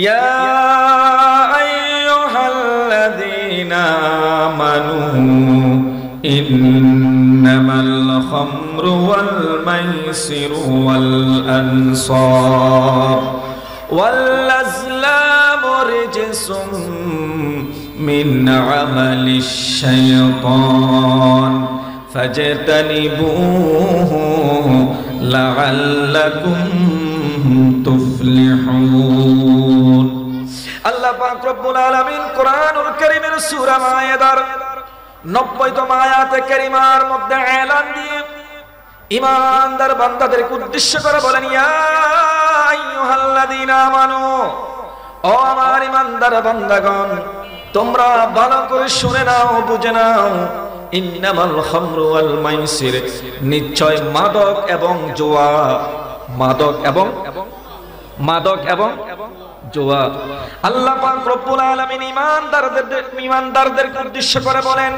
ইয়া আইয়ুহাল্লাযীনা আমানু ইন্নামাল খামরু ওয়াল মাইসিরু ওয়াল আনসাব ওয়াল আজলামু রিজসুম মিন আমালিশ শাইতান ফাজতানিবুহু লাআল্লাকুম তুফলিহুন। আল্লাহ পাক রব্বুল আলামিন কোরআনুল কারীমের সূরা মায়েদার 90তম আয়াতে কারিমার মধ্যে এলান দিয়ে ঈমানদার বান্দাদেরকে উদ্দেশ্য করে বলেন, ইয়া আইয়ুহাল্লাযীনা আমানু, ও আমার ঈমানদার বান্দাগণ, তোমরা ভালো করে শুনে নাও, বুঝে নাও। ইন্নামাল খামরু ওয়াল মাইসির, নিশ্চয় মাদক এবং জুয়া, মাদক এবং জুয়া। আল্লাহ পাক রব্বুল আলামিন ঈমানদারদেরকে উদ্দেশ্য করে বলেন,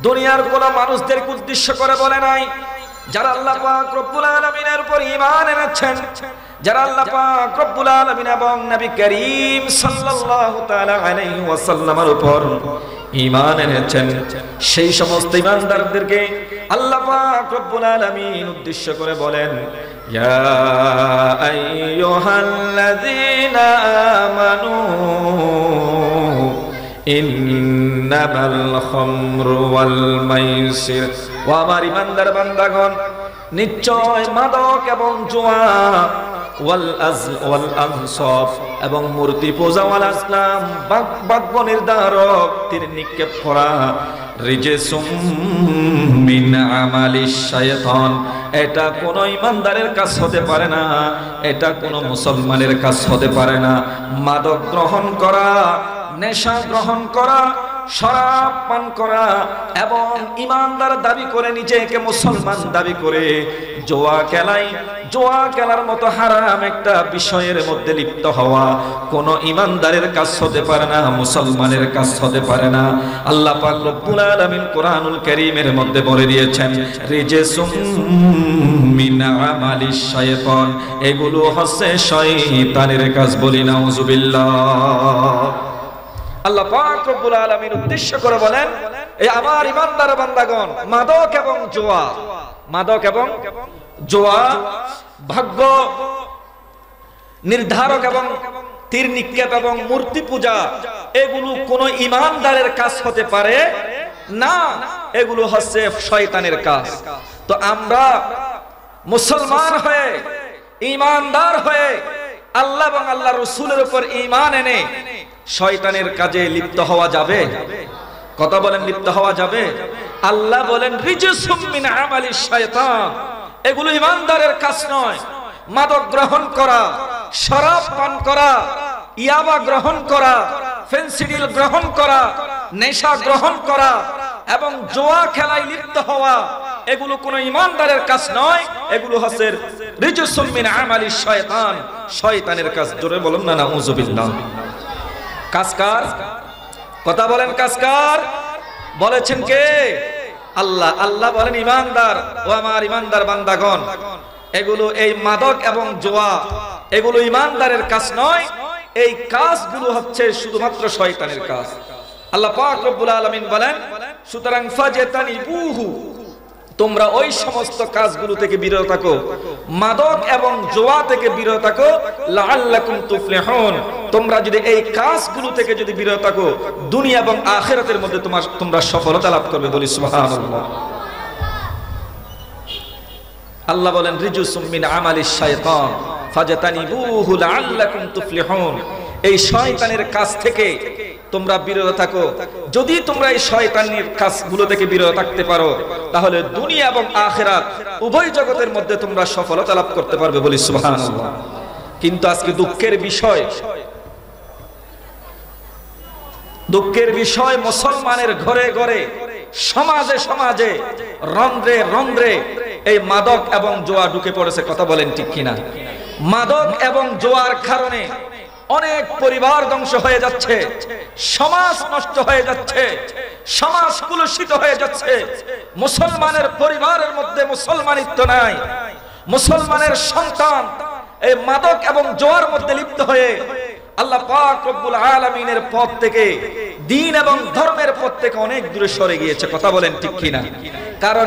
দুনিয়ার কোন মানুষদেরকে উদ্দেশ্য করে বলে নাই। যারা আল্লাহ পাক রব্বুল আলামিনের উপর ঈমান এনেছেন, যারা আল্লাহ পাক রব্বুল আলামিন এবং নবী করিম সাল্লাল্লাহু তাআলা আলাইহি ওয়াসাল্লামের উপর ঈমান এনেছেন, সেই সমস্ত ঈমানদারদেরকে আল্লাহ পাক রব্বুল আলামিন উদ্দেশ্য করে বলেন, ইয়া আইয়ুহাল্লাযীনা আমানু ইন্নামাল খামরু ওয়াল মাইসির, ও আমার ঈমানদার বান্দাগণ, নিশ্চয় মাদক এবং জুয়া, ওয়াল আনসাব এবং মূর্তি পূজা, ওয়াল আসলাম বাক্য নির্ধারক, তীর নিক্ষেপ করা, রিজসুম মিন আমালিশ শাইতান, এটা কোন ঈমানদারের কাজ হতে পারে না, এটা কোন মুসলমানের কাজ হতে পারে না। মাদক গ্রহণ করা, নেশা গ্রহণ করা, শরাব পান করা এবং ঈমানদার দাবি করে নিজেকে মুসলমান দাবি করে জুয়া খেলার মতো হারাম একটা বিষয়ের মধ্যে লিপ্ত হওয়া কোন ঈমানদারের কাজ হতে পারে না, মুসলমানের কাজ হতে পারে না। আল্লাহ পাক রব্বুল আলামিন কোরআনুল কারীমের মধ্যে বলে দিয়েছেন, রিজসুম মিন আমালিশ শাইতান, এগুলো হচ্ছে শয়তানের কাজ। বলি নাউজুবিল্লাহ। আল্লাহ পাক রব্বুল আলামিন উদ্দেশ্য করে বলেন, এই আমার ঈমানদার বান্দাগণ, মাদক এবং জুয়া ভাগ্য নির্ধারক এবং তীর নিক্ষেপ এবং মূর্তি পূজা, এগুলো কোন ঈমানদারের কাজ হতে পারে না, এগুলো হচ্ছে শয়তানের কাজ। তো আমরা মুসলমান হয়ে, ঈমানদার হয়ে, আল্লাহ এবং আল্লাহ রাসূলের উপর ঈমান এনে শয়তানের কাজে লিপ্ত হওয়া যাবে? কথা বলেন, লিপ্ত হওয়া যাবে? আল্লাহ বলেন, রিজসুম মিন আমালিশ শাইতান, এগুলো ঈমানদারের কাজ নয়। মাদক গ্রহণ করা, শরাব পান করা, ইয়াবা গ্রহণ করা, ফেনসিডিল গ্রহণ করা, নেশা গ্রহণ করা এবং জুয়া খেলায় লিপ্ত হওয়া, এগুলো কোনো ঈমানদারের কাজ নয়, এগুলো হচ্ছে রিজসুম মিন আমালিশ শাইতান, শয়তানের কাজ। জোরে বলুন না নাউজুবিল্লাহ। কাজকার, কথা বলেন, কাজকার বলেছেন কে? আল্লাহ। আল্লাহ বলেন, ঈমানদার, ও আমার ঈমানদার বান্দাগণ, এগুলো, এই মাদক এবং জুয়া, এগুলো ঈমানদারের কাজ নয়, এই কাজগুলো হচ্ছে শুধুমাত্র শয়তানের কাজ। আল্লাহ পাক রব্বুল আলামিন বলেন, সুতরাং ফাজতানিবুহু, তোমরা ওই সমস্ত কাজগুলো থেকে বিরত থাকো, মাদক এবং জুয়া থেকে বিরত থাকো, লাআল্লাকুম তুফলিহুন, তোমরা যদি এই কাজগুলো থেকে যদি বিরত থাকো, দুনিয়া এবং আখিরাতের মধ্যে তোমরা সফলতা লাভ করবে। বলি সুবহানাল্লাহ। আল্লাহ বলেন, রিজসুম মিন আমালিশ শাইতান ফাজতানিবুহু লাআল্লাকুম তুফলিহুন, এই শয়তানের কাজ থেকে তোমরা বিরত থাকো। যদি তোমরা এই শয়তানের কাজগুলো থেকে বিরত থাকতে পারো, তাহলে দুনিয়া এবং আখিরাত উভয় জগতের মধ্যে তোমরা সফলতা লাভ করতে পারবে। বলি সুবহানাল্লাহ। কিন্তু আজকে দুঃখের বিষয়, মুসলমানের ঘরে ঘরে, সমাজে সমাজে, রন্ধ্রে রন্ধ্রে এই মাদক এবং জুয়া ঢুকে পড়েছে। কথা বলেন ঠিক কিনা? মাদক এবং জুয়ার কারণে অনেক পরিবার ধ্বংস হয়ে যাচ্ছে, সমাজ নষ্ট হয়ে যাচ্ছে, সমাজ কুলুষিত হয়ে যাচ্ছে। মুসলমানের পরিবারের মধ্যে মুসলমানিত্ব নাই, মুসলমানের সন্তান এই মাদক এবং জুয়ার মধ্যে লিপ্ত হয়ে আল্লাহ পাক রব্বুল আলামিনের পথ থেকে, দ্বীন এবং ধর্মের পথ থেকে অনেক দূরে সরে গিয়েছে। কথা বলেন ঠিক কিনা? কারণ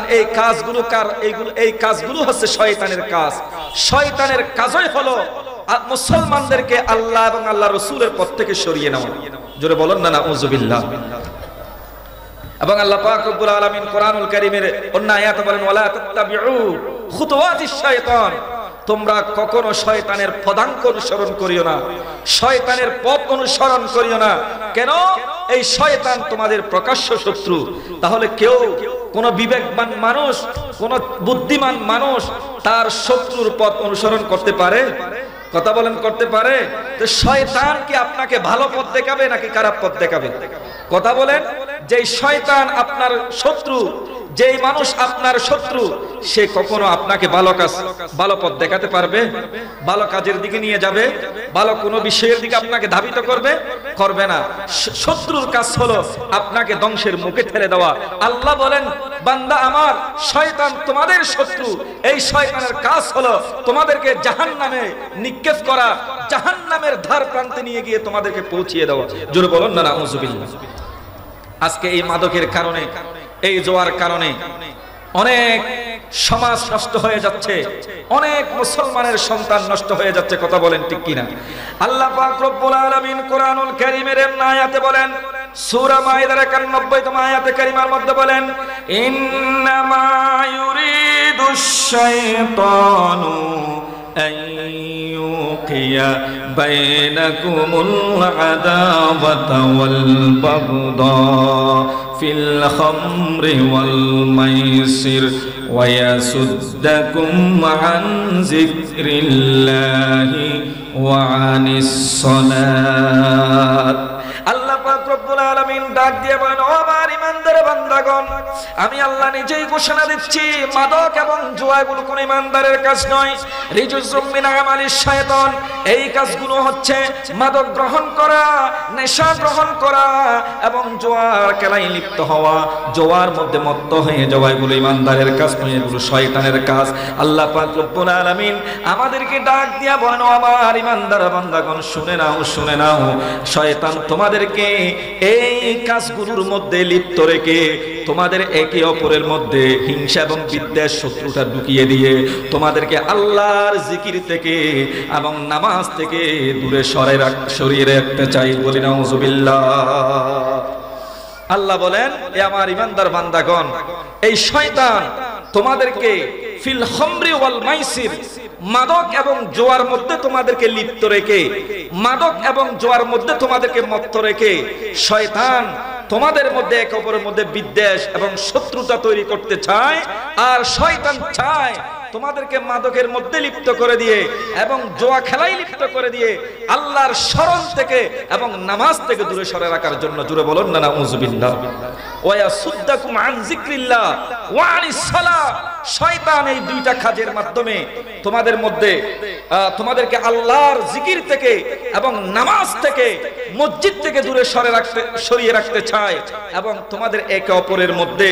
এই কাজগুলো হচ্ছে শয়তানের কাজ। শয়তানের কাজই হলো মুসলমানদেরকে আল্লাহ এবং আল্লাহ রাসূলের পথ থেকে সরিয়ে নেওয়া। জোরে বলেন না নাউযুবিল্লাহ। এবং আল্লাহ পাক রব্বুল আলামিন কোরআনুল কারীমের অন্য আয়াতে বলেন, ওয়ালা তাত্তাবিউ খুতুওয়াতিশ শায়তান, তোমরা কখনো শয়তানের পদাঙ্ক অনুসরণ করিও না, শয়তানের পথ অনুসরণ করিও না। কেন? এই শয়তান তোমাদের প্রকাশ্য শত্রু। তাহলে কেউ, কোন বিবেকবান মানুষ, কোন বুদ্ধিমান মানুষ তার শত্রুর পথ অনুসরণ করতে পারে? কথা বলেন, করতে পারে? তো শয়তান কি আপনাকে ভালো পথ দেখাবে নাকি খারাপ পথ দেখাবে? কথা বলেন। যেই শয়তান আপনার শত্রু, যেই মানুষ আপনার শত্রু, সে কখনো আপনাকে ভালো পথ দেখাতে পারবে? ভালো কাজের দিকে নিয়ে যাবে? ভালো কোনো বিষয়ের দিকে আপনাকে ধাবিত করবে না। শত্রুর কাজ হলো আপনাকে ধ্বংসের মুখে ঠেলে দেওয়া। আল্লাহ বলেন, বান্দা আমার, শয়তান তোমাদের শত্রু। এই শয়তানের কাজ হলো তোমাদেরকে জাহান্নামে নিক্ষেপ করা, জাহান্নামের ধার প্রান্তে নিয়ে গিয়ে তোমাদেরকে পৌঁছিয়ে দেওয়া। জোরে বলুন না নাউযুবিল্লাহ। আজকে এই মাদকের কারণে, এই জোয়ার কারণে অনেক সমাজ নষ্ট হয়ে যাচ্ছে, অনেক মুসলমানের সন্তান নষ্ট হয়ে যাচ্ছে। কথা বলেন ঠিক কিনা? আল্লাহ পাক রব্বুল আলামিন কোরআনুল কারীমের আয়াতে বলেন, সূরা মাইদার 91তম আয়াতে কারিমার মধ্যে বলেন, ইন্নামা ইউরিদুশ শাইতানু আইয়ুকিয়া বাইনাকুমুল আদাওয়াতা ওয়াল বাগদা ফিল খামরি ওয়াল মাইসির ওয়া ইয়াসুদ্দাকুম আন যিকরিল্লাহি ওয়া আনিস সালাত। আল্লাহ পাক রব্বুল আলামিন ডাক দিয়ে বলেন, ও আমার ঈমানদার বান্দাগণ, আমি আল্লাহ নিজেই ঘোষণা দিচ্ছি, মাদক এবং জুয়াগুলো কোন ঈমানদারের কাজ নয়। রিজুসুম মিন আমালিশ শায়তান, এই কাজগুলো হচ্ছে মাদক গ্রহণ করা, নেশা গ্রহণ করা এবং জুয়ার খেলায় লিপ্ত হওয়া, জুয়ার মধ্যে মত্ত হয়ে যাওয়া, এগুলো ঈমানদারের কাজ নয়, এগুলো শয়তানের কাজ। আল্লাহ পাক রব্বুল আলামিন আমাদেরকে ডাক দিয়া বলেন, ও আমার ঈমানদার বান্দাগণ, শুনে নাও, শয়তান তোমাদেরকে এই কাজগুলোর মধ্যে লিপ্ত রেখে তোমাদের একে অপরের মধ্যে হিংসা এবং বিদ্বেষ, শত্রুতা ঢুকিয়ে দিয়ে তোমাদেরকে আল্লাহর জিকির থেকে এবং নামাজ থেকে দূরে সরিয়ে রাখতে চাই। বলি নাউযুবিল্লাহ। আল্লাহ বলেন, এ আমার ঈমানদার বান্দাগণ, এই শয়তান তোমাদেরকে ফিল খামরি ওয়াল মাইসির, মাদক এবং জোয়ার মধ্যে তোমাদেরকে লিপ্ত রেখে, মাদক এবং জোয়ার মধ্যে তোমাদেরকে মত্ত রেখে শয়তান তোমাদের মধ্যে একে অপরের মধ্যে বিদ্বেষ এবং শত্রুতা তৈরি করতে চায়। আর শয়তান চায় তোমাদেরকে মাদকের মধ্যে লিপ্ত করে দিয়ে এবং জোয়া খেলায় লিপ্ত করে দিয়ে আল্লাহর স্মরণ থেকে এবং নামাজ থেকে দূরে সরে রাখার জন্য। জুড়ে বলুন না নাউযুবিল্লাহ। ওয়া ইয়াসুদ্দাকুম আন যিকরিল্লাহ ওয়া আনিস সালাহ। শয়তান এই দুইটা কাজের মাধ্যমে তোমাদের মধ্যে তোমাদেরকে আল্লাহর জিকির থেকে এবং নামাজ থেকে, মসজিদ থেকে দূরে সরিয়ে রাখতে চায় এবং তোমাদের একে অপরের মধ্যে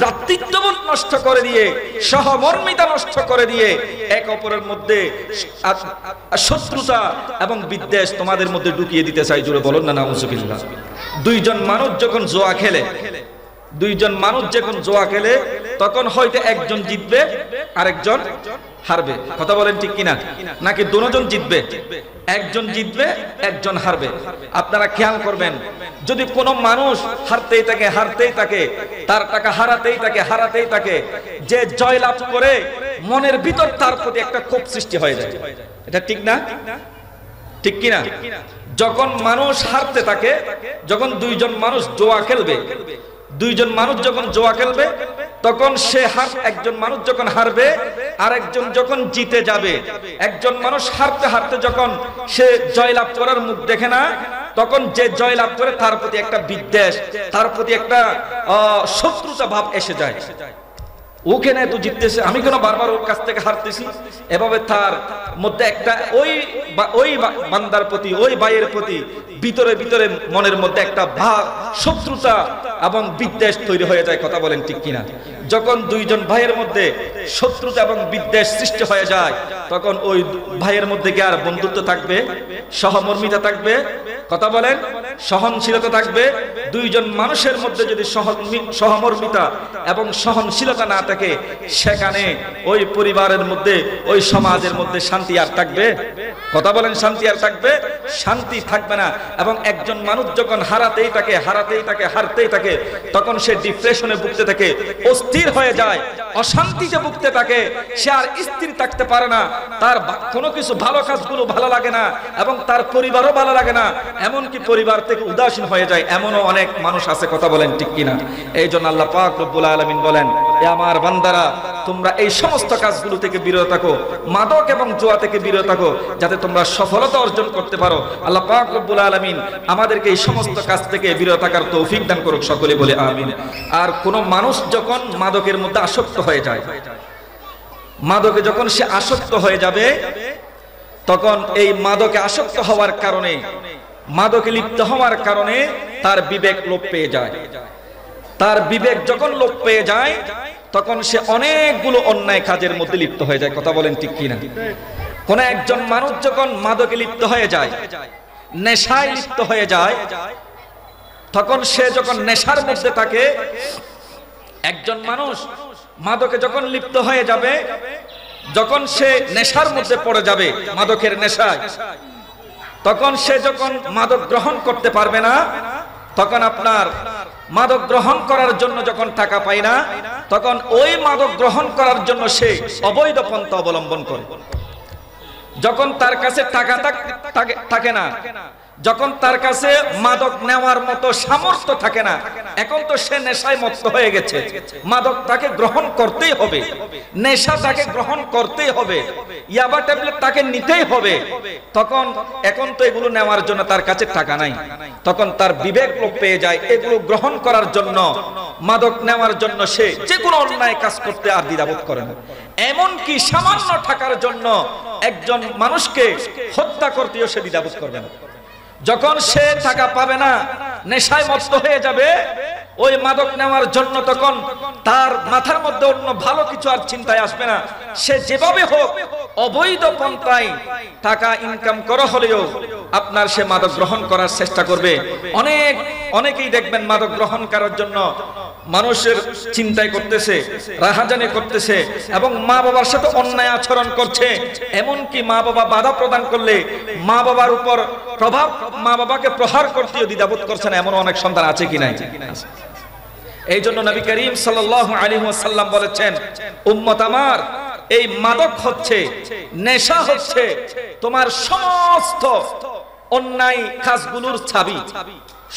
ভ্রাতৃত্ববোধ নষ্ট করে দিয়ে, সহমর্মিতা নষ্ট করে দিয়ে একে অপরের মধ্যে শত্রুতা এবং বিদ্বেষ তোমাদের মধ্যে ঢুকিয়ে দিতে চাই। জুড়ে বলুন না নাউযুবিল্লাহ। দুইজন মানুষ যখন জোয়া খেলে তখন হয়তো একজন জিতবে আরেকজন হারবে। কথা বলেন ঠিক কিনা? নাকি দুজন জিতবে? একজন জিতবে, একজন হারবে। আপনারা খেয়াল করবেন, যদি কোনো মানুষ হারতেই থাকে, তার টাকা হারাতেই থাকে, যে জয় লাভ করে মনের ভিতর তার প্রতি একটা ক্ষোভ সৃষ্টি হয়ে যায়। এটা ঠিক না? ঠিক কিনা? যখন মানুষ হারতে থাকে, যখন দুইজন মানুষ জোয়া খেলবে, তখন একজন মানুষ যখন হারবে, আরেকজন যখন জিতে যাবে, একজন মানুষ হারতে যখন সে জয়লাভ করার মুখ দেখে না, তখন যে জয়লাভ করে তার প্রতি একটা বিদ্বেষ, তার প্রতি একটা শত্রুতা ভাব এসে যায়। ওকে না তো জিততেছে, আমি কেন বারবার ওর কাছ থেকে হারতেছি? এভাবে তার মধ্যে একটা ওই বান্দার প্রতি, ওই ভাইয়ের প্রতি ভিতরে মনের মধ্যে একটা ভাব, শত্রুতা এবং বিদ্বেষ তৈরি হয়ে যায়। কথা বলেন ঠিক কিনা? যখন দুইজন ভাইয়ের মধ্যে শত্রুতা এবং বিদ্বেষ সৃষ্টি হয়ে যায়, তখন ওই ভাইয়ের মধ্যে কি আর বন্ধুত্ব থাকবে, সহমর্মিতা থাকবে? কথা বলেন, সহনশীলতা থাকবে? দুইজন মানুষের মধ্যে যদি সহমর্মিতা এবং সহনশীলতা না থাকে, সেখানে ওই পরিবারের মধ্যে, ওই সমাজের মধ্যে শান্তি আর থাকবে? কথা বলেন, শান্তি আর থাকবে? শান্তি থাকবে না। এবং একজন মানুষ যখন হারাতেই থাকে, হারতেই থাকে, তখন সে ডিপ্রেশনে ভুগতে থাকে, অস্থির হয়ে যায়, অশান্তিতে ভুগতে থাকে, সে আর স্থির থাকতে পারে না, তার কোনো কিছু ভালো কাজগুলো ভালো লাগে না এবং তার পরিবারও ভালো লাগে না, এমনকি পরিবার থেকে উদাসীন হয়ে যায়। এমনও অনেক মানুষ আছে, কথা বলেন ঠিক কিনা? এই জন্য আল্লাহ পাক রব্বুল আলামিন বলেন, এ আমার বান্দারা, তোমরা এই সমস্ত কাজগুলো থেকে বিরত থাকো, মাদক এবং জুয়া থেকে বিরত থাকো, যাতে তোমরা সফলতা অর্জন করতে পারো। আল্লাহ পাক রব্বুল আলামিন আমাদেরকে এই সমস্ত কাজ থেকে বিরত থাকার তৌফিক দান করুক, সকলে বলে আমিন। আর কোন মানুষ যখন মাদকের মধ্যে আসক্ত হয়ে যায়, মাদকে যখন সে আসক্ত হয়ে যাবে, তখন এই মাদকে আসক্ত হওয়ার কারণে, মাদকে লিপ্ত হওয়ার কারণে তার বিবেক লোপ পেয়ে যায়। তার বিবেক যখন লোপ পেয়ে যায়, তখন সে অনেকগুলো অন্যায় কাজের মধ্যে লিপ্ত হয়ে যায়। কথা বলেন ঠিক কিনা? কোন একজন মানুষ যখন মাদকে লিপ্ত হয়ে যায়, নেশায় লিপ্ত হয়ে যায়, তখন সে যখন নেশার মধ্যে থাকে, একজন মানুষ মাদকে যখন লিপ্ত হয়ে যাবে, যখন সে নেশার মধ্যে পড়ে যাবে, মাদকের নেশায়, তখন সে যখন মাদক গ্রহণ করতে পারবে না, তখন আপনার মাদক গ্রহণ করার জন্য যখন টাকা পায় না, তখন ওই মাদক গ্রহণ করার জন্য সে অবৈধ পন্থা অবলম্বন করে। যখন তার কাছে টাকা থাকে না, যখন তার কাছে মাদক নেওয়ার মতো সামর্থ্য থাকে না, এখন তো সে নেশায় মত্ত হয়ে গেছে, মাদক তাকে গ্রহণ করতেই হবে, নেশা তাকে গ্রহণ করতেই হবে, ইয়াবা ট্যাবলেট তাকে নিতেই হবে, তখন এখন তো এগুলো নেওয়ার জন্য তার কাছে টাকা নাই, তখন তার বিবেক লোপ পেয়ে যায়। এগুলো গ্রহণ করার জন্য, মাদক নেওয়ার জন্য সে যে কোনো অন্যায় কাজ করতে আর দ্বিধাবোধ করে না। এমনকি সামান্য টাকার জন্য একজন মানুষকে হত্যা করতেও সে দ্বিধাবোধ করবে না। যখন সে টাকা পাবে না, নেশায় মত্ত হয়ে যাবে ওই মাদক নেওয়ার জন্য, তখন তার মাথার মধ্যে অন্য ভালো কিছু আর চিন্তায় আসবে না। সে যেভাবে হোক অবৈধ পন্থায় টাকা ইনকাম করা হলেও আপনার সে মাদক গ্রহণ করার চেষ্টা করবে। অনেকেই দেখবেন মাদক গ্রহণ করার জন্য মানুষের চিন্তায় করতেছে, রাহাজানি করতেছে এবং মা বাবার সাথে অন্যায় আচরণ করছে। এমনকি মা বাবা বাধা প্রদান করলে মা বাবার উপর প্রভাব, মা বাবাকে প্রহার করতেও দ্বিধাবোধ করছে না, এমন অনেক সন্তান আছে কি নাই? এই জন্য নবী করিম সাল্লাল্লাহু আলাইহি ওয়াসাল্লাম বলেছেন, উম্মত আমার, এই মাদক হচ্ছে, নেশা হচ্ছে তোমার সমস্ত অন্যায় কাজগুলোর চাবি,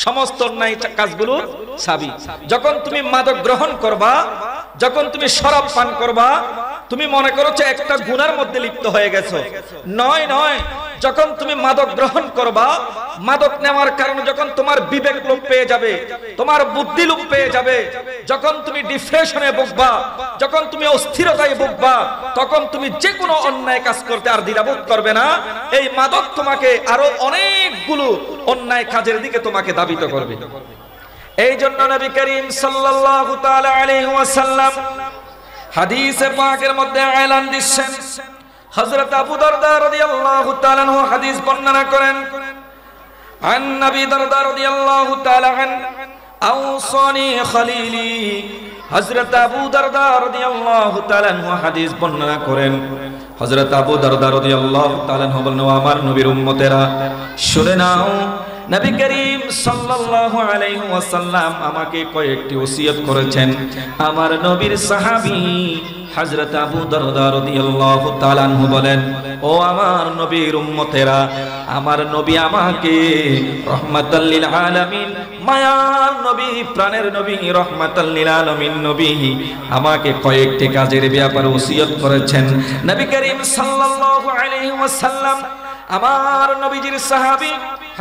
সমস্ত অন্যায় কাজগুলোর চাবি। যখন তুমি মাদক গ্রহণ করবা, যখন তুমি শরাব পান করবা, তুমি মনে করছো একটা গুনার মধ্যে লিপ্ত হয়ে গেছো। নয়, যখন তুমি মাদক গ্রহণ করবা, মাদক নেওয়ার কারণে যখন তোমার বিবেক লোপ পেয়ে যাবে, তোমার বুদ্ধি লোপ পেয়ে যাবে, যখন তুমি ডিপ্রেশনে ভুগবা, যখন তুমি অস্থিরতায় ভুগবা, তখন তুমি যে কোনো অন্যায় কাজ করতে আর দ্বিধাবোধ করবে না। এই মাদক তোমাকে আরো অনেকগুলো অন্যায় কাজের দিকে তোমাকে ধাবিত করবে। এই জন্য নবী করিম সাল্লাল্লাহু তাআলা আলাইহি ওয়াসাল্লাম হাদিসে পাকের মধ্যে এলান দিচ্ছেন, হযরত আবু দারদা রাদিয়াল্লাহু তাআলা আনহু হাদিস বর্ণনা করেন, আন নবী দারদা রাদিয়াল্লাহু তাআলা আন আওসানি খলিলি, হযরত আবু দারদা রাদিয়াল্লাহু তাআলা আনহু হাদিস বর্ণনা করেন, হযরত আবু দারদা রাদিয়াল্লাহু তাআলা আনহু বলেন, আমার নবীর উম্মতেরা শুনে নাও, নবী করিম সাল্লাল্লাহু আলাইহি ওয়াসাল্লাম আমাকে কয়েকটি ওসিয়ত করেছেন। আমার নবীর সাহাবী হযরত আবু দারদা রাদিয়াল্লাহু তাআলা আনহু বলেন, ও আমার নবীর উম্মতেরা, আমার নবী আমাকে রাহমাতাল লিল আলামিন, মায়ার নবী, প্রাণের নবী, রাহমাতাল লিল আলামিন নবী আমাকে কয়েকটি কাজের ব্যাপারে ওসিয়ত করেছেন। নবী করিম সাল্লাল্লাহু আলাইহি ওয়াসাল্লাম আমার নবীজির সাহাবী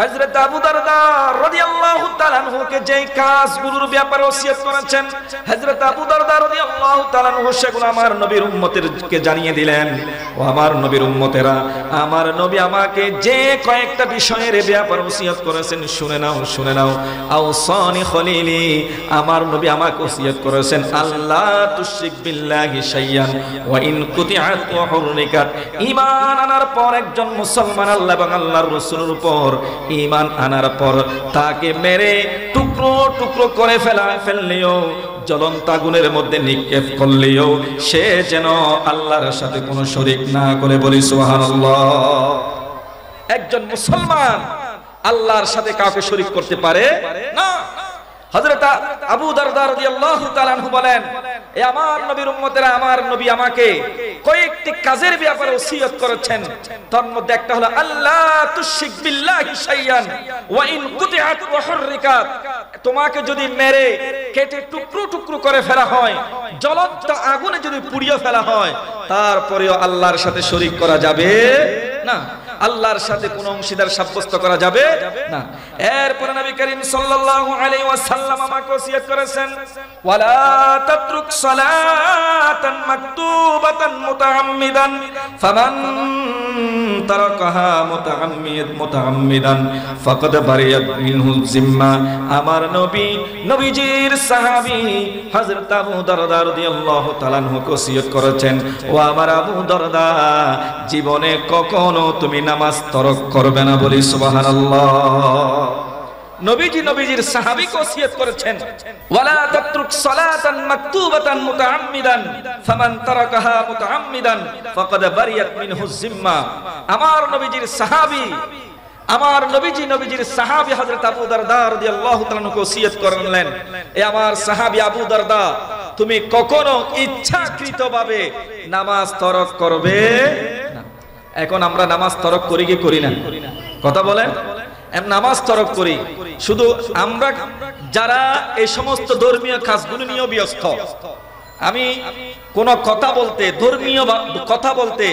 হযরত আবু দারদা রাদিয়াল্লাহু তাআলা আনহুকে যেই কাজগুলোর ব্যাপারে ওসিয়ত করেছেন, হযরত আবু দারদা রাদিয়াল্লাহু তাআলা আনহু সেগুলো আমার নবীর উম্মতেরকে জানিয়ে দিলেন। ও আমার নবীর উম্মতেরা, আমার নবী আমাকে যে কয়েকটা বিষয়ের ব্যাপারে ওসিয়ত করেছেন শুনে নাও, শুনে নাও। আওসানি খলিলি, আমার নবী আমাকে ওসিয়ত করেছেন আল্লাহ তুশরিক বিল্লাহি শাইয়ান ওয়া ইন কুতিআত ওয়া হুররিকাত। ঈমান আনার পর একজন মুসলমান আল্লাহ এবং আল্লাহর রাসূলের উপর ঈমান আনার পর তাকে মেরে টুকরো টুকরো করে ফেললেও, জ্বলন্ত আগুনের মধ্যে নিক্ষেপ করলেও সে যেন আল্লাহর সাথে কোনো শরীক না করে, বলি সুবহানাল্লাহ। একজন মুসলমান আল্লাহর সাথে কাউকে শরীক করতে পারে না। হযরত আবু দারদা রাদিয়াল্লাহু তাআলা আনহু বলেন, এ আমার নবীর উম্মতেরা, আমার নবী আমাকে কয়েকটি কাজের ব্যাপারে ওসিয়ত করেছেন। তার মধ্যে একটা হলো আল্লাহ তুশরিক বিল্লাহি শাইয়ান ওয়া ইন কুতিআত ওয়া হুররিকাত। তোমাকে যদি মেরে কেটে টুকরো টুকরো করে ফেলা হয়, জ্বলন্ত আগুনে যদি পুড়িয়ে ফেলা হয়, তারপরেও আল্লাহর সাথে শরীক করা যাবে না, আল্লাহর সাথে কোনো অংশীদার সাব্যস্ত করা যাবে না। এরপর নবী করিম সাল্লাল্লাহু আলাইহি ওয়াসাল্লাম আমাকে ওসিয়ত করেছেন, ওয়ালা তাতরুক সালাতান মাকতুবাতান মুতাআম্মিদান ফামান তারাকাহা মুতাআম্মিদান ফাকাদ বারিয়াত মিনহু জিম্মা। আমার নবীজির সাহাবী হযরত আবু দারদা রাদিয়াল্লাহু তাআলা আনহুকে ওসিয়ত করেছেন, ও আমার আবু দারদা, জীবনে কখনো তুমি নামাজ তরক করবে না, বলি সুবহানাল্লাহ। নবীজির সাহাবীকে ওসিয়ত করেছেন, ওয়ালা তাতরুক সালাতান মাকতুবাতান মুতাআম্মিদান ফামান তারাকাহা মুতাআম্মিদান ফাকাদ বারিয়াত মিনহু জিম্মা। আমার নবীজির সাহাবী হযরত আবু দারদা রাদিয়াল্লাহু তাআলা আনহুকে ওসিয়ত করলেন, এ আমার সাহাবী আবু দারদা, তুমি কখনো ইচ্ছাকৃতভাবে নামাজ তরক করবে না। এখন আমরা নামাজ তরক করি কি করি না? কথা বলেন। নামাজ তরক করি, শুধু আমরা যারা এই সমস্ত ধর্মীয় কাজগুলো নিয়ে ব্যস্ত, আমি কোন কথা বলতে, ধর্মীয় কথা বলতে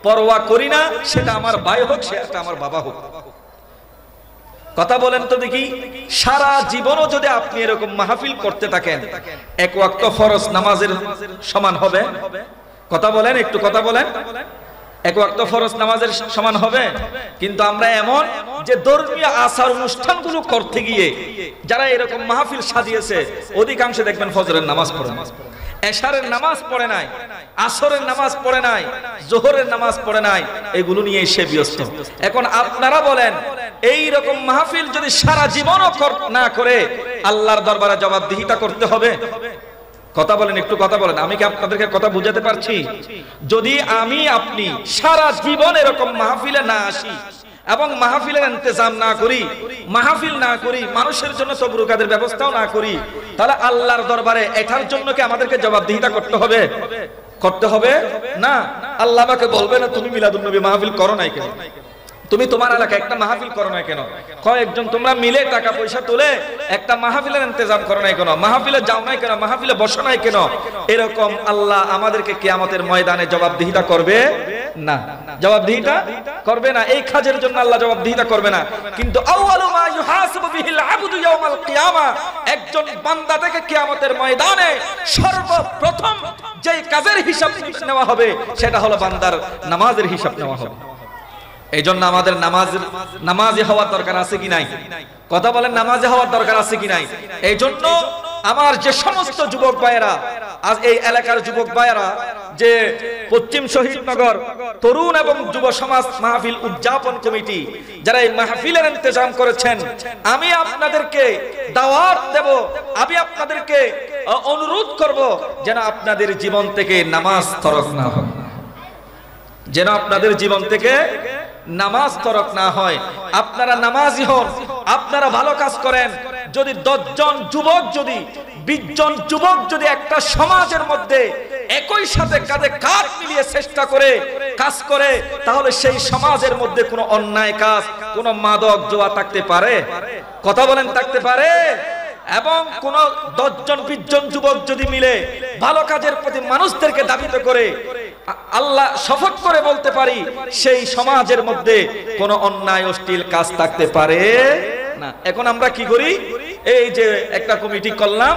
পরোয়া করি না, সেটা আমার ভাই হোক, সেটা আমার বাবা হোক। কথা বলেন তো দেখি, সারা জীবনও যদি আপনি এরকম মাহফিল করতে থাকেন, এক ওয়াক্ত ফরজ নামাজের সমান হবে? কথা বলেন, একটু কথা বলেন। এক ওয়াক্ত ফরজ নামাজের সমান হবে? কিন্তু আমরা এমন যে ধর্মীয় আচার অনুষ্ঠানগুলো করতে গিয়ে যারা এরকম মাহফিল সাজিয়েছে, অধিকাংশ দেখবেন ফজরের নামাজ পড়ে না, এশারের নামাজ পড়ে নাই, আসরের নামাজ পড়ে নাই, জোহরের নামাজ পড়ে নাই, এগুলো নিয়ে সে ব্যস্ত। এখন আপনারা বলেন, এই রকম মাহফিল যদি সারা জীবনও না করে আল্লাহর দরবারে জবাবদিহিতা করতে হবে? কথা বলেন, একটু কথা বলেন। আমি কি আপনাদেরকে কথা বুঝাতে পারছি? যদি আমি আপনি সারা জীবন এরকম মাহফিলে না আসি এবং মাহফিলের ইন্তজাম না করি, মাহফিল না করি, মানুষের জন্য তবরুকাদের ব্যবস্থাও না করি, তাহলে আল্লাহর দরবারে এটার জন্য কি আমাদেরকে জবাবদিহিতা করতে হবে? করতে হবে না। আল্লাহ আমাকে বলবে না তুমি মিলাদুন নবী মাহফিল করো নাই কেন, তুমি তোমার এলাকায় একটা মাহফিল করো না কেন, কয়েকজন তোমরা মিলে টাকা পয়সা তুলে একটা মাহফিলের ইন্তজাম করো নাই কেন, মাহফিলে যাও নাই কেন, মাহফিলে বসো নাই কেন? এরকম আল্লাহ আমাদেরকে কিয়ামতের ময়দানে জবাবদিহিতা করবে না, জবাবদিহিতা করবে না। এই কাজের জন্য আল্লাহ জবাবদিহিতা করবে না। কিন্তু আউয়ালু মা ইউহাসাবু বিহিল আবদু ইয়াউমাল কিয়ামা, একজন বান্দা থেকে কিয়ামতের ময়দানে সর্বপ্রথম যে কাজের হিসাব নেওয়া হবে সেটা হলো বান্দার নামাজের হিসাব নেওয়া হবে। এই জন্য আমাদের নামাজি হওয়ার দরকার আছে কি নাই? কথা বলেন, নামাজি হওয়ার দরকার আছে কি নাই? এই জন্য আমার যে সমস্ত যুবক ভাইয়েরা, আজ এই এলাকার যুবক ভাইয়েরা যে পশ্চিম শহীদনগর তরুণ এবং যুব সমাজ মাহফিল উদযাপন কমিটি যারা এই মাহফিলের ইন্তজাম করেছেন, আমি আপনাদেরকে দাওয়াত দেব, আমি আপনাদেরকে অনুরোধ করব যেন আপনাদের জীবন থেকে নামাজ তরক না হয়, যেন আপনাদের জীবন থেকে নামাজ তরক না হয়। আপনারা নামাজি হন, আপনারা ভালো কাজ করেন। যদি 10 জন যুবক, যদি 20 জন যুবক যদি একটা সমাজের মধ্যে একই সাথে কাঁধে কাঁধ মিলিয়ে চেষ্টা করে কাজ করে, তাহলে সেই সমাজের মধ্যে কোনো অন্যায় কাজ, কোনো মাদক জোয়া থাকতে পারে? কথা বলেন, থাকতে পারে? এবং কোন 10 জন 20 জন যুবক যদি মিলে ভালো কাজের প্রতি মানুষদেরকে দাবিত করে আল্লাহ শপথ করে বলতে পারি সেই সমাজের মধ্যে কোনো অন্যায় অশ্লীল কাজ থাকতে পারে না। এখন আমরা কি করি, এই যে একটা কমিটি করলাম,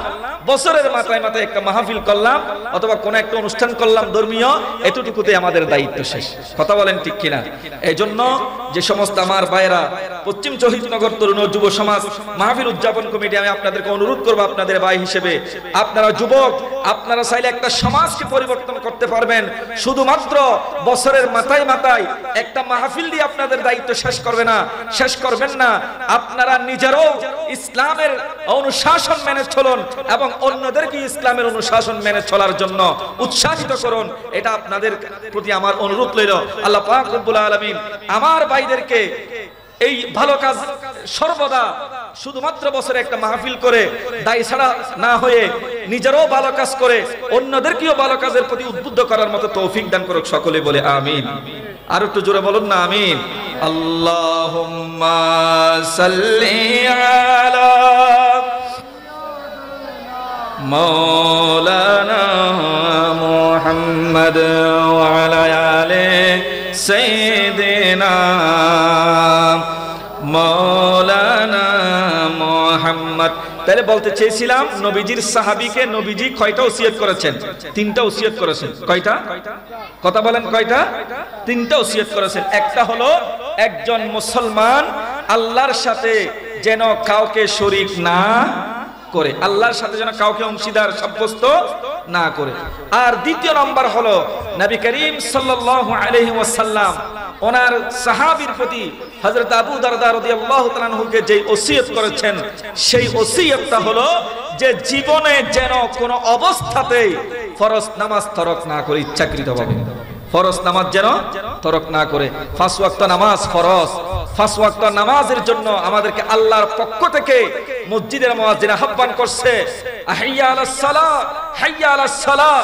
বছরের মাথায় মাথায় একটা মাহফিল করলাম অথবা কোন একটা অনুষ্ঠান করলাম ধর্মীয়, এতটুকুতে আমাদের দায়িত্ব শেষ। কথা বলেন ঠিক কিনা? এই জন্য যে সমস্ত আমার ভাইরা পশ্চিম শহীদনগর তরুণ ও যুব সমাজ মাহফিল উদযাপন কমিটি, আমি আপনাদেরকে অনুরোধ করবো, আপনাদের ভাই হিসেবে, আপনারা যুবক, আপনারা চাইলে একটা সমাজকে পরিবর্তন করতে পারবেন। শুধুমাত্র বছরের মাথায় মাথায় একটা মাহফিল দিয়ে আপনাদের দায়িত্ব শেষ করবেন না। আপনারা নিজেরাও ইসলামের অনুশাসন মেনে চলুন এবং অন্যদেরকে ইসলামের অনুশাসন মেনে চলার জন্য উৎসাহিত করুন। এটা আপনাদের প্রতি আমার অনুরোধ রইল। আল্লাহ পাক রব্বুল আলামিন আমার ভাইদেরকে এই ভালো কাজ সর্বদা শুধুমাত্র বছরে একটা মাহফিল করে দায়ী ছাড়া না হয়ে নিজেরাও ভালো কাজ করে অন্যদেরকেও ভালো কাজের প্রতি উদ্বুদ্ধ করার মতো তৌফিক দান করুক। সকলে বলে আমিন। আর একটু জোরে বলুন না আমিন। আল্লাহুম্মা সাল্লি আলা মাওলানা মুহাম্মদ ওয়া আলা আলি সাইয়্যিদিনা মাওলানা মুহাম্মদ। তাহলে বলতে চেয়েছিলাম, নবীজির সাহাবীকে নবীজি কয়টা ওসিয়ত করেছেন? 3টা ওসিয়ত করেছেন। কয়টা? কথা বলেন কয়টা? 3টা ওসিয়ত করেছেন। একটা হলো একজন মুসলমান আল্লাহর সাথে যেন কাউকে শরীক না করে, আল্লাহর সাথে যেন কাউকে অংশীদার সাব্যস্ত না করে। আর দ্বিতীয় নম্বর হলো নবী করিম সাল্লাল্লাহু আলাইহি ওয়াসাল্লাম ওনার সাহাবীর প্রতি হযরত আবু দারদা রাদিয়াল্লাহু তাআলা আনহুকে যে ওসিয়ত করেছেন, সেই ওসিয়তটা হলো যে জীবনে যেন কোনো অবস্থাতেই ফরজ নামাজ তরক না করে, ইচ্ছাকৃতভাবে ফরজ নামাজ যেন তরক না করে। 5 ওয়াক্ত নামাজ ফরজ। 5 ওয়াক্ত নামাজের জন্য আমাদেরকে আল্লাহর পক্ষ থেকে মসজিদের মুয়াজ্জিন আহ্বান করছে, হাইয়া আলাস সালাহ, হাইয়া আলাস সালাহ,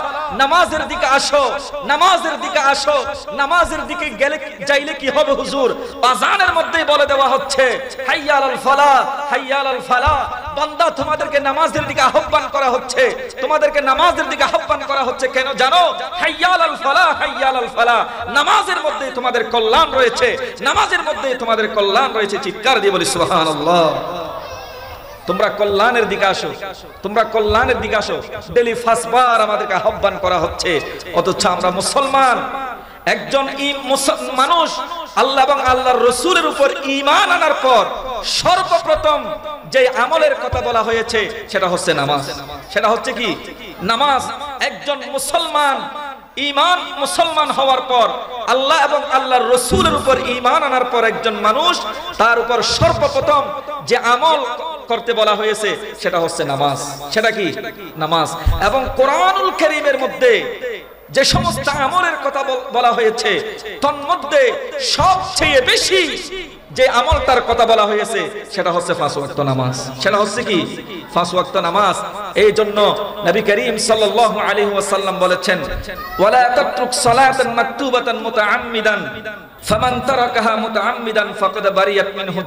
নামাজের দিকে আসো, নামাজের দিকে আসো। নামাজের দিকে গেলে যাইলে কি হবে হুজুর? আযানের মধ্যেই বলে দেওয়া হচ্ছে হাইয়া আলাল ফালাহ, হাইয়া আলাল ফালাহ। বান্দা, তোমাদেরকে নামাজের দিকে আহ্বান করা হচ্ছে, তোমাদেরকে নামাজের দিকে আহ্বান করা হচ্ছে। কেন জানো? হাইয়া আলাল ফালাহ, হাইয়া আলাল ফালাহ। নামাজের মধ্যে তোমাদের কল্যাণ রয়েছে, নামাজের মধ্যে তোমাদের কল্যাণ রয়েছে। চিৎকার দিয়ে বলি সুবহানাল্লাহ। তোমরা কল্যাণের দিকে আসো, তোমরা কল্যাণের দিকে আসো। ডেলি 5 বার আমাদেরকে আহ্বান করা হচ্ছে, অথচ আমরা মুসলমান, একজন মানুষ আল্লাহ এবং আল্লাহর রাসূলের উপর ঈমান আনার পর সর্বপ্রথম যে আমলের কথা বলা হয়েছে সেটা হচ্ছে নামাজ। সেটা হচ্ছে কি? নামাজ। একজন মুসলমান মুসলমান হওয়ার পর আল্লাহ এবং আল্লাহর রাসূলের উপর ঈমান আনার পর একজন মানুষ, তার উপর সর্বপ্রথম যে আমল করতে বলা হয়েছে সেটা হচ্ছে নামাজ। সেটা কি? নামাজ। এবং কোরআনুল কারীমের মধ্যে যে সমস্ত আমলের কথা বলা হয়েছে, তন্মধ্যে সবচেয়ে বেশি যে আমলটার কথা বলা হয়েছে সেটা হচ্ছে 5 ওয়াক্ত নামাজ। সেটা হচ্ছে কি? 5 ওয়াক্ত নামাজ। এই জন্য নবী করিম সাল্লাল্লাহু আলাইহি ওয়াসাল্লাম বলেছেন, ওয়ালা তাতরুক সালাতান মাকতুবাতান মুতাআম্মিদান ফামান তারাকাহা মুতাআম্মিদান ফাকাদ বারিয়াত মিনহু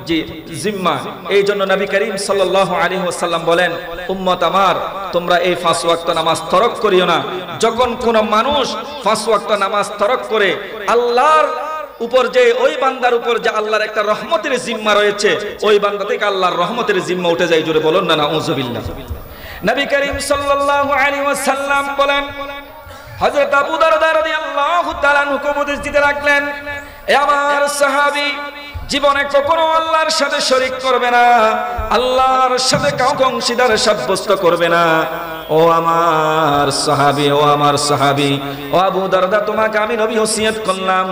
জিম্মা। এই জন্য নবী করিম সাল্লাল্লাহু আলাইহি ওয়াসাল্লাম বলেন, উম্মত আমার, তোমরা এই 5 ওয়াক্ত নামাজ তরক করিও না। যখন কোন মানুষ 5 ওয়াক্ত নামাজ তরক করে, আল্লাহর উপর যে ওই বান্দার উপর যে আল্লাহর একটা রহমতের জিম্মা রয়েছে, ওই বান্দা থেকে আল্লাহর রহমতের জিম্মা উঠে যায়। জোরে বলুন না নাউযুবিল্লাহ। নবী করিম সাল্লাল্লাহু আলাইহি ওয়াসাল্লাম বলেন, হযরত আবু দারদা রাদিয়াল্লাহু তাআলা আনহু উপদেশ দিতে লাগলেন, এ আমার সাহাবী, জীবনে কখনো আল্লাহর সাথে শরীক করবে না, আল্লাহর সাথে কাউকে অংশীদার সাব্যস্ত করবে না। ও আমার সাহাবী, ও আমার সাহাবী, ও আবু দারদা, তোমাকে আমি নবী ওসিয়ত করলাম,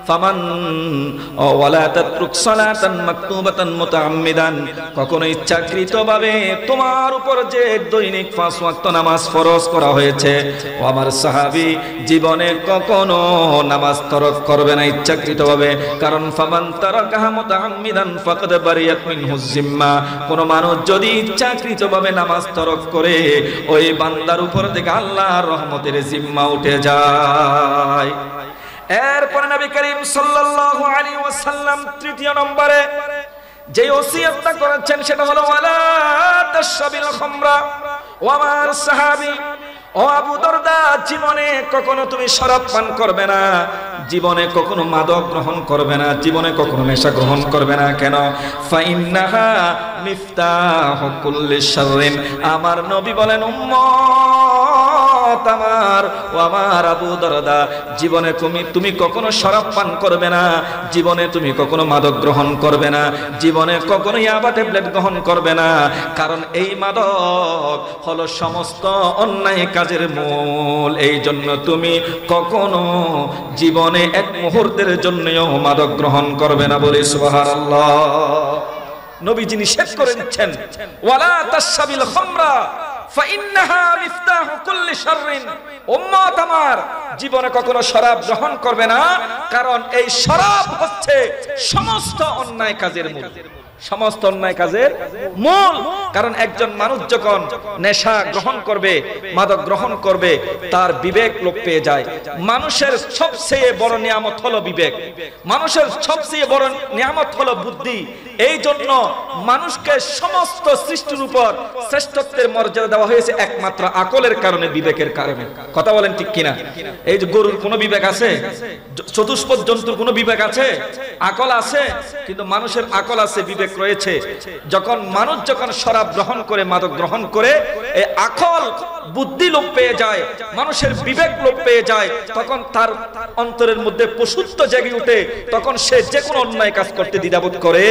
ফামান ওয়ালা তাতরুক সালাতান মাকতুবাতান মুতাআম্মিদান, কখনো ইচ্ছাকৃতভাবে তোমার উপর যে দৈনিক 5 ওয়াক্ত নামাজ ফরজ করা হয়েছে, ও আমার সাহাবী, জীবনে কখনো নামাজ তরক করবে না ইচ্ছাকৃতভাবে। কারণ ফামান তারাকাহা মুতাআম্মিদান ফাকাদ বারিয়াত মিনহু জিম্মা। কোন মানুষ যদি ইচ্ছাকৃতভাবে নামাজ তরক করে, ওই বান্দার উপর থেকে আল্লাহর রহমতের জিম্মা উঠে যায়। এরপরে নবী করিম সাল্লাল্লাহু আলাইহি ওয়াসাল্লাম তৃতীয় নম্বরে যে ওসিয়তটা করেছেন সেটা হলো ওয়ালা তাশরাবিল খামরা। ও আমার সাহাবী, ও আবু দরদা, জীবনে কখনো তুমি শরাব পান করবে না, জীবনে কখনো মাদক গ্রহণ করবে না, জীবনে কখনো নেশা গ্রহণ করবে না। কেন? ফাইন্নাহা মিফতাহু কুল্লি শাররিন। আমার নবী বলেন, উম্মত আমার, ও আমার আবু দরদা, জীবনে তুমি কখনো শরাব পান করবে না, জীবনে তুমি কখনো মাদক গ্রহণ করবে না, জীবনে কখনো ইয়াবা ট্যাবলেট গ্রহণ করবে না। কারণ এই মাদক হলো সমস্ত অন্যায় কাজের মূল। এই জন্য তুমি কখনো জীবনে এক মুহূর্তের জন্যও মাদক গ্রহণ করবে না। বলি সুবহানাল্লাহ। নবীজি নিষেধ করে দিচ্ছেন, ওয়ালা তাশরাবিল খামরা ফাইন্নাহা মিফতাহু কুল্লি শাররিন। উম্মত আমার, জীবনে কখনো শরাব গ্রহণ করবে না, কারণ এই শরাব হচ্ছে সমস্ত অন্যায় কাজের মূল, সমস্ত অন্যায় কাজের মূল। কারণ একজন মানুষ যখন নেশা গ্রহণ করবে, মাদক গ্রহণ করবে, তার বিবেক লোপ পেয়ে যায়। মানুষের সবচেয়ে বড় নিয়ামত হলো বিবেক, মানুষের সবচেয়ে বড় নিয়ামত হলো বুদ্ধি। এই জন্য মানুষকে সমস্ত সৃষ্টির উপর শ্রেষ্ঠত্বের মর্যাদা দেওয়া হয়েছে একমাত্র আকলের কারণে, বিবেকের কারণে। কথা বলেন ঠিক কিনা? এই যে গরুর কোনো বিবেক আছে? চতুষ্পদ জন্তুর কোনো বিবেক আছে? আকল আছে? কিন্তু মানুষের আকল আছে, বিবেক রয়েছে। যখন মানুষ যখন শরাব গ্রহণ করে, মাদক গ্রহণ করে, এই আকল বুদ্ধি লোপ পেয়ে যায়, মানুষের বিবেক লোপ পেয়ে যায়, তখন তার অন্তরের মধ্যে পশুত্ব জেগে ওঠে, তখন সে যে কোনো অন্যায় কাজ করতে দ্বিধাবোধ করে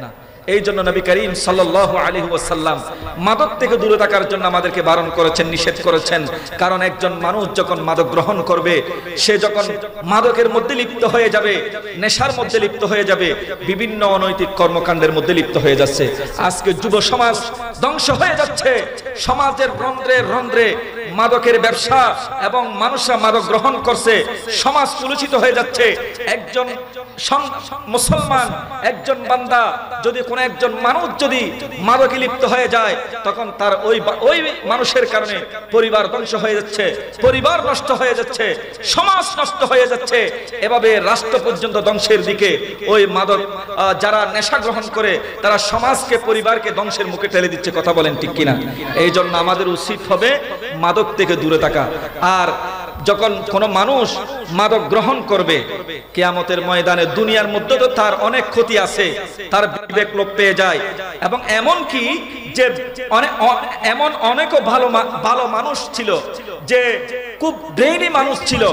না। এই জন্য নবী করিম সাল্লাল্লাহু আলাইহি ওয়াসাল্লাম মাদক থেকে দূরে থাকার জন্য আমাদেরকে বারণ করেছেন, নিষেধ করেছেন। কারণ একজন মানুষ যখন মাদক গ্রহণ করবে, সে যখন মাদকের মধ্যে লিপ্ত হয়ে যাবে, নেশার মধ্যে লিপ্ত হয়ে যাবে, বিভিন্ন অনৈতিক কর্মকাণ্ডের মধ্যে লিপ্ত হয়ে যাচ্ছে। আজকে যুব সমাজ ধ্বংস হয়ে যাচ্ছে, সমাজের রন্ধ্রে রন্ধ্রে মাদকের ব্যবসা এবং মানুষরা মাদক গ্রহণ করছে, সমাজ কলুষিত হয়ে যাচ্ছে। একজন মুসলমান, একজন বান্দা যদি কোন একজন মানুষ যদি মাদকে লিপ্ত হয়ে যায়, তখন তার ওই মানুষের কারণে পরিবার ধ্বংস হয়ে যাচ্ছে, পরিবার নষ্ট হয়ে যাচ্ছে, সমাজ নষ্ট হয়ে যাচ্ছে, এভাবে রাষ্ট্র পর্যন্ত ধ্বংসের দিকে ওই মাদক যারা নেশা গ্রহণ করে, তারা সমাজকে, পরিবারকে ধ্বংসের মুখে ঠেলে দিচ্ছে। কথা বলেন ঠিক কিনা? এই জন্য আমাদের উচিত হবে মাদক থেকে দূরে থাকা। আর যখন কোনো মানুষ মাদক গ্রহণ করবে, কিয়ামতের ময়দানে দুনিয়ার মধ্যে তো তার অনেক ক্ষতি আছে, তার বিবেক লোপ পেয়ে যায়। এবং এমন কি যে এমন অনেকও ভালো মানুষ ছিল, যে খুব ব্রেইনি মানুষ ছিল,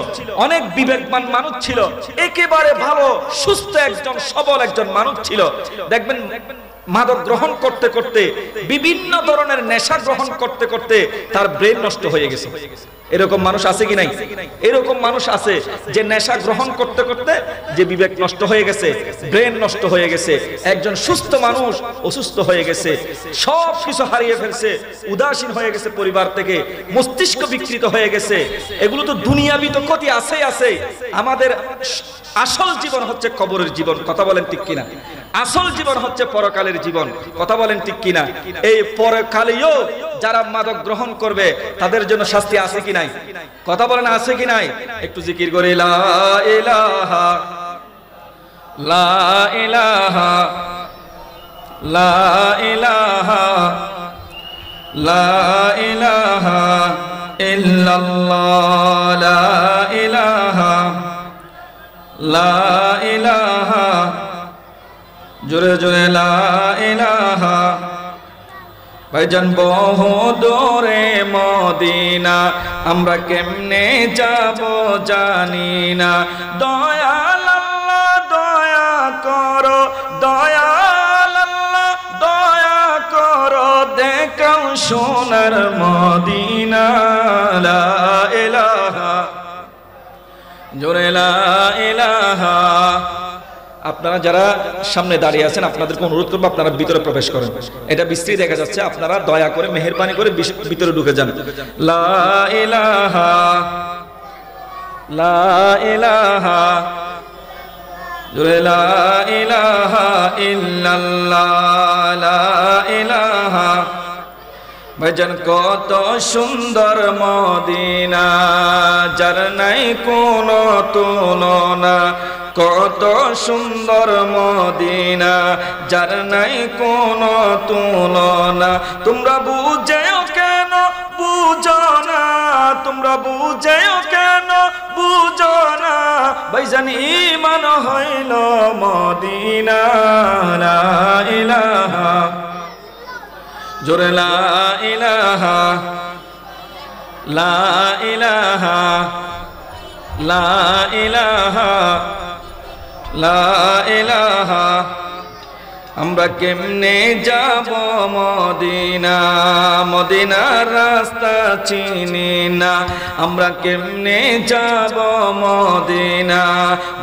অনেক বিবেকবান মানুষ ছিল, একেবারে ভালো সুস্থ একজন সবল একজন মানুষ ছিল। দেখবেন মাদক গ্রহণ করতে করতে, বিভিন্ন ধরনের নেশা গ্রহণ করতে করতে তার ব্রেন নষ্ট হয়ে গেছে। এরকম মানুষ আছে কি নাই? এরকম মানুষ আছে যে নেশা গ্রহণ করতে করতে যে বিবেক নষ্ট হয়ে গেছে, ব্রেন নষ্ট হয়ে গেছে। একজন সুস্থ মানুষ অসুস্থ হয়ে গেছে, সব কিছু হারিয়ে ফেলছে, উদাসীন হয়ে গেছে পরিবার থেকে, মস্তিষ্ক বিকৃত হয়ে গেছে। এগুলো তো দুনিয়াবি তো ক্ষতি আছে আছে। আমাদের আসল জীবন হচ্ছে কবরের জীবন। কথা বলেন ঠিক কিনা? আসল জীবন হচ্ছে পরকালের জীবন। কথা বলেন ঠিক কিনা? এই পরকালেও যারা মাদক গ্রহণ করবে, তাদের জন্য শাস্তি আছে কি নাই? কথা বলেন আছে কি নাই? একটু জিকির করে লা ইলাহা লা ইলাহা লা ইলাহা লা ইলাহা ইল্লাল্লাহ লা ইলাহা লা ইলাহা, জোরে জোরে লা ইলাহা। ভাইজান বহু দূরে মদিনা, আমরা কেমনে যাব জানি না। দয়াল আল্লাহ দয়া করো, দয়াল আল্লাহ দয়া করো, দেখাও সোনার মদিনা। লা ইলাহা, জোরে লা ইলাহা। আপনারা যারা সামনে দাঁড়িয়ে আছেন, আপনাদেরকে অনুরোধ করবো আপনারা ভিতরে প্রবেশ করেন। এটা বৃষ্টি দেখা যাচ্ছে, আপনারা দয়া করে মেহেরবানি করে ভিতরে ঢুকে যান। লা ইলাহা লা ইলাহা, জোরে লা ইলাহা ইল্লাল্লাহ লা ইলাহা। ভাইজান কত সুন্দর মদিনা, যার নাই কোনো তুলনা। কত সুন্দর মদিনা, যার নাই কোনো তুলনা। তোমরা বুঝেও কেন বুঝো না, তোমরা বুঝেও কেন বুঝো না, ভাইজান ঈমান হইল মদিনা। লা ইলাহা, জোরে লা ইলাহা, লা ইলাহা, লা ইলাহা, লা ইলাহা। আমরা কেমনে যাব মদিনা, মদিনার রাস্তা চিনি না। আমরা কেমনে যাব মদিনা,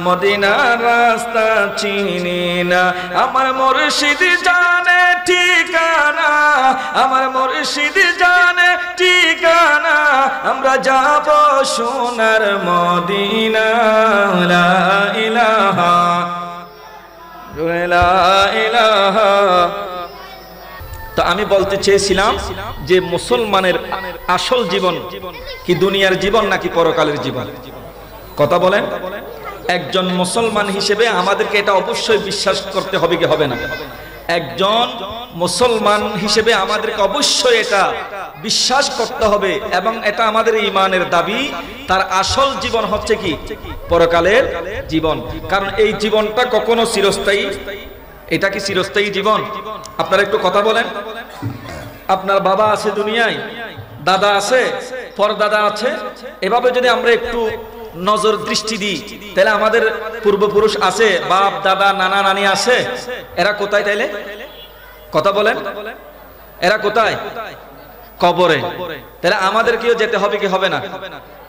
মদিনার রাস্তা চিনি না। আমার মুর্শিদ জানে ঠিকানা, আমার মুর্শিদ জানে ঠিকানা। আমরা যাব সোনার মদিনা। লা ইলাহা, তো আমি বলতে চেয়েছিলাম যে মুসলমানের আসল জীবন কি দুনিয়ার জীবন নাকি পরকালের জীবন? কথা বলেন। একজন মুসলমান হিসেবে আমাদেরকে এটা অবশ্যই বিশ্বাস করতে হবে কি হবে না? একজন মুসলমান হিসেবে আমাদেরকে অবশ্যই এটা বিশ্বাস করতে হবে এবং এটা আমাদের ঈমানের দাবি। তার আসল জীবন হচ্ছে কি? পরকালের জীবন। কারণ এই জীবনটা কখনো চিরস্থায়ী। এটা কি চিরস্থায়ী জীবন? আপনারা একটু কথা বলেন। আপনার বাবা আছে দুনিয়ায়, দাদা আছে, পরদাদা আছে। এভাবে যদি আমরা একটু নজর দৃষ্টি দিই তাহলে আমাদের পূর্বপুরুষ আছে, বাপ দাদা নানা নানি আছে। এরা কোথায় তাইলে? কথা বলেন, এরা কোথায়? কবরে। তাহলে আমাদের কেউ যেতে হবে কি হবে না?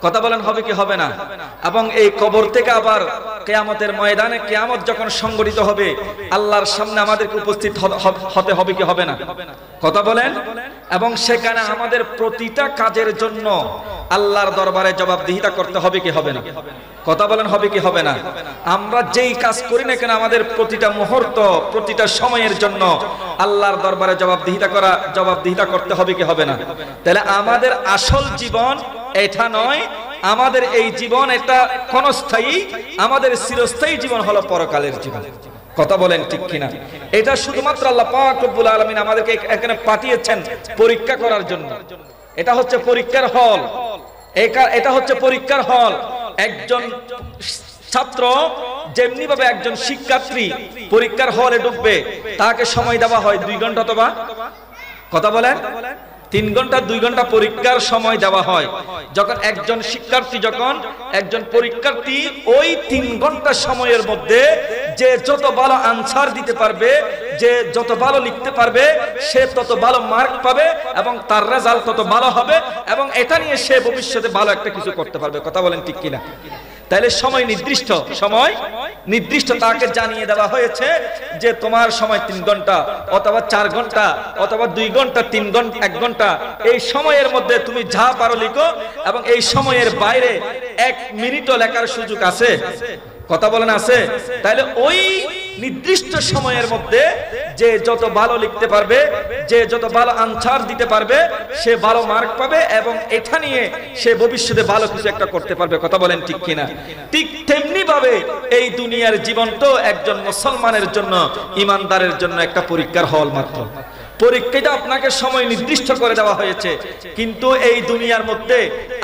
কথা বলেন, হবে কি হবে না? এবং এই কবর থেকে আবার কিয়ামতের ময়দানে, কিয়ামত যখন সংগঠিত হবে, আল্লাহর সামনে আমাদেরকে উপস্থিত হতে হবে কি হবে না? কথা বলেন। এবং সেখানে আমাদের প্রতিটা কাজের জন্য আল্লাহর দরবারে জবাবদিহিতা করতে হবে কি হবে না? কথা বলেন, হবে কি হবে না? আমরা যেই কাজ করি না কেন আমাদের প্রতিটা মুহূর্ত, প্রতিটা সময়ের জন্য আল্লাহর দরবারে জবাবদিহিতা করতে হবে কি হবে না? তাহলে আমাদের আসল জীবন এটা নয়, আমাদের এই জীবন এটা ক্ষণস্থায়ী, আমাদের চিরস্থায়ী জীবন হলো পরকালের জীবন। কথা বলেন ঠিক কিনা? এটা শুধুমাত্র আল্লাহ পাক রব্বুল আলামিন আমাদেরকে এখানে পাঠিয়েছেন পরীক্ষা করার জন্য। এটা হচ্ছে পরীক্ষার হল। এটা হচ্ছে পরীক্ষার হল। একজন ছাত্র যেমনি ভাবে একজন শিক্ষার্থী পরীক্ষার হলে ঢুকবে, তাকে সময় দেওয়া হয় 2 ঘন্টা অথবা, কথা বলেন, 3 ঘন্টা 2 ঘন্টা পরীক্ষার সময় দেওয়া হয়। যখন একজন পরীক্ষার্থী ওই 3 ঘন্টা সময়ের মধ্যে যে যত ভালো আনসার দিতে পারবে, যে যত ভালো লিখতে পারবে, সে তত ভালো মার্ক পাবে এবং তার রেজাল্ট তত ভালো হবে এবং এটা নিয়ে সে ভবিষ্যতে ভালো একটা কিছু করতে পারবে। কথা বলেন ঠিক কিনা? তাহলে সময় নির্দিষ্ট তাকে জানিয়ে দেওয়া হয়েছে যে তোমার সময় 3 ঘন্টা অথবা 4 ঘন্টা অথবা 2 ঘন্টা, 3 ঘন্টা, 1 ঘন্টা। এই সময়ের মধ্যে তুমি যা পারো লিখো এবং এই সময়ের বাইরে 1 মিনিটও লেখার সুযোগ আছে। কথা বলেন, আছে? তাহলে ওই নির্দিষ্ট সময়ের মধ্যে যে যত ভালো লিখতে পারবে, যে যত ভালো আনসার দিতে পারবে, সে ভালো মার্ক পাবে এবং এটা নিয়ে সে ভবিষ্যতে ভালো কিছু একটা করতে পারবে। কথা বলেন ঠিক কিনা? ঠিক তেমনি ভাবে এই দুনিয়ার জীবন তো একজন মুসলমানের জন্য, ঈমানদারের জন্য একটা পরীক্ষার হল মাত্র। পরীক্ষাটা আপনাকে সময় নির্দিষ্ট করে দেওয়া হয়েছে, কিন্তু এই দুনিয়ার মধ্যে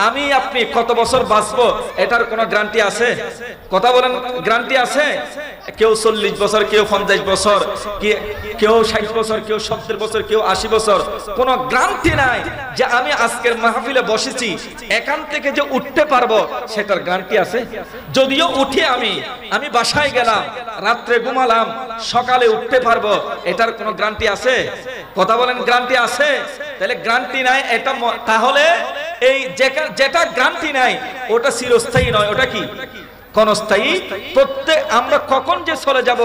আমি আপনি কত বছর বাঁচবো এটার কোনো গ্যারান্টি আছে? কথা বলেন, গ্যারান্টি আছে? কেউ 40 বছর, কেউ 50 বছর, কেউ 60 বছর, কেউ 70 বছর, কেউ 80 বছর। কোনো গ্যারান্টি নাই যে আমি আজকের মাহফিলে বসেছি এখান থেকে যে উঠতে পারবো, সেটার গ্যারান্টি আছে? যদিও উঠে আমি বাসায় গেলাম, রাত্রে ঘুমালাম, সকালে উঠতে পারবো, এটার কোনো গ্যারান্টি আছে? কথা বলেন, গ্যারান্টি আছে? তাহলে গ্যারান্টি নাই এটা, তাহলে এই যেটা গ্যারান্টি নাই ওটা চিরস্থায়ী নয়, ওটা কি? ক্ষণস্থায়ী। প্রত্যেক আমরা কখন যে চলে যাব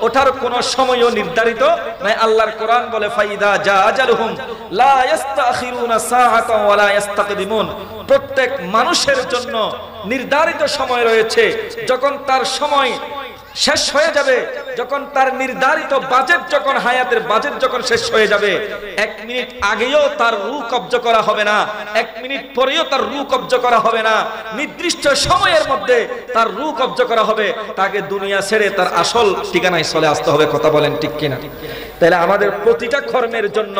ওটার কোনো সময়ও নির্ধারিত নাই। আল্লাহর কোরআন বলে ফাইদা জা আজালুহুম লা ইস্তাখিরুনা সাআতান ওয়া লা ইস্তাকদিমুন। প্রত্যেক মানুষের জন্য নির্ধারিত সময় রয়েছে, যখন তার সময় শেষ হয়ে যাবে যখন তার নির্ধারিত বাজেট, যখন হায়াতের বাজেট যখন শেষ হয়ে যাবে, 1 মিনিট আগেও তার রূহ কবজ করা হবে না, 1 মিনিট পরেও তার রূহ কবজ করা হবে না, নির্দিষ্ট সময়ের মধ্যে তার রূহ কবজ করা হবে। তাকে দুনিয়া ছেড়ে তার আসল ঠিকানায় চলে আসতে হবে। কথা বলেন ঠিক কিনা? তাহলে আমাদের প্রতিটা কর্মের জন্য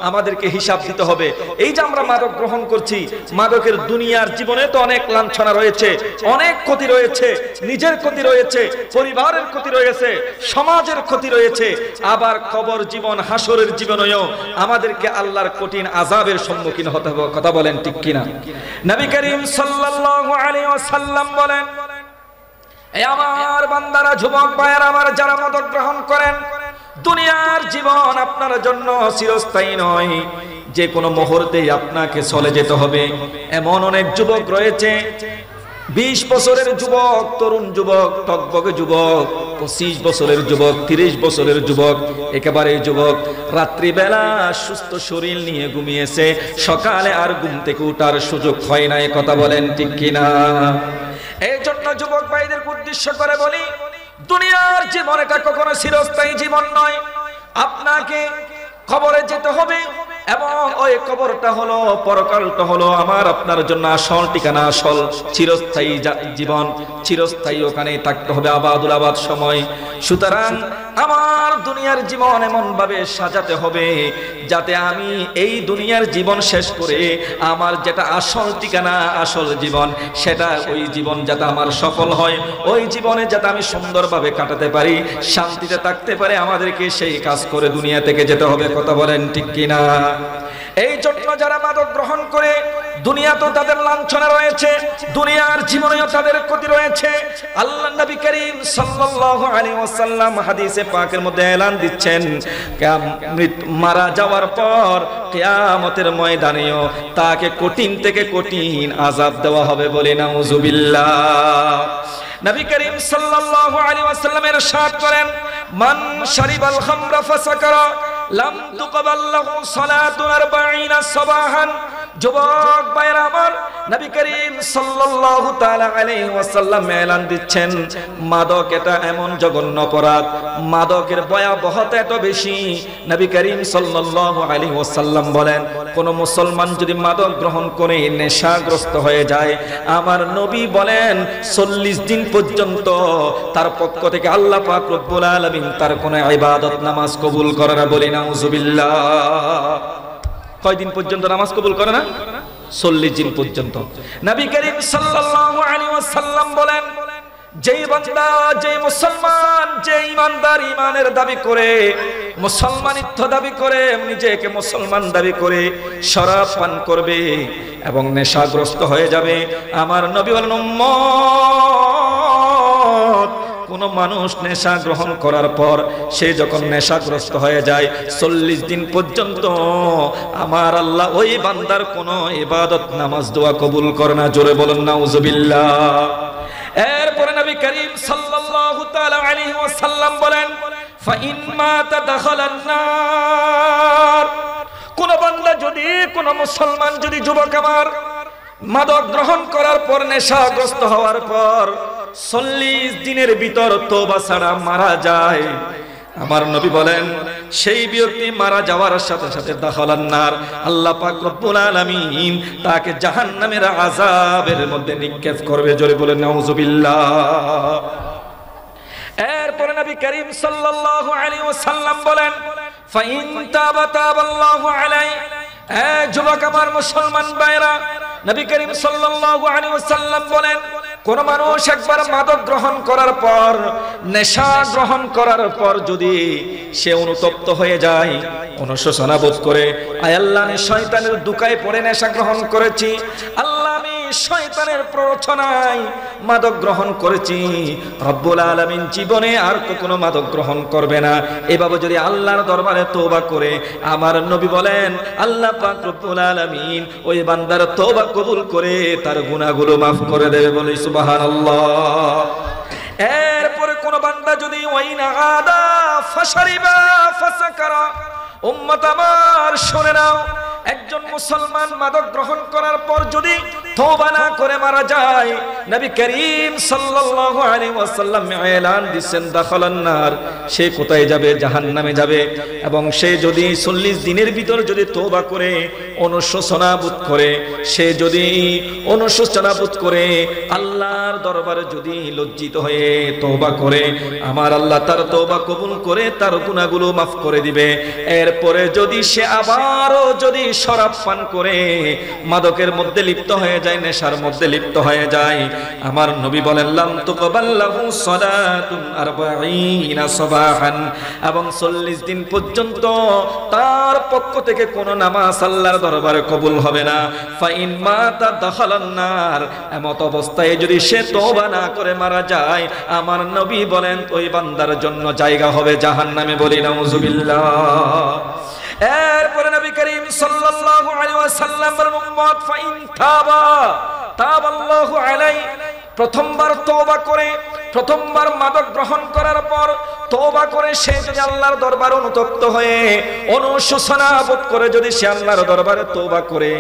আমাদেরকে হিসাব দিতে হবে। এই যে আমরা মাদক গ্রহণ করছি, মাদকের দুনিয়ার জীবনে তো অনেক লাঞ্ছনা রয়েছে, অনেক ক্ষতি রয়েছে, নিজের ক্ষতি রয়েছে, পরিবারের ক্ষতি রয়েছে, সমাজের ক্ষতি রয়েছে, আবার কবর জীবন, হাসরের জীবনেও আমাদেরকে আল্লাহর কঠিন আযাবের সম্মুখীন হতে হবে। কথা বলেন ঠিক কিনা? নবী করিম সাল্লাল্লাহু আলাইহি ওয়াসাল্লাম বলেন, এই আমার বান্দারা, যুবক ভাইয়েরা আমার, যারা মাদক গ্রহণ করেন, দুনিয়ার জীবন আপনার জন্য চিরস্থায়ী নয়, যে কোনো মুহূর্তেই আপনাকে চলে যেতে হবে। এমন অনেক যুবক রয়েছে, 20 বছরের যুবক, তরুণ যুবক, টকবকে যুবক, 25 বছরের যুবক, 30 বছরের যুবক, একেবারে যুবক, রাত্রিবেলা সুস্থ শরীর নিয়ে ঘুমিয়েছে, সকালে আর ঘুম থেকে ওঠার সুযোগ হয় না। কথা বলেন ঠিক কিনা? এই জন্য যুবক ভাইদেরকে উদ্দেশ্য করে বলি, দুনিয়ার জীবন এটা কখনো চিরস্থায়ী জীবন নয়। আপনাকে কবরে যেতে হবে, এবং ওই কবরটা হলো, পরকালটা হলো আমার আপনার জন্য আসল ঠিকানা, আসল চিরস্থায়ী জীবন, চিরস্থায়ী ওখানেই থাকতে হবে, আবাদুল আবাদ সময়। সুতরাং আমার দুনিয়ার জীবন এমন ভাবে সাজাতে হবে যাতে আমি এই দুনিয়ার জীবন শেষ করে আমার যেটা আসল ঠিকানা, আসল জীবন, সেটা ওই জীবন যাতে আমার সফল হয়, ওই জীবনে যাতে আমি সুন্দরভাবে কাটাতে পারি, শান্তিতে থাকতে পারে, আমাদেরকে সেই কাজ করে দুনিয়া থেকে যেতে হবে। কথা বলেন ঠিক কিনা? এই জন্য যারা মাদক গ্রহণ করে, দুনিয়া তো তাদের লাঞ্ছনা রয়েছে, দুনিয়ার জীবনেও তাদের ক্ষতি রয়েছে। আল্লাহ নবী করিম সাল্লাল্লাহু আলাইহি ওয়াসাল্লাম হাদিসে পাকের মধ্যে এলান দিচ্ছেন, মারা যাওয়ার পর কিয়ামতের ময়দানেও তাকে কঠিন থেকে কঠিন আযাব দেওয়া হবে। বলে নাউযুবিল্লাহ। নবী করিম সাল্লাল্লাহু আলাইহি ওয়াসাল্লাম ইরশাদ করেন, মান শারিবাল খামরা ফাসাকারা লাম তুকবাল লাহু সালাতুন 40 সাবাহান। যুবক ভাইরা আমার, নবী করিম সাল্লাল্লাহু তাআলা আলাইহি ওয়াসাল্লাম এলান দিচ্ছেন, মাদক এটা এমন জঘন্য অপরাধ, মাদকের ভয়াবহতা এত বেশি। নবী করিম সাল্লাল্লাহু আলাইহি ওয়াসাল্লাম বলেন, কোন মুসলমান যদি মাদক গ্রহণ করে নেশাগ্রস্ত হয়ে যায়, আমার নবী বলেন 40 দিন পর্যন্ত তার পক্ষ থেকে আল্লাহ পাক রব্বুল আলামিন তার কোনো ইবাদত নামাজ কবুল করে না। বলি নাউযুবিল্লাহ। কয়দিন পর্যন্ত নামাজ কবুল করে না? 40 দিন পর্যন্ত। নবী করিম সাল্লাল্লাহু আলাইহি ওয়াসাল্লাম বলেন, যেই বান্দা, যে মুসলমান, যে ইমানদার, ইমানের দাবি করে, মুসলমানিত্ব দাবি করে, নিজেকে মুসলমান দাবি করে শরাব পান করবে এবং নেশাগ্রস্ত হয়ে যাবে, আমার নবী বলেন, উম্মত, কোন মানুষ নেশা গ্রহণ করার পর সে যখন নেশাগ্রস্ত হয়ে যায়, 40 দিন পর্যন্ত আমার আল্লাহ ওই বান্দার কোন ইবাদত, নামাজ, দোয়া কবুল করে না। জোরে বলেন নাউযুবিল্লাহ। এরপরে নবী করিম সাল্লাল্লাহু তাআলা আলাইহি ওয়াসাল্লাম বলেন, ফাইন মাতা দাখালান নার। কোন বান্দা যদি, কোন মুসলমান যদি, যুবক আমার, মাদক গ্রহণ করার পর, নেশাগ্রস্ত হওয়ার পর 40 দিনের ভিতর তওবা ছাড়া মারা যায়, আমার নবী বলেন সেই ব্যক্তি মারা যাওয়ার সাথে সাথে দাখালান নার, আল্লাহ পাক রব্বুল আলামিন তাকে জাহান্নামের আযাবের মধ্যে নিক্ষেপ করবে। জোরে বলেন নাউযুবিল্লাহ। এরপরে নবী করিম সাল্লাল্লাহু আলাইহি ওয়াসাল্লাম বলেন, ফাইন তাবা তাবাল্লাহু আলাইহি। যুবক আমার, মুসলমান ভাইরা, নবী করিম সাল্লাল্লাহু আলাইহি ওয়াসাল্লাম বলেন, কোন মানুষ একবার মাদক গ্রহণ করার পর, নেশা গ্রহণ করার পর যদি সে অনুতপ্ত হয়ে যায়, অনুশোচনা বোধ করে, আয় আল্লাহ, আমি শয়তানের দুকায় পড়ে নেশা গ্রহণ করেছি, আল্লাহ আমি শয়তানের প্ররোচনায় মাদক গ্রহণ করেছি, রব্বুল আলামিন জীবনে আর কখনো মাদক গ্রহণ করবে না, এভাবে যদি আল্লাহর দরবারে তওবা করে, আমার নবী বলেন আল্লাহ পাক রব্বুল আলামিন ওই বান্দার তওবা কবুল করে তার গুনাহগুলো maaf করে দেবে। বলি সুবহানাল্লাহ। এরপরে কোন বান্দা যদি ওয়াইনা আদা ফাশারিবা ফাসাকারা, উম্মত আমার শুনে নাও, একজন মুসলমান মাদক গ্রহণ করার পর যদি তওবা না করে মারা যায়, নবী করিম সাল্লাল্লাহু আলাইহি ওয়াসাল্লাম এলান দিবেন দাখালান নার, সে কোথায় যাবে? জাহান্নামে যাবে। এবং সে যদি 40 দিনের ভিতর যদি তওবা করে, অনুশোচনা বোধ করে, সে যদি অনুশোচনা বোধ করে, আল্লাহর দরবারে যদি লজ্জিত হয়ে তওবা করে, আমার আল্লাহ তার তওবা কবুল করে তার গুনাহগুলো মাফ করে দিবে। এরপরে যদি সে আবারও যদি শরাব পান করে, মাদকের মধ্যে লিপ্ত হয়ে যায়, নেশার মধ্যে লিপ্ত হয়ে যায়, আমার নবী বলেন লাম তুকবাল্লাহু সালাতুন 40 সাবাহান, এবং 40 দিন পর্যন্ত তার পক্ষ থেকে কোনো নামাজ আল্লাহর দরবারে কবুল হবে না। ফাইন মাতা দাখালান নার, এমত অবস্থায় যদি সে তওবা না করে মারা যায়, আমার নবী বলেন ওই বান্দার জন্য জায়গা হবে জাহান্নামে। বলি নাউজুবিল্লাহ। এরপরে নবী করিম সাল্লাল্লাহু আলাইহি ওয়াসাল্লাম বলেন উম্মত ফাইন তাবাল্লাহু আলাইহি, প্রথমবার তওবা করে, প্রথমবার মাদক গ্রহণ করার পর তওবা করে সে যদি আল্লাহর দরবারে অনুতপ্ত হয়ে অনুশোচনা বোধ করে যদি সে আল্লাহর দরবারে তওবা করে,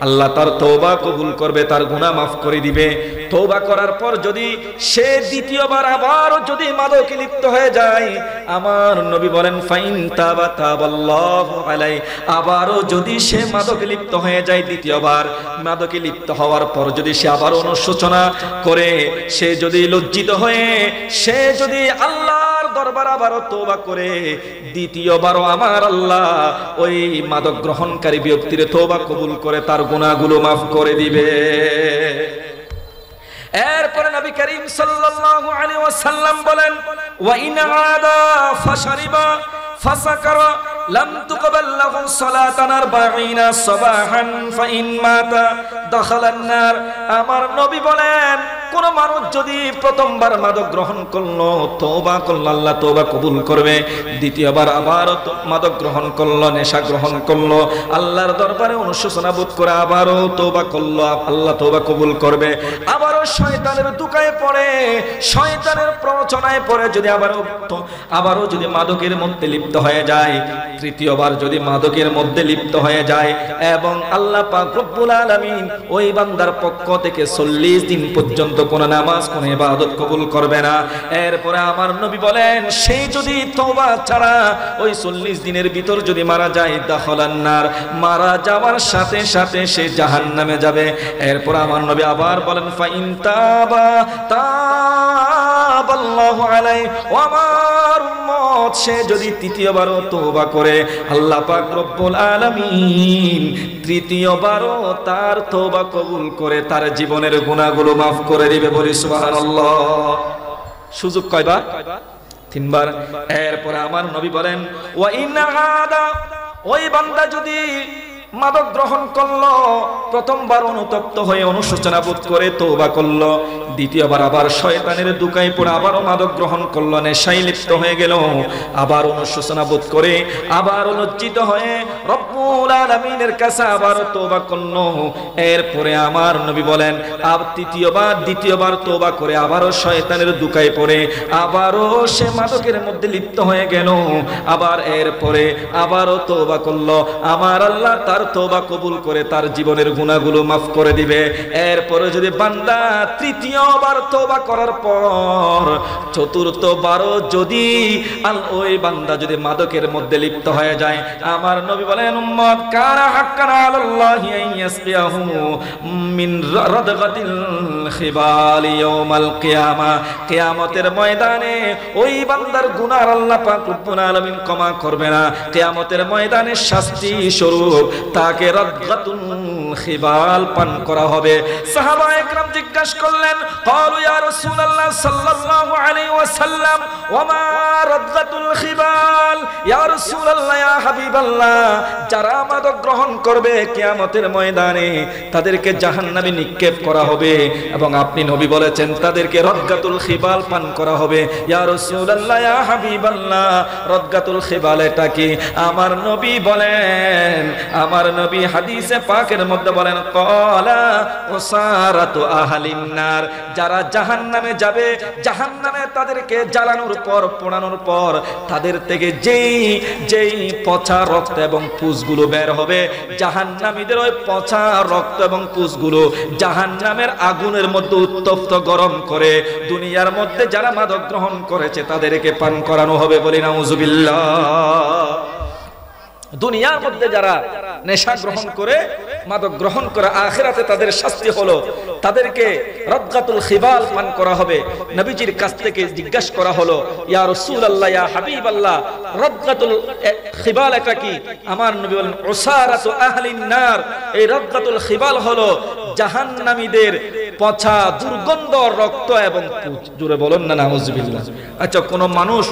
আল্লাহ তার তওবা কবুল করবে, তার গুনাহ মাফ করে দিবে। তওবা করার পর যদি সে দ্বিতীয়বার আবার যদি মাদকে লিপ্ত হয়ে যায়, আমার নবী বলেন ফাইন তাবাল্লাহু আলাইহি, আবারও যদি সে মাদকে লিপ্ত হয়ে যায়, দ্বিতীয়বার মাদকে লিপ্ত হওয়ার পর যদি সে আবার অনুশোচনা করে, সে যদি লজ্জিত হয়ে সে যদি আল্লাহর দরবার আবারও তওবা করে, দ্বিতীয়বারও আমার আল্লাহ ওই মাদক গ্রহণকারী ব্যক্তির তওবা কবুল করে তার গুনাহগুলো মাফ করে দিবে। এরপরে নবী করিম সাল্লাল্লাহু আলাইহি ওয়াসাল্লাম বলেন ওয়া ইন আদা ফাশরিবা ফাসাকারা লাম তুকবাল লাহু সালাতান 40 সাবাহান ফাইন মাতা দাখালান নার। আমার নবী বলেন কোন মানুষ যদি প্রথমবার মাদক গ্রহণ করলো, তওবা করলো, আল্লাহ তওবা কবুল করবে। দ্বিতীয়বার আবার মাদক গ্রহণ করলো, নেশা গ্রহণ করলো, আল্লাহর দরবারে অনুশোচনা বোধ করে আবারও তওবা করলো, আল্লাহ তওবা কবুল করবে। আবারও শয়তানের দুকায় পড়ে, শয়তানের প্ররোচনায় পড়ে যদি আবারও যদি মাদকের মধ্যে লিপ্ত হয়ে যায়, তৃতীয়বার যদি মাদকের মধ্যে লিপ্ত হয়ে যায়, এবং আল্লাহ পাক রব্বুল আলামিন ওই বান্দার পক্ষ থেকে 40 দিন পর্যন্ত কোন নামাজ কোন ইবাদত কবুল করবে না। এরপরে আমার নবী বলেন সেই যদি তওবা ছাড়া ওই 40 দিনের ভিতর যদি মারা যায়, দাখালান নার, মারা যাওয়ার সাথে সাথে সে জাহান্নামে যাবে। এরপর আমার নবী আবার বলেন ফাইন তাবাল্লাহু আলাইহি, ওয়া আমার উম্মত সে যদি তৃতীয়বারও তওবা করে, আল্লাহ পাক রব্বুল আলামিন তৃতীয়বারও তার তওবা কবুল করে তার জীবনের গুনাহগুলো মাফ করে দিবে। বলি সুবহানাল্লাহ। সুযোগ কয়বার? 3 বার। এরপরে আমার নবী বলেন ওয়া ইন আদা, ওই বান্দা যদি মাদক গ্রহণ করলো, প্রথমবার অনুতপ্ত হয়ে অনুশোচনা বোধ করে তওবা করলো, দ্বিতীয়বার আবার শয়তানের দুকায় পড়ে আবারও মাদক গ্রহণ করলো, নেশায় লিপ্ত হয়ে গেল, আবার অনুশোচনা বোধ করে আবার লজ্জিত হয়ে রব্বুল আলামিনের কাছে আবারও তওবা করলো। এরপরে আমার নবী বলেন দ্বিতীয়বার তওবা করে আবারও শয়তানের দুকায় পড়ে আবারও সে মাদকের মধ্যে লিপ্ত হয়ে গেল, আবার এরপরে আবারও তওবা করলো, আমার আল্লাহ তার তওবা কবুল করে তার জীবনের গুনাহগুলো মাফ করে দিবে। এরপরে যদি বান্দা তৃতীয়বার তওবা করার পর চতুর্থবারও যদি ওই বান্দা যদি মাদকের মধ্যে লিপ্ত হয়ে যায়, আমার নবী বলেন উম্মত কানা হাক্কান আলাল্লাহি আন ইয়াসবিহু মিন রাদগাতিল খিবাল ইয়াউমাল কিয়ামা, কিয়ামতের ময়দানে ওই বান্দার গুনাহ আল্লাহ পাক রব্বুল আলামিন ক্ষমা করবে না। কিয়ামতের ময়দানে শাস্তি স্বরূপ তাকে রাদগাতুল খিবাল পান করা হবে। সাহাবা একরাম জিজ্ঞাসা করলেন ক্বালু ইয়া রাসূলুল্লাহ সাল্লাল্লাহু আলাইহি ওয়াসাল্লাম ওয়া মা রাদগাতুল খিবাল, ইয়া রাসূলুল্লাহ ইয়া হাবিবাল্লাহ, যারা মাদক গ্রহণ করবে কিয়ামতের ময়দানে তাদেরকে জাহান্নামে নিক্ষেপ করা হবে, এবং আপনি নবী বলেছেন তাদেরকে রাদগাতুল খিবাল পান করা হবে। ইয়া রাসূলুল্লাহ ইয়া হাবিবাল্লাহ, রাদগাতুল খিবাল এটা কি? আমার নবী বলেন, আমার নবী হাদিসে পাকের মধ্যে বলেন ক্বালা উসারাতু আহলিন নার, যারা জাহান্নামে যাবে, জাহান্নামে তাদেরকে জ্বালানোর পর, পোড়ানোর পর তাদের থেকে যেই পচা রক্ত এবং পুঁজগুলো বের হবে, জাহান্নামীদের ওই পচা রক্ত এবং পুঁজগুলো জাহান্নামের আগুনের মধ্যে উত্তপ্ত গরম করে দুনিয়ার মধ্যে যারা মাদক গ্রহণ করেছে তাদেরকে পান করানো হবে। বলি নাউজুবিল্লাহ। দুনিয়ার মধ্যে যারা নেশা গ্রহণ করে, মাদক গ্রহণ করে, আখিরাতে তাদের শাস্তি হলো তাদেরকে রাদগাতুল খিবাল পান করা হবে। নবীজির কাছ থেকে জিজ্ঞাসা করা হলো, ইয়া রাসূলুল্লাহ, ইয়া হাবিবাল্লাহ, রাদগাতুল খিবাল এটা কি? আমার নবী বলেন, উসারাতু আহলিন নার। এই রাদগাতুল খিবাল হলো জাহান্নামীদের পচা দুর্গন্ধ রক্ত এবং পুঁজ। জোরে বলেন না নাউজুবিল্লাহ। আচ্ছা, কোন মানুষ,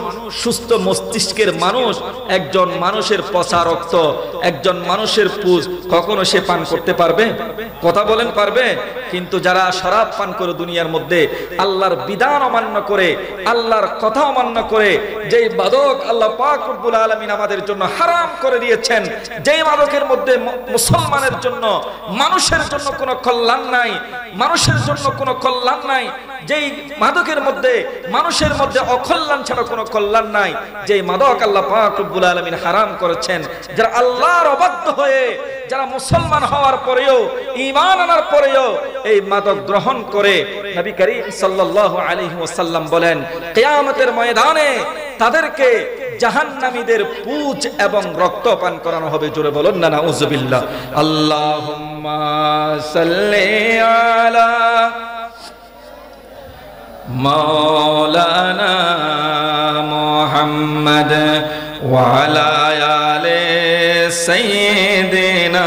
সুস্থ মস্তিষ্কের মানুষ, একজন মানুষের পচা রক্ত, একজন মানুষের পুঁজ কখনো সে পান করতে পারবে? কথা বলেন, পারবে? কিন্তু যারা শরাব পান করে দুনিয়ার মধ্যে, আল্লাহর বিধান অমান্য করে, আল্লাহর কথা অমান্য করে, যেই মাদক আল্লাহ পাক রব্বুল আলামিন আমাদের জন্য হারাম করে দিয়েছেন, যেই মাদকের মধ্যে মুসলমানের জন্য, মানুষের জন্য কোনো কল্যাণ নাই, মানুষের জন্য কোনো কল্যাণ নাই, যেই মাদকের মধ্যে মানুষের মধ্যে অকল্যাণ ছাড়া কোনো কল্যাণ নাই, যেই মাদক আল্লাহ পাক রব্বুল আলামিন হারাম করেছেন, যারা আল্লাহর অবাধ্য হয়ে, যারা মুসলমান হওয়ার পরেও, ঈমান আনার পরেও এই মাদক গ্রহণ করে, নবী করিম সাল্লাল্লাহু আলাইহি ওয়াসাল্লাম বলেন, কিয়ামতের ময়দানে তাদেরকে জাহান্নামীদের পুঁজ এবং রক্ত পান করানো হবে। জোরে বলুন না নাউজুবিল্লাহ। আল্লাহুম্মা সাল্লি আলা মাওলানা মুহাম্মদ ওয়া আলা আলি সাইয়্যিদিনা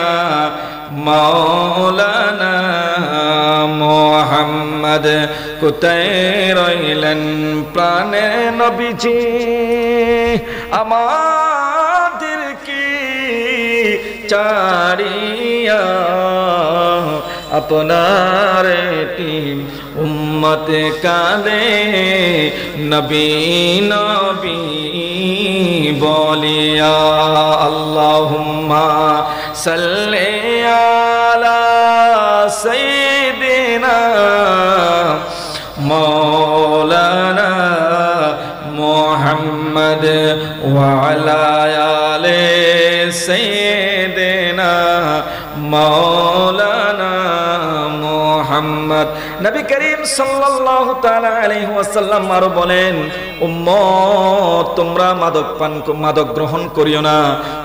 মাওলানা মুহাম্মদ। কোথায় রইলেন প্রাণে নবীজি, আমাদের কি চারিয়া আপনার উম্মত কাঁদে, নবী নবী বলিয়া। আল্লাহুম্মা সাল্লি আলা সাইয়্যিদিনা মাওলানা মুহাম্মদ ওয়া আলা আলি সাইয়্যিদিনা মাওলানা মুহাম্মদ। নবী করিম সাল্লাল্লাহু তাআলা আলাইহি ওয়াসাল্লাম আরো বলেন, উম্মত তোমরা মাদক গ্রহণ করিও না,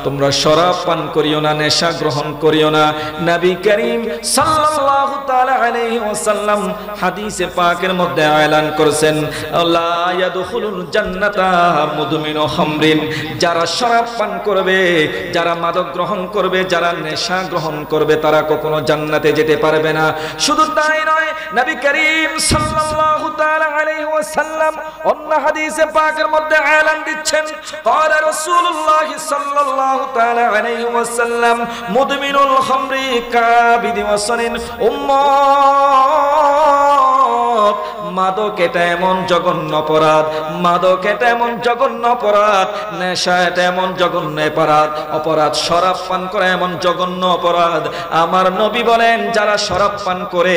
তোমরা শরাব পান করিও না, নেশা গ্রহণ করিও না। নবী করিম সাল্লাল্লাহু তাআলা আলাইহি ওয়াসাল্লাম হাদিসে পাকের মধ্যে এলান করেছেন, লা ইয়াদখুলুল জান্নাতা মুদমিনু খামরিন। যারা শরাব পান করবে, যারা মাদক গ্রহণ করবে, যারা নেশা গ্রহণ করবে, তারা কখনো জান্নাতে যেতে পারবে না। শুধু তাই নয়, নবী করিম সাল্লাল্লাহু তাআলা আলাইহি ওয়াসাল্লাম অন্য হাদিসে পাকের মধ্যে এলান দিচ্ছেন, ক্বালা রাসূলুল্লাহ সাল্লাল্লাহু তাআলা আলাইহি ওয়াসাল্লাম, মুদমিনুল খামরি কাবিদি ওয়াসানিন। উম্মত, মাদক এটা এমন জঘন্য অপরাধ, মাদক এটা এমন জঘন্য অপরাধ, নেশা এটা এমন জঘন্য অপরাধ, শরাব পান করা এমন জঘন্য অপরাধ। আমার নবী বলেন, যারা শরাব পান করে,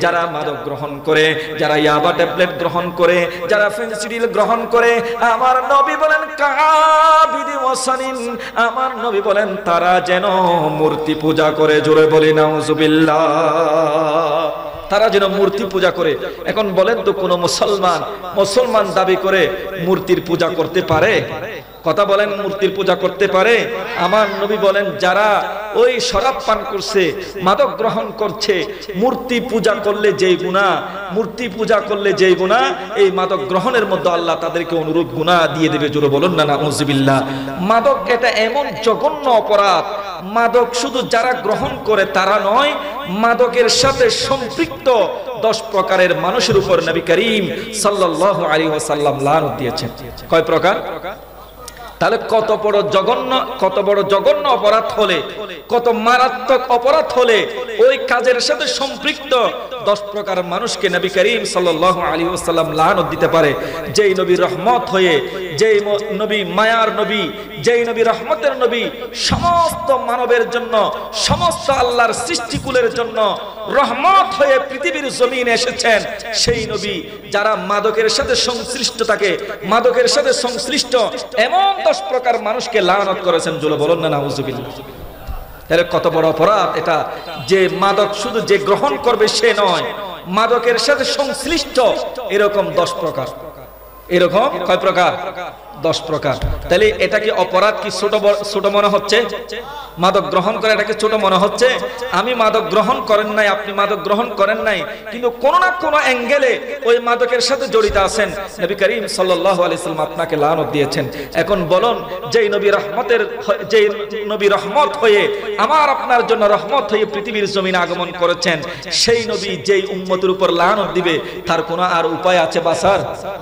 যারা মাদক গ্রহণ করে, যারা ইয়াবা ট্যাবলেট গ্রহণ করে, যারা ফেনসিডিল গ্রহণ করে, আমার নবী বলেন কাবিদি ওয়াসানিন, আমার নবী বলেন তারা যেন মূর্তি পূজা করে। জোরে বলি নাউজুবিল্লাহ। তারা যেন মূর্তি পূজা করে। এখন বলেন তো, কোন মুসলমান দাবি করে মূর্তির পূজা করতে পারে? কথা বলেন, মূর্তির পূজা করতে পারে? আমার নবী বলেন, যারা ওই শরাব পান করছে, মাদক গ্রহণ করছে, মূর্তি পূজা করলে যেই গুনাহ, মূর্তি পূজা করলে যেই গুনাহ, এই মাদক গ্রহণের মধ্যে আল্লাহ তাদেরকে অনুরূপ গুনাহ দিয়ে দেবে। জোরে বলুন না নাউজুবিল্লাহ। মাদক এটা এমন জঘন্য অপরাধ, মাদক শুধু যারা গ্রহণ করে তারা নয়, মাদকের সাথে সম্পৃক্ত 10 প্রকারের মানুষের উপর নবী করিম সাল্লাল্লাহু আলাইহি ওয়াসাল্লাম লানত দিয়েছেন। কয় প্রকার? তাহলে কত বড় জঘন্য অপরাধ হলে, কত মারাত্মক অপরাধ হলে ওই কাজের সাথে সম্পৃক্ত 10 প্রকার মানুষকে নবী করিম সাল্লাল্লাহু আলাইহি ওয়াসাল্লাম লানত দিতে পারে। যেই নবী রহমত হয়ে, যেই নবী মায়ার নবী, যেই নবী রহমতের নবী, সমস্ত মানবের জন্য, সমস্ত আল্লাহর সৃষ্টিকুলের জন্য রহমত হয়ে পৃথিবীর জমিনে এসেছেন, সেই নবী যারা মাদকের সাথে সংশ্লিষ্ট থাকে, মাদকের সাথে সংশ্লিষ্ট এমন 10 প্রকার মানুষকে লানত করেছেন। জোরে বলুন না নাউজুবিল্লাহ। এর কত বড় অপরাধ এটা, যে মাদক শুধু যে গ্রহণ করবে সে নয়, মাদকের সাথে সংশ্লিষ্ট এরকম 10 প্রকার। এরকম কয় প্রকার? 10 প্রকার। তাহলে এটা কি অপরাধ কি ছোট মনে হচ্ছে? মাদক গ্রহণ করে এটাকে ছোট মনে হচ্ছে? আমি মাদক গ্রহণ করেন নাই, আপনি মাদক গ্রহণ করেন নাই, কিন্তু কোন না কোন অ্যাঙ্গেলে ওই মাদকের সাথে জড়িত আছেন। নবী করিম সাল্লাল্লাহু আলাইহি ওয়াসাল্লাম আপনাকে লানত দিয়েছেন। এখন বলুন, যেই নবী রহমতের, যেই নবী রহমত হয়ে, আমার আপনার জন্য রহমত হয়ে পৃথিবীর জমিনে আগমন করেছেন, সেই নবী যেই উম্মতের উপর লানত দিবে, তার কোনো আর উপায় আছে বাঁচার?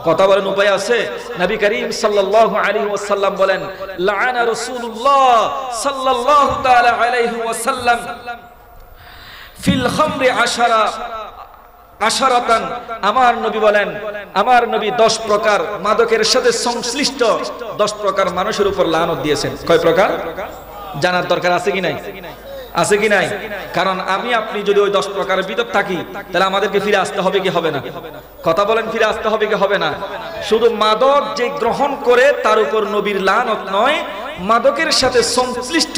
কথা বলেন, উপায় আছে? নবী করিম সাল্লাল্লাহু আলাইহি ওয়াসাল্লাম বলেন, লাআনা রাসূলুল্লাহ সাল্লাল্লাহু তাআলা আলাইহি ওয়াসাল্লাম ফিল খামরি আশারাতান। আমার নবী বলেন, আমার নবী 10 প্রকার মাদকের সাথে সংশ্লিষ্ট 10 প্রকার মানুষের উপর লানত দিয়েছেন। কয় প্রকার জানার দরকার আছে কি নাই? আছে কি নাই? কারণ আমি আপনি যদি ওই 10 প্রকারের ভিতর থাকি, তাহলে আমাদেরকে ফিরে আসতে হবে কি হবে না? কথা বলেন, ফিরে আসতে হবে কি হবে না? শুধু মাদক যে গ্রহণ করে তার উপর নবীর লানত নয়, মাদকের সাথে সংশ্লিষ্ট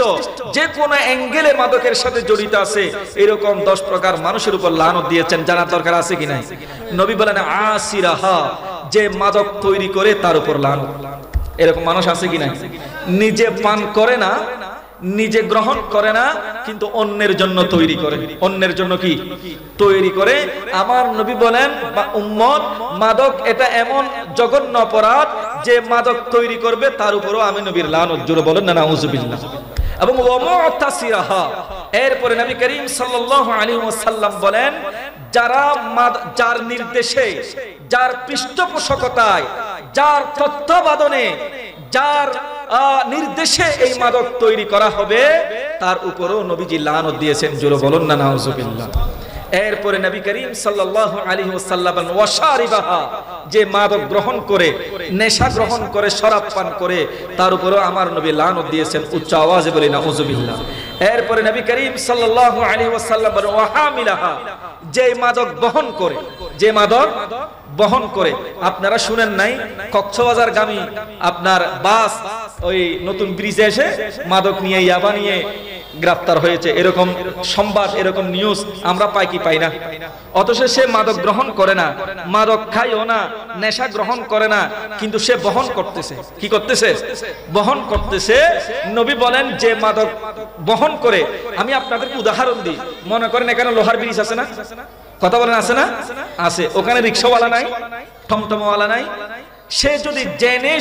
যে কোনো অ্যাঙ্গেলে মাদকের সাথে জড়িত আছে এরকম 10 প্রকার মানুষের উপর লানত দিয়েছেন। জানার দরকার আছে কি নাই? নবী বলেন, আসিরাহা, যে মাদক তৈরি করে তার উপর লানত। এরকম মানুষ আছে কি নাই? নিজে পান করে না, নিজে গ্রহণ করে না, কিন্তু অন্যের জন্য তৈরি করে। অন্যের জন্য কি তৈরি করে? আমার নবী বলেন, বা উম্মত, মাদক এটা এমন জঘন্য অপরাধ যে মাদক তৈরি করবে তার উপরও আমি নবীর লানত। জোরে বলেন না নাউজুবিল্লাহ। এবং ওয়ামুতাসিরাহা, এরপরে নবী করিম সাল্লাল্লাহু আলাইহি ওয়াসাল্লাম বলেন, যার নির্দেশে, যার পৃষ্ঠপোষকতায়, যার তত্ত্বাবধানে, যার নির্দেশে এই মাদক তৈরি করা হবে, তার উপরও নবীজি লানত দিয়েছেন। জোরে বলুন না নাউজুবিল্লাহ। এরপরে নবী করিম সাল্লাল্লাহু আলাইহি ওয়াসাল্লাম বলেন, ওয়াশারিবাহা, যে মাদক গ্রহণ করে, নেশা গ্রহণ করে, শরাব পান করে, তার উপরও আমার নবী লানত দিয়েছেন। উচ্চ আওয়াজে বলি নাউজুবিল্লাহ। এরপরে নবী করিম সাল্লাল্লাহু আলাইহি ওয়াসাল্লাম বলেন, ওয়াহামিলাহা, যে মাদক বহন করে, যে মাদক বহন করে। আপনারা শুনেন নাই, কক্সবাজার গামী আপনার বাস ওই নতুন ব্রিজে এসে মাদক নিয়ে, ইয়াবা নিয়ে গ্রেফতার হয়েছে, এরকম সংবাদ, এরকম নিউজ আমরা পাই কি পাই না? অথচ সে মাদক গ্রহণ করে না, মাদক খায়ও না, নেশা গ্রহণ করে না, কিন্তু সে বহন করতেছে। কি করতেছে? বহন করতেছে। নবী বলেন, যে মাদক বহন করে, আমি আপনাদেরকে উদাহরণ দিই। মনে করেন এখানে লোহার ব্রিজ আছে না? কথা বলেন, আছে না? আছে। ওখানে রিক্সাওয়ালা নাই, টমটমওয়ালা নাই। সে যদি জেনে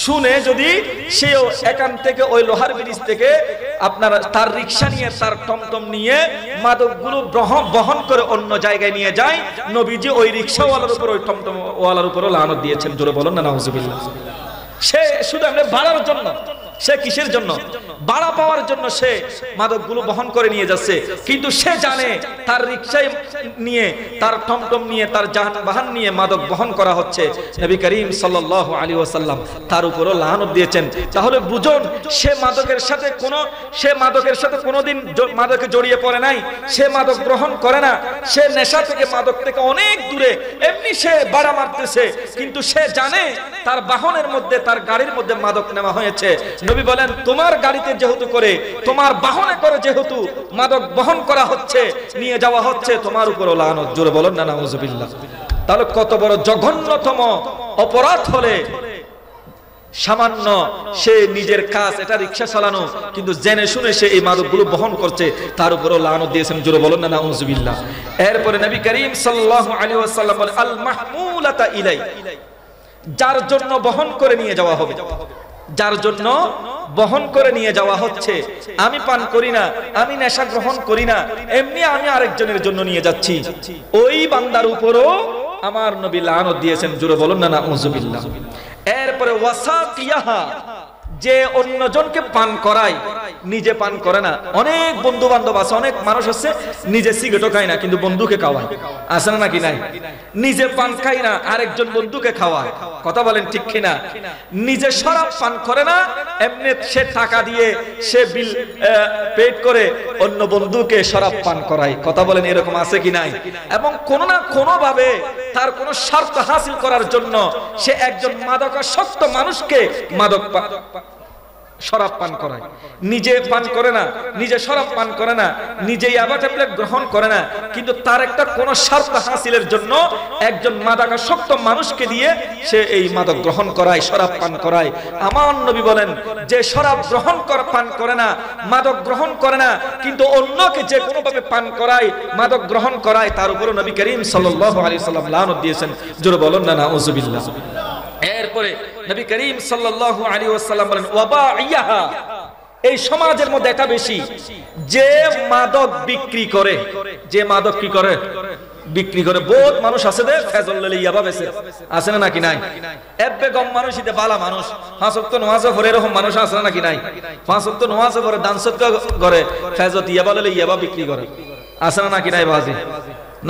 শুনে যদি সেও এখান থেকে ওই লোহার ব্রিজ থেকে আপনার তার রিক্সা নিয়ে, তার টমটম নিয়ে মাদকগুলো বহন করে অন্য জায়গায় নিয়ে যায়, নবীজি ওই রিক্সাওয়ালার উপর, ওই টমটমওয়ালার উপরও লানত দিয়েছেন। জোরে বলুন না নাউজুবিল্লাহ। সে শুধু আমরা ভাড়ার জন্য, সে কিসের জন্য? ভাড়া পাওয়ার জন্য সে মাদকগুলো বহন করে নিয়ে যাচ্ছে, কিন্তু সে জানে তার রিকশায় নিয়ে, তার টমটম নিয়ে, তার যানবাহন নিয়ে মাদক বহন করা হচ্ছে। নবী করিম সাল্লাল্লাহু আলাইহি ওয়াসাল্লাম তার উপরও লানত দিয়েছেন। তাহলে বুঝুন, সে মাদকের সাথে কোনোদিন মাদকে জড়িয়ে পড়ে নাই, সে মাদক গ্রহণ করে না, সে নেশা থেকে, মাদক থেকে অনেক দূরে, এমনি সে বাড়া মারতেছে, কিন্তু সে জানে তার বাহনের মধ্যে, তার গাড়ির মধ্যে মাদক নেওয়া হয়েছে। নবী বলেন, তোমার গাড়িতে যেহেতু করে, তোমার বাহনে করে যেহেতু মাদক বহন করা হচ্ছে, নিয়ে যাওয়া হচ্ছে, তোমার উপরও লানত। জোরে বলেন না নাউজুবিল্লাহ। তাহলে কত বড় জঘন্যতম অপরাধ হলে সামান্য সে নিজের কাজ, এটা রিকশা চালানো, কিন্তু জেনে শুনে সে এই মাদকগুলো বহন করছে, তার উপরও লানত দিয়েছেন। জোরে বলেন না নাউজুবিল্লাহ। এরপরে নবী করিম সাল্লাল্লাহু আলাইহি ওয়াসাল্লাম বলেন, আল মাহমুলাতা ইলাই, যার জন্য বহন করে নিয়ে যাওয়া হবে, যার জন্য বহন করে নিয়ে যাওয়া হচ্ছে। আমি পান করি না, আমি নেশা গ্রহণ করি না, এমনি আমি আরেকজনের জন্য নিয়ে যাচ্ছি, ওই বান্দার উপরও আমার নবী লানত দিয়েছেন। জোরে বলুন না নাউজুবিল্লাহ। এরপরে ওয়াসাকিয়াহা, যে অন্যজনকে পান করায়, নিজে পান করে না। অনেক বন্ধু বান্ধব আছে, অনেক মানুষ আছে নিজে সিগারেটও খায় না কিন্তু বন্ধুকে খাওয়ায়, আছে না নাকি নাই? নিজে পান খায় না আরেকজন বন্ধুকে খাওয়ায়, কথা বলেন ঠিক কিনা? নিজে শরাব পান করে না, এমনি সে টাকা দিয়ে সে বিল পেড করে অন্য বন্ধুকে শরাব পান করায়, কথা বলেন এরকম আছে কি নাই? এবং কোনো না কোনো ভাবে তার কোনো স্বার্থ হাসিল করার জন্য সে একজন মাদকাসক্ত মানুষকে শরাব পান করায়। নিজে পান করে না, নিজে শরাব পান করে না, নিজে ইয়াবা ট্যাবলেট গ্রহণ করে না, কিন্তু তার একটা কোন স্বার্থ হাসিলের জন্য একজন মাদকাসক্ত মানুষকে দিয়ে সে এই মাদক গ্রহণ করায়, শরাব পান করায়। আমার নবী বলেন যে শরাব গ্রহণ পান করে না, মাদক গ্রহণ করে না, কিন্তু অন্যকে যে কোনো ভাবে পান করায়, মাদক গ্রহণ করায়, তার উপর নবী করিম সাল্লাল্লাহু আলাইহি সাল্লাম লানত দিয়েছেন। জোরে বলুন না নাউযুবিল্লাহ। এরপরে নবী করিম সাল্লাল্লাহু আলাইহি ওয়াসাল্লাম বলেন ওয়াবাইয়াহা, এই সমাজের মধ্যে এটা বেশি যে মাদক বিক্রি করে, যে মাদক কি করে বিক্রি করে। বহুত মানুষ আছে দে ফেজল লইলে ইয়াবা বেচে, আছে না নাকি নাই? এব্বে গম মানুষ ইতে বালা মানুষ, 5 ওয়াক্ত নামাজ পড়ে এরকম মানুষ আছে না নাকি নাই? 5 ওয়াক্ত নামাজ পড়ে দান সদকা করে, ফেজত ইয়াবা লইলে ইয়াবা বিক্রি করে, আছে না নাকি নাই বাজি?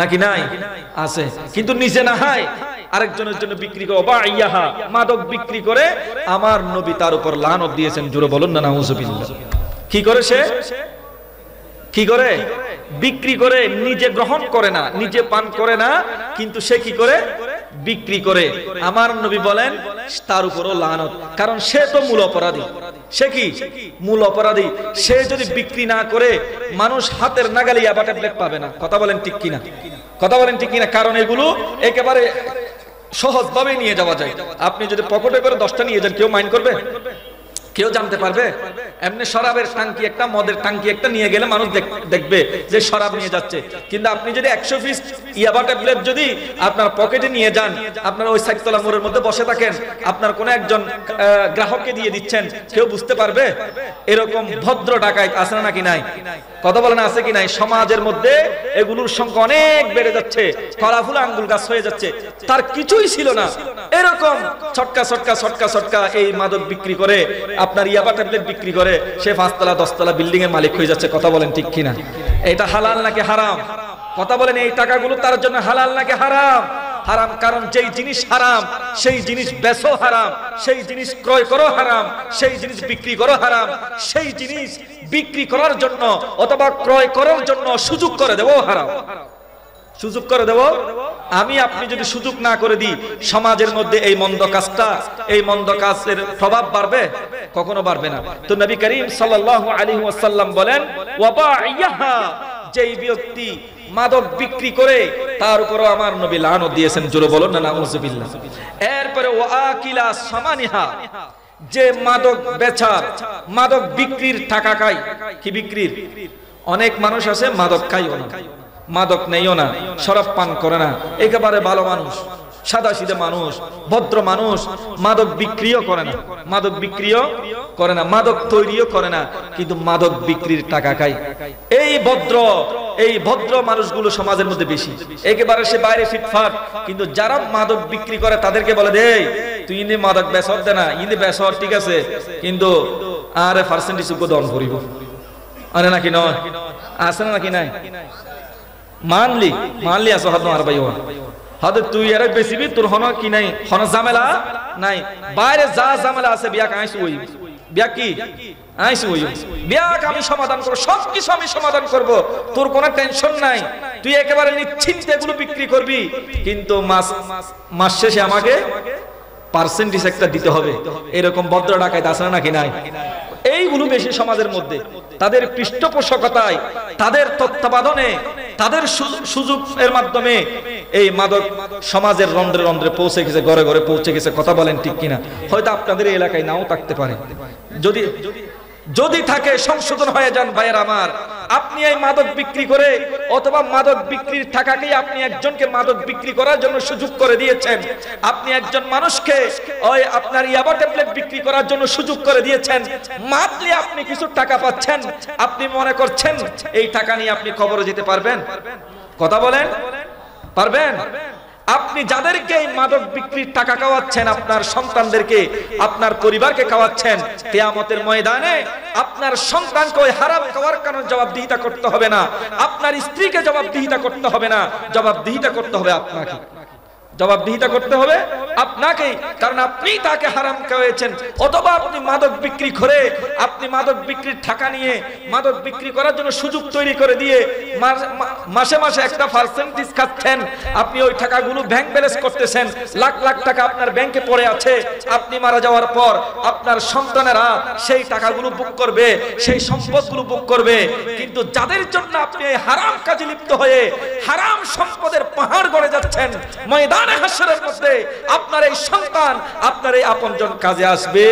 নাকি নাই? আছে, কিন্তু নিজে না হয় আরেকজনের জন্য বিক্রি করে। ওয়াবাইয়াহা, মাদক বিক্রি করে। আমার নবী তার উপর লানত দিয়েছেন। জোরে বলুন না নাউযুবিল্লাহ। কি করে সে? কি করে? বিক্রি করে, নিজে গ্রহণ করে না, নিজে পান করে না, কিন্তু সে কি করে? বিক্রি করে। আমার নবী বলেন তার উপরও লানত, কারণ সে তো মূল অপরাধী। সে কি? মূল অপরাধী। সে যদি বিক্রি না করে মানুষ হাতের নাগালে ইয়াবা ট্যাবলেট পাবে না, কথা বলেন ঠিক কিনা? কথা বলেন ঠিক কিনা? কারণ এগুলো একেবারে সহজভাবে নিয়ে যাওয়া যায়। আপনি যদি পকেটে করে 10টা নিয়ে যান, কেউ মাইন্ড করবে? কেউ জানতে পারবে? এমনি শরাবের টাঙ্কি একটা, মদের টাঙ্কি একটা নিয়ে গেলে মানুষ দেখবে যে শরাব নিয়ে যাচ্ছে। কিন্তু আপনি যদি 100 পিস ইয়াবা ট্যাবলেট যদি আপনার পকেটে নিয়ে যান, আপনার ওই সাইকতলা মোড়ের মধ্যে বসে থাকেন, আপনার কোন একজন গ্রাহককে দিয়ে দিচ্ছেন, কেউ বুঝতে পারবে? এরকম ভদ্র ডাকাত আছে না নাকি নাই? কথা বলেন আছে কি নাই? সমাজের মধ্যে এগুলোর সংখ্যা অনেক বেড়ে যাচ্ছে, কলাফুলা আঙ্গুল গাছ হয়ে যাচ্ছে, তার কিছুই ছিল না, এরকম ছটকা ছটকা ছটকা ছটকা এই মাদক বিক্রি করে, আপনার ইয়াবা ট্যাবলেট বিক্রি করে, সে 5 তলা 10 তলা বিল্ডিং এর মালিক হয়ে যাচ্ছে। কথা বলেন ঠিক কিনা? এটা হালাল নাকি হারাম? কথা বলেন এই টাকাগুলো তার জন্য হালাল নাকি হারাম? হারাম। কারণ যেই জিনিস হারাম সেই জিনিস বেচো হারাম, সেই জিনিস ক্রয় করো হারাম, সেই জিনিস বিক্রি করো হারাম, সেই জিনিস বিক্রি করার জন্য অথবা ক্রয় করার জন্য সুযোগ করে দেবো হারাম, সুযোগ করে দেব। আমি আপনি যদি সুযোগ না করে দিই, সমাজের মধ্যে এই মন্দ কাজটা, এই মন্দ কাজের প্রভাব বাড়বে? কখনো বাড়বে না। তো নবী করিম সাল্লাল্লাহু আলাইহি ওয়াসাল্লাম বলেন ওয়াবাইয়াহা, যেই ব্যক্তি মাদক বিক্রি করে তার উপরও আমার নবী লানত দিয়েছেন। জোরে বলুন না নাউযুবিল্লাহ। এরপরে ওয়াকিলা সামানিহা, যে মাদক বেচার, মাদক বিক্রির টাকা খায়। কি বিক্রির? অনেক মানুষ আছে মাদক খায়ও না, মাদক নেইও না, শরাব পান করে না, একেবারে ভালো মানুষ, সাদা সিধে মানুষ, ভদ্র মানুষ, মাদক বিক্রিও করে না, মাদক বিক্রিও করে না, মাদক তৈরিও করে না, কিন্তু মাদক বিক্রির টাকা খায়। এই ভদ্র মানুষগুলো সমাজের মধ্যে বেশি, একেবারে সে বাইরে ফিটফাট, কিন্তু যারা মাদক বিক্রি করে তাদেরকে বলে দে তুই ইনি মাদক বেসর দে না, ইনি বেসর ঠিক আছে, কিন্তু আরে পার্সেন্টেজ দন করিব, আরে নাকি নয়? আছে না নাকি নাই? মানলি আছো হাত আর ভাই হাতে তুই এর বেশিবি, তোর হন কি নাই, হন ঝামেলা নাই, বাইরে যা ঝামেলা আছে বিয়া আইস ওই বিয়া কি আইস ওই বিয়া আমি সমাধান করব, সবকিছু আমি সমাধান করব, তোর কোনো টেনশন নাই, তুই একেবারে নিশ্চিন্তে এগুলো বিক্রি করবি, কিন্তু মাস শেষে আমাকে পার্সেন্টেজ একটা দিতে হবে। এরকম ভদ্র ডাকাত আছে না নাকি নাই? এইগুলো বেশি সমাজের মধ্যে, তাদের পৃষ্ঠপোষকতায়, তাদের তত্ত্বাবধানে, তাদের সুযোগ এর মাধ্যমে এই মাদক সমাজের রন্ধ্রে রন্ধ্রে পৌঁছে গেছে, ঘরে ঘরে পৌঁছে গেছে। কথা বলেন ঠিক কিনা? হয়তো আপনাদের এই এলাকায় নাও থাকতে পারে, যদি থাকে সংশোধন হয়ে যান ভাইয়ের আমার। আপনি এই মাদক বিক্রি করে অথবা মাদক বিক্রির টাকাকেই আপনি একজনকে মাদক বিক্রি করার জন্য সুযোগ করে দিয়েছেন, আপনি একজন মানুষকে ওই আপনার ইয়াবা ট্যাবলেট বিক্রি করার জন্য সুযোগ করে দিয়েছেন, মাত্রই আপনি কিছু টাকা পাচ্ছেন, আপনি মনে করছেন এই টাকা নিয়ে আপনি কবরে যেতে পারবেন? কথা বলেন, পারবেন? আপনি যাদেরকে এই মাদক বিক্রির টাকা খাওয়াচ্ছেন, আপনার সন্তানদেরকে, আপনার পরিবারকে খাওয়াচ্ছেন, কিয়ামতের ময়দানে আপনার সন্তানকে ওই হারাম খাওয়ার কারণে জবাবদিহিতা করতে হবে না, আপনার স্ত্রীকে জবাবদিহিতা করতে হবে না, জবাবদিহিতা করতে হবে আপনাকে, জবাবদিহিতা করতে হবে আপনাকেই, কারণ আপনি তাকে হারাম খাওয়াচ্ছেন। অথবা আপনি মাদক বিক্রি করে, আপনি মাদক বিক্রির টাকা নিয়ে মাদক বিক্রি করার জন্য সুযোগ তৈরি করে দিয়ে মাসে মাসে একটা পার্সেন্টেজ খাচ্ছেন, আপনি ওই টাকাগুলো ব্যাংক ব্যালেন্স করতেছেন, লাখ লাখ টাকা আপনার ব্যাংকে পড়ে আছে, আপনি মারা যাওয়ার পর আপনার সন্তানেরা সেই টাকাগুলো বুক করবে, সেই সম্পদগুলো বুক করবে। কিন্তু যাদের জন্য আপনি এই হারাম কাজে লিপ্ত হয়ে হারাম সম্পদের পাহাড় গড়ে যাচ্ছেন, ময়দান হাসরের মধ্যে আপনার এই সন্তান, আপনার এই আপনজন কাজে আসবে।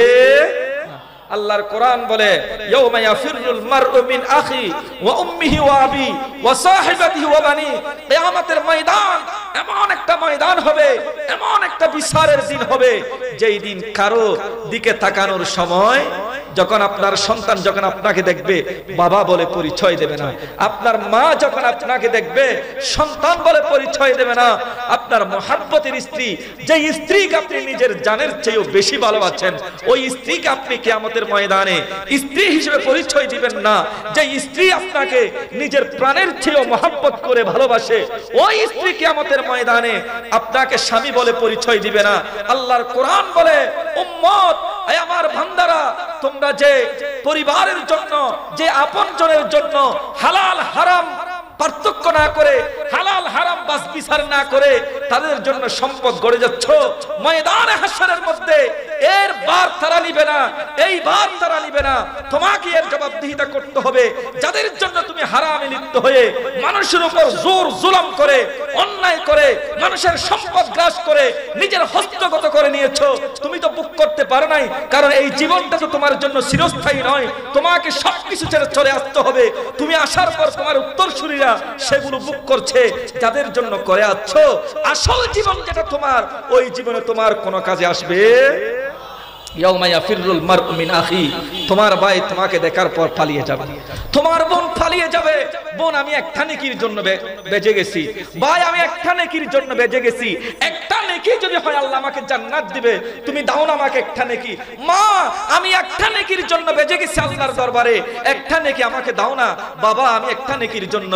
আল্লাহর কোরআন বলে, ইয়াউমা ইয়াফিরুল মারউ মিন আখি ওয়া উম্মিহি ওয়া আবি ওয়া সাহিবাতিহি ওয়া বানি। কিয়ামতের ময়দান এমন একটা ময়দান হবে, এমন একটা বিচারের দিন হবে, যেই দিন কারো দিকে তাকানোর সময়, যখন আপনার সন্তান যখন আপনাকে দেখবে বাবা বলে পরিচয় দেবে না, আপনার মা যখন আপনাকে দেখবে সন্তান বলে পরিচয় দেবে না, আপনার মহাব্বতের স্ত্রী, যে স্ত্রীকে আপনি নিজের জানের চেয়েও বেশি ভালোবাসেন, ওই স্ত্রীকে আপনি কিয়ামতের ময়দানে স্ত্রী হিসেবে পরিচয় দিবেন না। যে স্ত্রী আপনাকে নিজের প্রাণের চেয়েও মহাব্বত করে ভালোবাসে, ওই স্ত্রী কিয়ামতের ময়দানে আপনাকে স্বামী বলে পরিচয় দিবে না। আল্লাহর কোরআন বলে, উম্মত, এই আমার বান্দারা, তোমরা যে পরিবারের জন্য, যে আপনজনের জন্য হালাল হারাম পার্থক্য না করে, হালাল হারাম বাস বিচার না করে তাদের জন্য সম্পদ গড়ে যাচ্ছ, ময়দানে হাসরের মধ্যে এর বার তারা নিবে না, এই বার তারা নিবে না, তোমাকে এর জবাবদিহিতা করতে হবে। যাদের জন্য তুমি হারামে লিপ্ত হয়ে মানুষের উপর জোর জুলুম করে, অন্যায় করে, মানুষের সম্পদ গ্রাস করে নিজের হস্তগত করে নিয়েছো, তুমি তো বুক করতে পারো নাই, কারণ এই জীবনটা তো তোমার জন্য চিরস্থায়ী নয়, তোমাকে সবকিছু ছেড়ে চলে আসতে হবে। তুমি আসার পর তোমার উত্তরসূরিরা সেগুলো বুক করছে, যাদের জন্য করে আছো। আসল জীবন যেটা তোমার, ওই জীবনে তোমার কোনো কাজে আসবে। ইয়াউমা ইয়াফিরুল মারউ মিন আখি, তোমার ভাই তোমাকে দেখার পর পালিয়ে যাবে, তোমার বোন পালিয়ে যাবে। বোন, আমি একটা নেকির জন্য বেঁচে গেছি, ভাই আমি একটা নেকির জন্য বেঁচে গেছি, একটা নেকি যদি হয় আল্লাহ আমাকে জান্নাত দিবে, তুমি দাও না আমাকে একটা নেকি। মা, আমি একটা নেকির জন্য বেঁচে গেছি আল্লাহর দরবারে, একটা নেকি আমাকে দাও না। বাবা, আমি একটা নেকির জন্য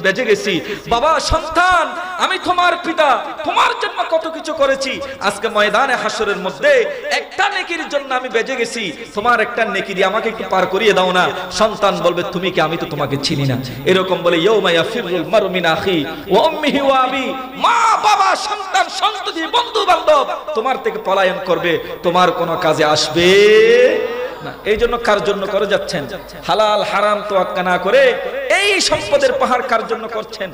বেঁচে গেছি। বাবা, সন্তান, আমি তোমার পিতা, তোমার জন্য কত কিছু করেছি, আজকে ময়দানে হাসরের মধ্যে একটা নেকির জন্য আমি বেঁচে গেছি, তোমার একটা নেকি দিয়ে আমাকে একটু পার করিয়ে দাও না। সন্তান বলবে, তুমি কি, আমি তো তোমাকে চিনি না। এরকম বলে ইয়াউমা ইয়াফিরুল মারউ মিন আখি ওয়া উম্মিহি ওয়া আবি, মা বাবা সন্তান সন্ততি বন্ধু বান্ধব তোমার থেকে পলায়ন করবে, তোমার কোনো কাজে আসবে না। এই জন্য কার জন্য করে যাচ্ছেন? হালাল হারাম তোয়াক্কা না করে এই সম্পদের পাহাড় কার জন্য করছেন?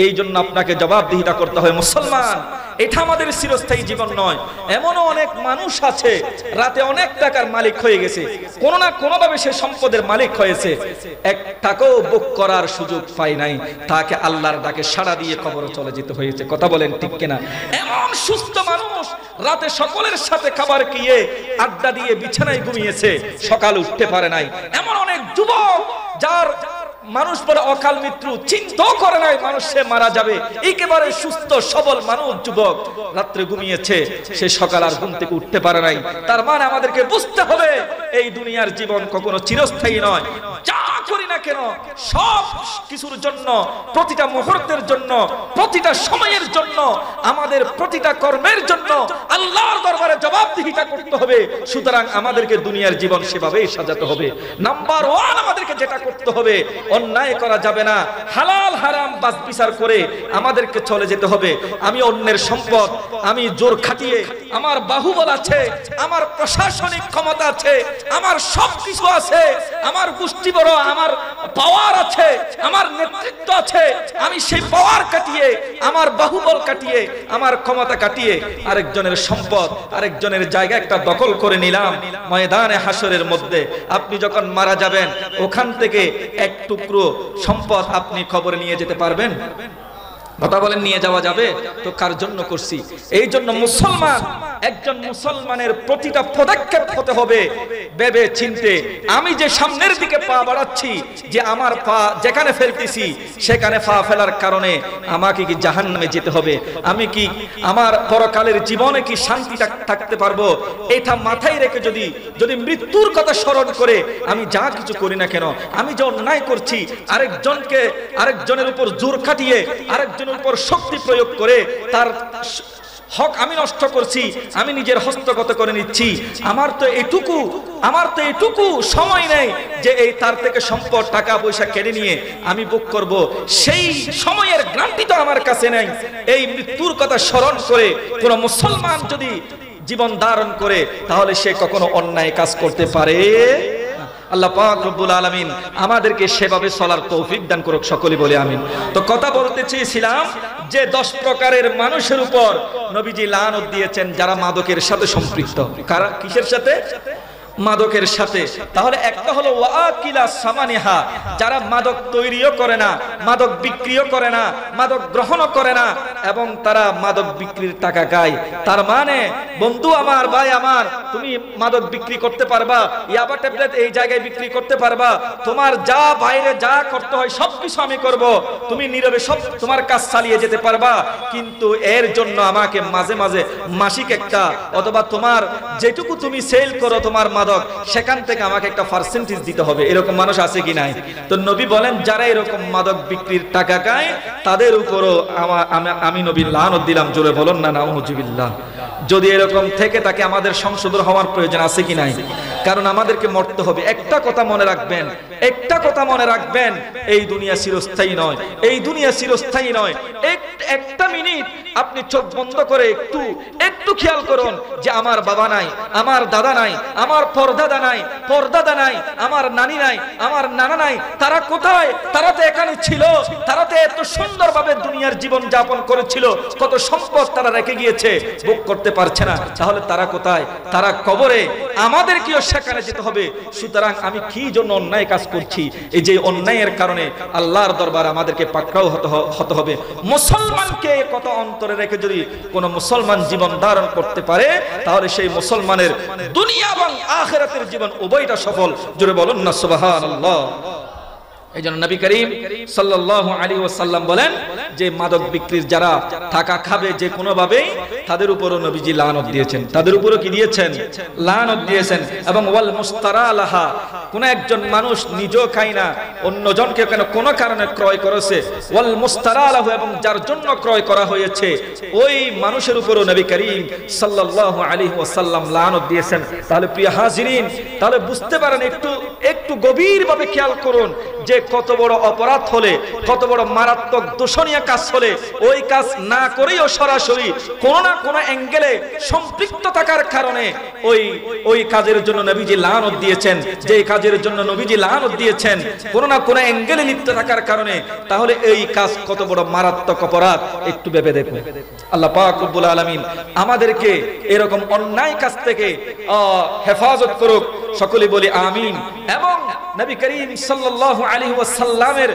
এই জন্য আপনাকে জবাবদিহিতা করতে হয়। মুসলমান, এটা আমাদের চিরস্থায়ী জীবন নয়। এমনও অনেক মানুষ আছে রাতে অনেক টাকার মালিক হয়ে গেছে, কোনো না কোনো ভাবে সে সম্পদের মালিক হয়েছে, এক টাকাও বুক করার সুযোগ পায় নাই, তাকে আল্লাহর ডাকে সাড়া দিয়ে কবরে চলে যেতে হয়েছে। কথা বলেন ঠিক কিনা? এমন সুস্থ মানুষ রাতে সকলের সাথে খাবার খেয়ে আড্ডা দিয়ে বিছানায় ঘুমিয়েছে, সকাল উঠতে পারে নাই। এমন অনেক যুবক যার মানুষ বলে অকাল মৃত্যু, চিন্তাও করে নাই মানুষ সে মারা যাবে, একেবারে সুস্থ সবল মানুষ যুবক রাত্রে ঘুমিয়েছে, সে সকাল আর ঘুম থেকে উঠতে পারে নাই। তার মানে আমাদেরকে বুঝতে হবে এই দুনিয়ার জীবন কখনো চিরস্থায়ী নয়। যা করি না কেন সব কিছুর জন্য, প্রতিটা মুহূর্তের জন্য, প্রতিটা সময়ের জন্য, আমাদের প্রতিটা কর্মের জন্য আল্লাহর দরবারে জবাবদিহিতা করতে হবে। সুতরাং আমাদেরকে দুনিয়ার জীবন সেভাবেই সাজাতে হবে। নাম্বার 1 আমাদেরকে যেটা করতে হবে, অন্যায় করা যাবে না, হালাল হারাম বাস বিচার করে আমাদেরকে চলে যেতে হবে। আমি অন্যের সম্পদ আমি জোর খাটিয়ে, আমার বাহুবল আছে, আমার প্রশাসনিক ক্ষমতা আছে, আমার সবকিছু আছে, আমার গোষ্ঠী বড়, আমার পাওয়ার আছে, আমার নেতৃত্ব আছে, আমি সেই পাওয়ার কাটিয়ে, আমার বাহুবল কাটিয়ে, আমার ক্ষমতা কাটিয়ে আরেকজনের সম্পদ, আরেকজনের জায়গা একটা দখল করে নিলাম। ময়দানে হাসরের মধ্যে আপনি যখন মারা যাবেন, ওখান থেকে এক টুকরো সম্পদ আপনি খবরে নিয়ে যেতে পারবেন? কথা বলেন, নিয়ে যাওয়া যাবে? তো কার জন্য করছি? এই জন্য মুসলমান, একজন মুসলমানের প্রতিটা পদক্ষেপ হতে হবে ভেবে চিনতে আমি যে সামনের দিকে পা বাড়াচ্ছি, যে আমার পা যেখানে ফেলতেছি সেখানে পা ফেলার কারণে আমাকে কি জাহান্নামে যেতে হবে, আমি কি আমার পরকালের জীবনে কি শান্তি থাকতে পারবো, এটা মাথায় রেখে যদি মৃত্যুর কথা স্মরণ করে আমি যা কিছু করি না কেন, আমি যে অন্যায় করছি, আরেকজনের উপর জোর খাটিয়ে আরেকজনের উপর শক্তি প্রয়োগ করে তার হক আমি নষ্ট করছি, আমি নিজের হস্তগত করে নিচ্ছি, আমার তো এটুকু সময় নেই যে এই তার থেকে সম্পদ টাকা পয়সা কেড়ে নিয়ে আমি ভোগ করব, সেই সময়ের গ্যারান্টি তো আমার কাছে নেই। এই মৃত্যুর কথা স্মরণ করে কোন মুসলমান যদি জীবন ধারণ করে তাহলে সে কখনো অন্যায় কাজ করতে পারে। আল্লাহ পাক রব্বুল আলামিন আমাদেরকে সেভাবে চলার তৌফিক দান করুক, সকলে বলে আমিন। তো কথা বলতে চেয়েছিলাম যে 10 প্রকারের মানুষের উপর নবীজি লানত দিয়েছেন যারা মাদকের সাথে সম্পৃক্ত। কারা কিসের সাথে? মাদকের সাথে। তাহলে একটা হলো ওয়াকিলা সামানিহা, যারা মাদক তৈরিও করে না, মাদক বিক্রিও করে না, মাদক গ্রহণও করে না এবং তারা মাদক বিক্রির টাকা খায়। তার মানে বন্ধু আমার, ভাই আমার, তুমি মাদক বিক্রি করতে পারবা, ইয়াবা ট্যাবলেট এই জায়গায় বিক্রি করতে পারবা, তোমার যা বাইরে যা করতে হয় সবকিছু আমি করব, তুমি নীরবে সব তোমার কাজ চালিয়ে যেতে পারবা, কিন্তু এর জন্য আমাকে মাঝে মাঝে মাসিক একটা অথবা তোমার যেটুকু তুমি সেল করো তোমার মাদক, সেখান থেকে আমাকে একটা পার্সেন্টেজ দিতে হবে। এরকম মানুষ আছে কি নাই? তো নবী বলেন যারা এরকম মাদক বিক্রির টাকা খায় তাদের উপরও আমি নবী লানত দিলাম। জোরে বলুন না নাউযুবিল্লাহ। যদি এরকম থেকে তাকে আমাদের সংশোধন হওয়ার প্রয়োজন আছে কি নাই? কারণ আমাদেরকে মরতে হবে। একটা কথা মনে রাখবেন, এই দুনিয়া চিরস্থায়ী নয়, এই দুনিয়া চিরস্থায়ী নয়। একটা মিনিট আপনি চোখ বন্ধ করে একটু খেয়াল করুন যে আমার বাবা নাই, আমার দাদা নাই, আমার পরদাদা নাই, আমার নানি নাই, আমার নানা নাই, তারা কোথায়? তারা তো এখানে ছিল, তারা তো এত সুন্দরভাবে দুনিয়ার জীবন যাপন করেছিল, কত সম্পদ তারা রেখে গিয়েছে, ভোগ করতে পারছে না, তাহলে তারা কোথায়? তারা কবরে। আমাদেরকেও সেখানে যেতে হবে। সুতরাং আমি কি জন্য অন্যায় কাজ করছি? এই যে অন্যায়ের কারণে আল্লাহর দরবার আমাদেরকে পাকড়াও হতে হবে। মুসলমানকে কত অন্তরে রেখে যদি কোন মুসলমান জীবন ধারণ করতে পারে তাহলে সেই মুসলমানের দুনিয়া এবং আখিরাতের জীবন উভয়টা সফল। জোরে বলুন না সুবহানাল্লাহ। এই জন্য নবী করিম সাল্লাল্লাহু আলাইহি ওয়াসাল্লাম বলেন যে মাদক বিক্রির যারা টাকা খাবে যে কোনো ভাবে, তাদের উপরও নবীজি লানত দিয়েছেন। তাদের উপরও কি দিয়েছেন? লানত দিয়েছেন। এবং ওয়াল মুস্তারা লাহা, কোন একজন মানুষ নিজেও খায় না, অন্যজনকে কেন কোন কারণে ক্রয় করেছে, ওয়াল মুস্তারা লাহু, এবং যার জন্য ক্রয় করা হয়েছে ওই মানুষের উপরও নবী করিম সাল্লাল্লাহু আলাইহি ওয়াসাল্লাম লানত দিয়েছেন। তাহলে প্রিয় হাজিরিন, তাহলে বুঝতে পারেন, একটু গভীরভাবে খেয়াল করুন যে কত বড় অপরাধ হলে, কত বড় মারাত্মক দূষণীয় কাজ হলে ওই কাজ না করেও সরাসরি কোন না কোন অ্যাঙ্গেলে সম্পৃক্ত থাকার কারণে ওই কাজের জন্য নবীজি লানত দিয়েছেন। যে কাজের জন্য নবীজি লানত দিয়েছেন কোন না কোন অ্যাঙ্গেলে লিপ্ত থাকার কারণে, তাহলে এই কাজ কত বড় মারাত্মক অপরাধ একটু ভেবে দেখুন। আল্লাহ পাক রব্বুল আলামিন আমাদেরকে এরকম অন্যায় কাজ থেকে হেফাজত করুক, সকলে বলি আমিন। এবং নবী করিম সাল্লাল্লাহু আলাইহি ওয়াসাল্লামের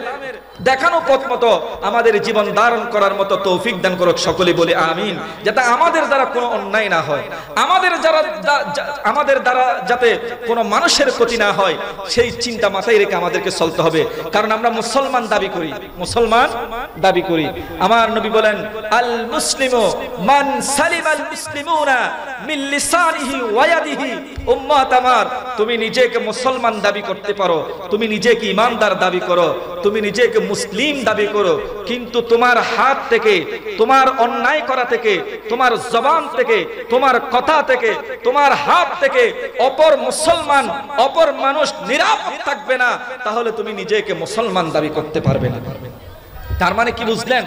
দেখানো পথ মতো আমাদের জীবন ধারণ করার মতো তৌফিক দান করুক, সকলে বলি আমিন। যাতে আমাদের দ্বারা কোনো অন্যায় না হয়, আমাদের দ্বারা যাতে কোনো মানুষের ক্ষতি না হয়, সেই চিন্তা মাথায় রেখে আমাদেরকে চলতে হবে। কারণ আমরা মুসলমান দাবি করি। আমার নবী বলেন আল মুসলিমু মান সালিমাল মুসলিমুনা মিন লিসানিহি ওয়া ইয়াদিহি। উম্মত আমার, তুমি নিজেকে মুসলমান দাবি করতে পারো, তুমি নিজেকে ঈমানদার দাবি করো, তুমি নিজেকে মুসলিম দাবি করো, কিন্তু তোমার হাত থেকে, তোমার অন্যায় করা থেকে, তোমার জবান থেকে, তোমার কথা থেকে, তোমার হাত থেকে অপর মুসলমান, অপর মানুষ নিরাপদ থাকবে না, তাহলে তুমি নিজেকে মুসলমান দাবি করতে পারবে না। তার মানে কি বুঝলেন?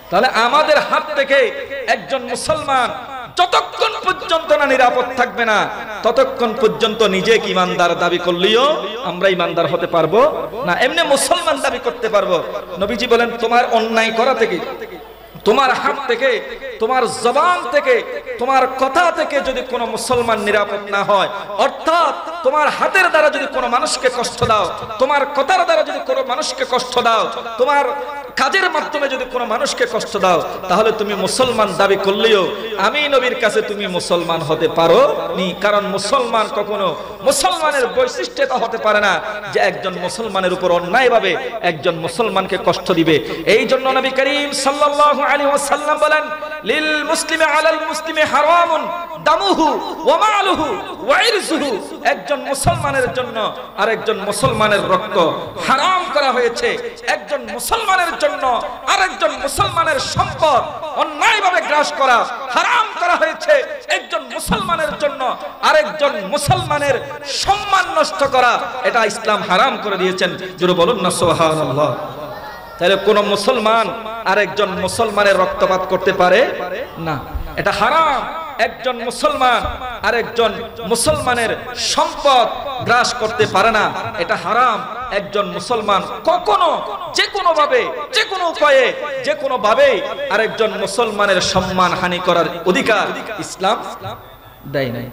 তাহলে আমাদের হাত থেকে একজন মুসলমান যতক্ষণ পর্যন্ত না নিরাপদ থাকবে না, ততক্ষণ পর্যন্ত নিজেকে ঈমানদার দাবি করলেও আমরা ঈমানদার হতে পারবো না, এমনি মুসলমান দাবি করতে পারবো। নবীজি বলেন তোমার অন্যায় করা থেকে, তোমার হাত থেকে, তোমার জবান থেকে, তোমার কথা থেকে যদি কোনো মুসলমান নিরাপদ না হয়, অর্থাৎ তোমার হাতের দ্বারা যদি কোনো মানুষকে কষ্ট দাও, তোমার কথার দ্বারা যদি কোনো মানুষকে কষ্ট দাও, তোমার কাজের মাধ্যমে যদি কোনো মানুষকে কষ্ট দাও, তাহলে তুমি মুসলমান দাবি করলেও আমি নবীর কাছে তুমি মুসলমান হতে পারো নি। কারণ মুসলমান কখনো, মুসলমানের বৈশিষ্ট্য এটা হতে পারে না যে একজন মুসলমানের উপর অন্যায়ভাবে একজন মুসলমানকে কষ্ট দিবে। এই জন্য নবী করিম সাল্লাল্লাহু আলাইহি ওয়াসাল্লাম বলেন, লিল মুসলিমি আলাল মুসলিমি হারামুন দামুহু ওয়া মালুহু ওয়া ইরজুহু। একজন মুসলমানের জন্য আরেকজন মুসলমানের রক্ত হারাম করা হয়েছে। একজন মুসলমানের জন্য আরেকজন মুসলমানের সম্পদ অন্যায়ভাবে গ্রাস করা হারাম করা হয়েছে। একজন মুসলমানের জন্য আরেকজন মুসলমানের সম্মান নষ্ট করা, এটা ইসলাম হারাম করে দিয়েছেন। জোরে বলুন না সুবহানাল্লাহ। তাহলে কোন মুসলমান আরেকজন মুসলমানের রক্তপাত করতে পারে না, এটা হারাম। একজন মুসলমান আরেকজন মুসলমানের সম্পদ গ্রাস করতে পারে না, এটা হারাম। একজন মুসলমান কখনো যে কোনো ভাবে, যে কোনো উপায়ে, যে কোনো ভাবে আরেকজন মুসলমানের সম্মান হানি করার অধিকার ইসলাম দেয় নাই।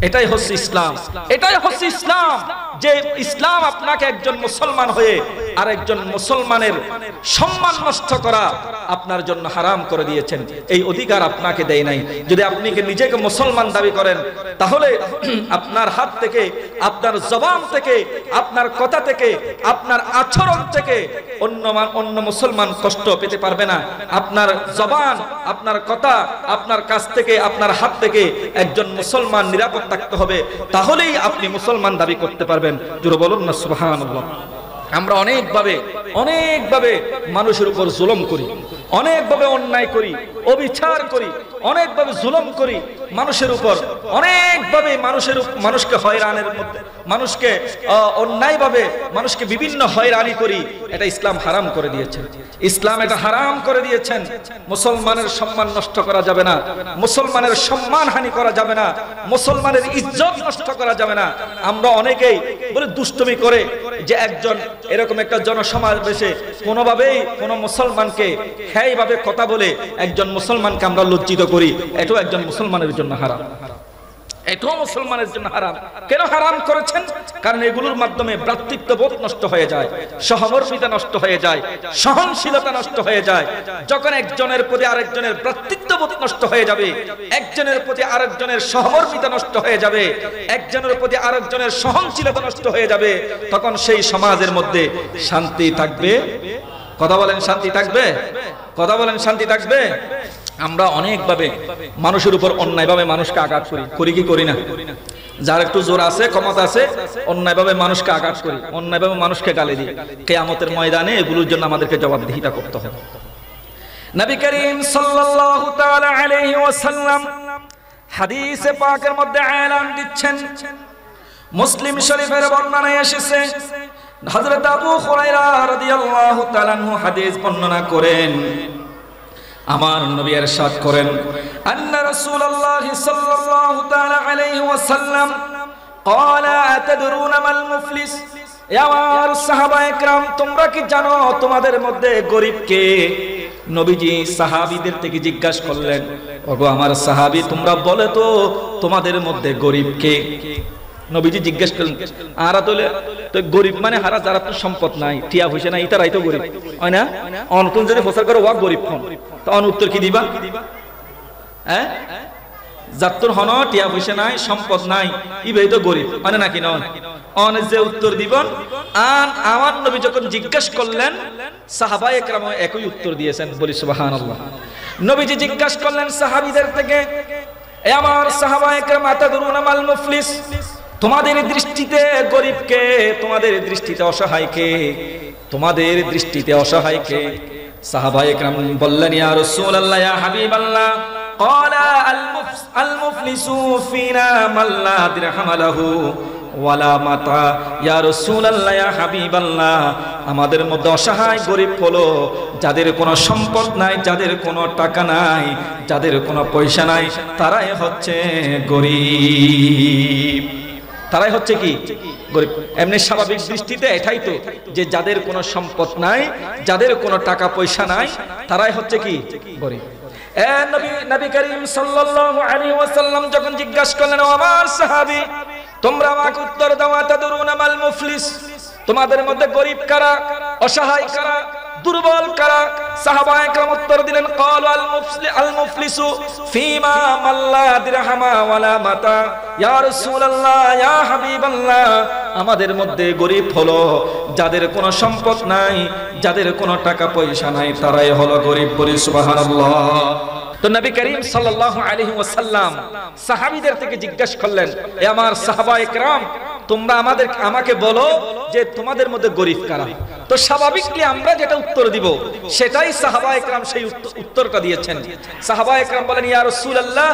এটাই হচ্ছে ইসলাম, এটাই হচ্ছে ইসলাম। যে ইসলাম আপনাকে একজন মুসলমান হয়ে আরেকজন মুসলমানের সম্মান নষ্ট করা আপনার জন্য হারাম করে দিয়েছেন, এই অধিকার আপনাকে দেয় নাই। যদি আপনি নিজেকে মুসলমান দাবি করেন, তাহলে আপনার হাত থেকে, আপনার জবান থেকে, আপনার কথা থেকে, আপনার আচরণ থেকে অন্য মুসলমান কষ্ট পেতে পারবে না। আপনার জবান, আপনার কথা, আপনার কাছ থেকে, আপনার হাত থেকে একজন মুসলমান নিরাপদ থাকতে হবে, তাহলেই আপনি মুসলমান দাবি করতে পারবেন। জোরে বলুন না সুবহানাল্লাহ। আমরা অনেকভাবে মানুষের উপর জুলুম করি, অনেকভাবে অন্যায় করি, অবিচার করি, অনেকভাবে জুলুম করি মানুষের উপর, অনেকভাবে মানুষকে হয়রানির মধ্যে, মানুষকে অন্যায়ভাবে মানুষকে বিভিন্ন হয়রানি করি। এটা ইসলাম হারাম করে দিয়েছেন। ইসলাম এটা হারাম করে দিয়েছেন। মুসলমানের সম্মান নষ্ট করা যাবে না, মুসলমানের সম্মান হানি করা যাবে না, মুসলমানের ইজ্জত নষ্ট করা যাবে না। আমরা অনেকেই বলে দুষ্টুমি করে যে একজন এরকম একটা জনসমাবেশে কোনোভাবেই কোনো মুসলমানকে এইভাবে কথা বলে একজন মুসলমানকে আমরা লজ্জিত করি, এটাও একজন মুসলমানের জন্য হারাম। এটাও মুসলমানের জন্য হারাম। কেন হারাম করেছেন? কারণ এগুলোর মাধ্যমে ভ্রাতৃত্ববোধ নষ্ট হয়ে যায়, সহমর্মিতা নষ্ট হয়ে যায়, সহনশীলতা নষ্ট হয়ে যায়। যখন একজনের প্রতি আরেকজনের ভ্রাতৃত্ববোধ নষ্ট হয়ে যাবে, একজনের প্রতি আরেকজনের সহমর্মিতা নষ্ট হয়ে যাবে, একজনের প্রতি আরেকজনের সহনশীলতা নষ্ট হয়ে যাবে, তখন সেই সমাজের মধ্যে শান্তি থাকবে। কথা বলেন, শান্তি থাকবে? কথা বলেন, শান্তি থাকবে? আমরা অনেকভাবে মানুষের উপর অন্যায়ভাবে মানুষকে আঘাত করি কি করি না? যার একটু জোর আছে, ক্ষমতা আছে, অন্যায়ভাবে মানুষকে আঘাত করি, অন্যায়ভাবে মানুষকে গালি দিই। কিয়ামতের ময়দানে এগুলোর জন্য আমাদেরকে জবাবদিহিতা করতে হবে। নবী করিম সাল্লাল্লাহু তাআলা আলাইহি ওয়াসাল্লাম হাদিসে পাকের মধ্যে এলান দিচ্ছেন, মুসলিম শরীফের বর্ণনায় এসেছে, হযরত আবু হুরায়রা রাদিয়াল্লাহু তাআলা আনহু হাদিস বর্ণনা করেন, আমার নবী ইরশাদ করেন, আন্না রাসূলুল্লাহ সাল্লাল্লাহু তাআলা আলাইহি ওয়াসাল্লাম ক্বালা আতাদরুনা মাল মুফলিস। আমার সাহাবায়ে কেরাম, তোমরা কি জানো তোমাদের মধ্যে গরীব কে? নবীজি সাহাবীদের থেকে জিজ্ঞাসা করলেন, ওগো আমার সাহাবী, তোমরা বলে তো তোমাদের মধ্যে গরীব কে? নবীজি জিজ্ঞেস করলেন, আরা তো গরিব মানে হারা যারা তো সম্পদ নাই, টিয়া পয়সা নাই, তারাই তো গরিব হয় না? অনতুন যদি প্রচার করে ওয়া গরিব কোন, তো উত্তর কি দিবা? হ্যাঁ, যাত্তর হন টিয়া পয়সা নাই, সম্পদ নাই, ইবেই তো গরিব মানে নাকি নয়? যে উত্তর দিবেন। আর আমার নবী যখন জিজ্ঞেস করলেন, সাহাবায়ে কেরাম একই উত্তর দিয়েছেন। বলি সুবহানাল্লাহ। নবীজি জিজ্ঞাসা করলেন সাহাবীদের থেকে, এ আমার সাহাবায়ে কেরাম, আতাদরুনা মাল মুফলিস, তোমাদের দৃষ্টিতে গরিব কে? তোমাদের দৃষ্টিতে অসহায় কে? তোমাদের দৃষ্টিতে অসহায় কে? সাহাবায়ে কেরাম বললেন, ইয়া রাসূলুল্লাহ, ইয়া হাবিবাল্লাহ, ক্বালা আল মুফলিসু ফিনা মান লা দিরহাম লাহু ওয়ালা মাতা। ইয়া রাসূলুল্লাহ, ইয়া হাবিবাল্লাহ, আমাদের মধ্যে অসহায় গরিব হলো যাদের কোনো সম্পদ নাই, যাদের কোনো টাকা নাই, যাদের কোনো পয়সা নাই, তারাই হচ্ছে গরিব। তারাই হচ্ছে কি? গরিব। এমনি স্বাভাবিক দৃষ্টিতে এটাই তো, যে যাদের কোনো সম্পদ নাই, যাদের কোনো টাকা পয়সা নাই, তারাই হচ্ছে কি? গরিব। নবী করিম সাল্লাল্লাহু আলাইহি ওয়াসাল্লাম যখন জিজ্ঞাসা করলেন, ও আমার সাহাবী, তোমরা আমাকে উত্তর দাও, আতাদরুনা মাল মুফলিস, তোমাদের মধ্যে গরিব কারা, অসহায় কারা? দুর্বল কারা? সাহাবায়ে কেরাম উত্তর দিলেন, ক্বালু আল মুফলিসু ফীমা মাল্লা দিরহামা ওয়ালা মাতা। ইয়া রাসূলুল্লাহ, ইয়া হাবিবাল্লাহ, আমাদের মধ্যে গরীব হলো যাদের কোনো সম্পদ নাই, যাদের কোনো টাকা পয়সা নাই, তারাই হলো গরীব। বলি সুবহানাল্লাহ। তো নবী করিম সাল্লাল্লাহু আলাইহি ওয়াসাল্লাম সাহাবীদের থেকে জিজ্ঞাসা করলেন, এ আমার সাহাবায়ে কেরাম, তোমরা আমাকে বলো যে তোমাদের মধ্যে গরীব কারা? তো স্বাভাবিকলি আমরা যেটা উত্তর দিব সেটাই সাহাবায়ে কেরাম সেই উত্তরটা দিয়েছেন। সাহাবায়ে কেরাম বলেন, ইয়া রাসূলুল্লাহ,